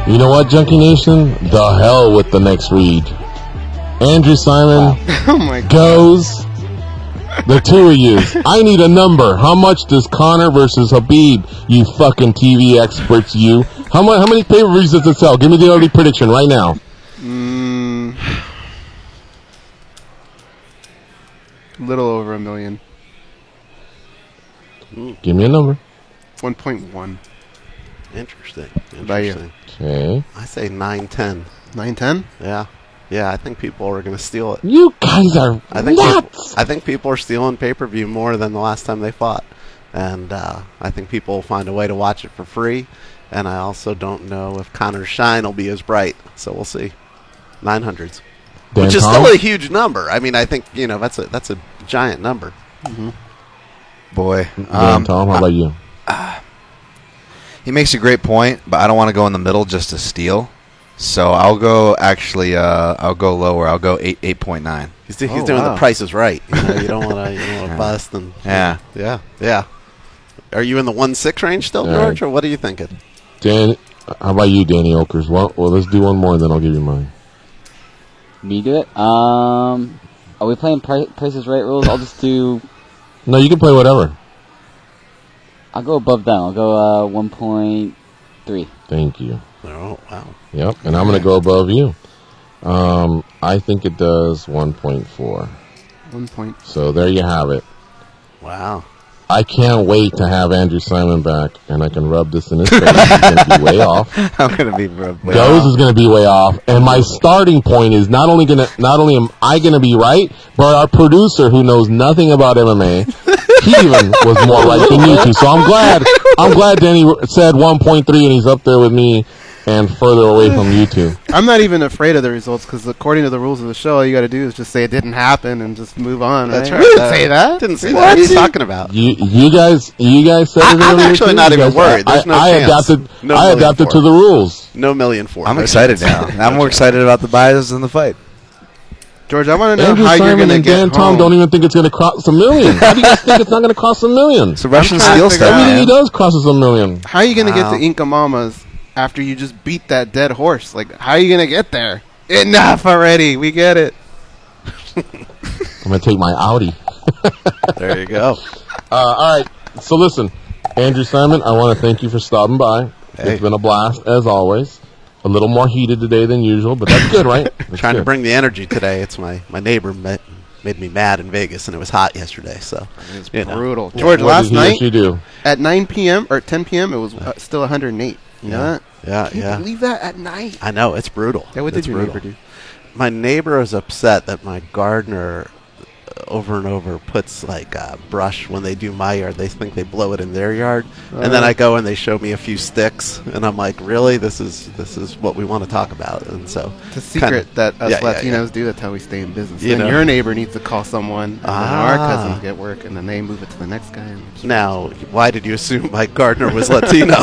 [SPEAKER 9] You know what, Junkie Nation? The hell with the next read. Andrew Simon
[SPEAKER 1] Oh my God.
[SPEAKER 9] Goes. The two of you. I need a number. How much does Conor versus Habib, you fucking TV experts, you? How many pay-per-views does it sell? Give me the early prediction right now.
[SPEAKER 1] Little over 1 million.
[SPEAKER 9] Give me a number.
[SPEAKER 1] 1.1.
[SPEAKER 3] Interesting.
[SPEAKER 1] By you.
[SPEAKER 9] Okay.
[SPEAKER 3] I say 9-10.
[SPEAKER 1] 9-10?
[SPEAKER 3] Yeah. Yeah, I think people are going to steal it.
[SPEAKER 9] You guys are nuts.
[SPEAKER 3] I think people are stealing pay-per-view more than the last time they fought. And I think people will find a way to watch it for free. And I also don't know if Conor's shine will be as bright. So we'll see. 900s.
[SPEAKER 9] Dan
[SPEAKER 3] Which is
[SPEAKER 9] Tom?
[SPEAKER 3] still a huge number. I mean, I think, that's a giant number.
[SPEAKER 1] Mm-hmm.
[SPEAKER 4] Boy.
[SPEAKER 9] Dan Tom, how about you?
[SPEAKER 4] He makes a great point, but I don't want to go in the middle just to steal. So I'll go lower. I'll go 8.9.
[SPEAKER 3] He's doing the Price is Right. You don't want to bust. And yeah. Are you in the 1.6 range still, George, or what are you thinking?
[SPEAKER 9] Dan, how about you, Danny Okers? Well, let's do one more, and then I'll give you mine.
[SPEAKER 2] Me do it? Are we playing Price is Right rules? I'll just do...
[SPEAKER 9] No, you can play whatever.
[SPEAKER 2] I'll go above them. I'll go 1.3.
[SPEAKER 9] Thank you.
[SPEAKER 3] Oh, wow.
[SPEAKER 9] Yep, and I'm going to go above you. I think it does 1.4.
[SPEAKER 1] 1 point.
[SPEAKER 9] So there you have it.
[SPEAKER 3] Wow.
[SPEAKER 9] I can't wait to have Andrew Simon back, and I can rub this in his face. He's going to be way off.
[SPEAKER 4] I'm going to be rubbed way
[SPEAKER 9] Goes
[SPEAKER 4] off.
[SPEAKER 9] is going to be way off, and my starting point is not only am I going to be right, but our producer, who knows nothing about MMA, he even was more right than you two. So I'm glad Danny said 1.3, and he's up there with me and further away from you two.
[SPEAKER 1] I'm not even afraid of the results because according to the rules of the show, all you got to do is just say it didn't happen and just move on.
[SPEAKER 3] That's
[SPEAKER 1] right.
[SPEAKER 3] right.
[SPEAKER 1] You didn't say that.
[SPEAKER 3] Didn't say that. What are you talking about?
[SPEAKER 9] You guys said it.
[SPEAKER 3] I'm actually not even worried. There's no chance.
[SPEAKER 9] I adapted to the rules.
[SPEAKER 3] No million for it.
[SPEAKER 4] I'm excited now. I'm more excited about the bias than the fight.
[SPEAKER 1] George, I want to know
[SPEAKER 9] Andrew
[SPEAKER 1] how you're
[SPEAKER 9] Simon
[SPEAKER 1] going to
[SPEAKER 9] and
[SPEAKER 1] get
[SPEAKER 9] Dan
[SPEAKER 1] home.
[SPEAKER 9] Tom don't even think it's going to cross $1 million. How do you guys think it's not going to cross $1 million?
[SPEAKER 4] It's a Russian
[SPEAKER 1] trying to
[SPEAKER 4] steel
[SPEAKER 1] figure
[SPEAKER 4] stuff,
[SPEAKER 1] out-
[SPEAKER 9] Everything he
[SPEAKER 4] man.
[SPEAKER 9] does crosses $1 million.
[SPEAKER 1] How are you going to
[SPEAKER 3] Wow.
[SPEAKER 1] get to Inca Mamas after you just beat that dead horse? Like, how are you going to get there? Enough already. We get it.
[SPEAKER 9] I'm going to take my Audi.
[SPEAKER 3] There you go.
[SPEAKER 9] All right. So listen, Andrew Simon, I want to thank you for stopping by.
[SPEAKER 3] Hey.
[SPEAKER 9] It's been a blast, as always. A little more heated today than usual, but that's good, right? That's
[SPEAKER 3] Trying to
[SPEAKER 9] good.
[SPEAKER 3] bring the energy today. It's my neighbor made me mad in Vegas, and it was hot yesterday. So
[SPEAKER 1] It's
[SPEAKER 3] you know.
[SPEAKER 1] brutal. George,
[SPEAKER 9] What
[SPEAKER 1] last
[SPEAKER 9] did he
[SPEAKER 1] night
[SPEAKER 9] actually do?
[SPEAKER 1] at 9 p.m. or 10 p.m., it was still 108. You know that?
[SPEAKER 3] Yeah,
[SPEAKER 1] Can you
[SPEAKER 3] yeah.
[SPEAKER 1] believe that at night?
[SPEAKER 3] I know it's brutal.
[SPEAKER 1] Yeah, what did
[SPEAKER 3] It's
[SPEAKER 1] your
[SPEAKER 3] brutal.
[SPEAKER 1] neighbor do?
[SPEAKER 3] My neighbor is upset that my gardener over and over puts like brush when they do my yard. They think they blow it in their yard, and then I go and they show me a few sticks, and I'm like, really? This is what we want to talk about. And so
[SPEAKER 1] It's a secret that us
[SPEAKER 3] yeah,
[SPEAKER 1] Latinos do. That's how we stay in business.
[SPEAKER 3] You
[SPEAKER 1] Then
[SPEAKER 3] know.
[SPEAKER 1] your neighbor needs to call someone, and then our
[SPEAKER 3] Ah.
[SPEAKER 1] cousins get work, and then they move it to the next guy. And
[SPEAKER 3] Now, why did you assume my gardener was Latino?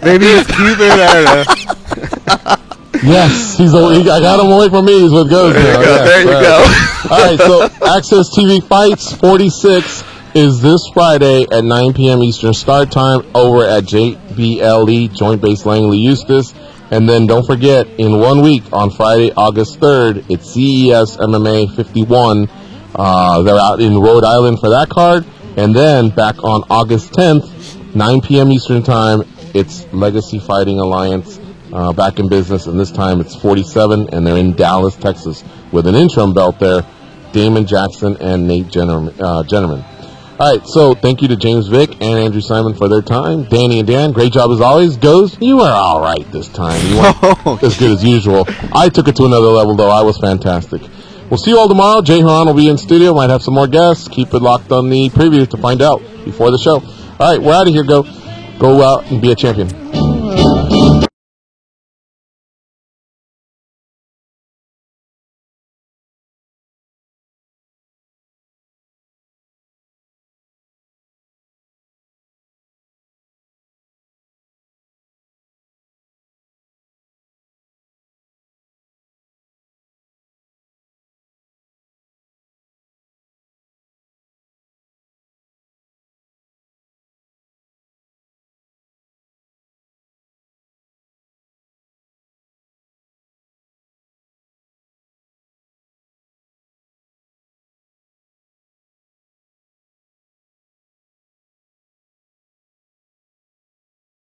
[SPEAKER 1] maybe he's Cuban. I don't know.
[SPEAKER 9] Yes, I got him away from me. He's with Goes.
[SPEAKER 3] There you go.
[SPEAKER 9] All right, so Access TV Fights 46 is this Friday at 9 p.m. Eastern Start Time over at JBLE, Joint Base Langley Eustis. And then don't forget, in 1 week, on Friday, August 3rd, it's CES MMA 51. They're out in Rhode Island for that card. And then back on August 10th, 9 p.m. Eastern Time, it's Legacy Fighting Alliance back in business, and this time it's 47, and they're in Dallas, Texas, with an interim belt there, Damon Jackson and Nate Jennerman. All right, so thank you to James Vick and Andrew Simon for their time. Danny and Dan, great job as always. Goes, you were all right this time. You weren't as good as usual. I took it to another level, though. I was fantastic. We'll see you all tomorrow. Jay Haran will be in studio. Might have some more guests. Keep it locked on the preview to find out before the show. All right, we're out of here. Go out and be a champion.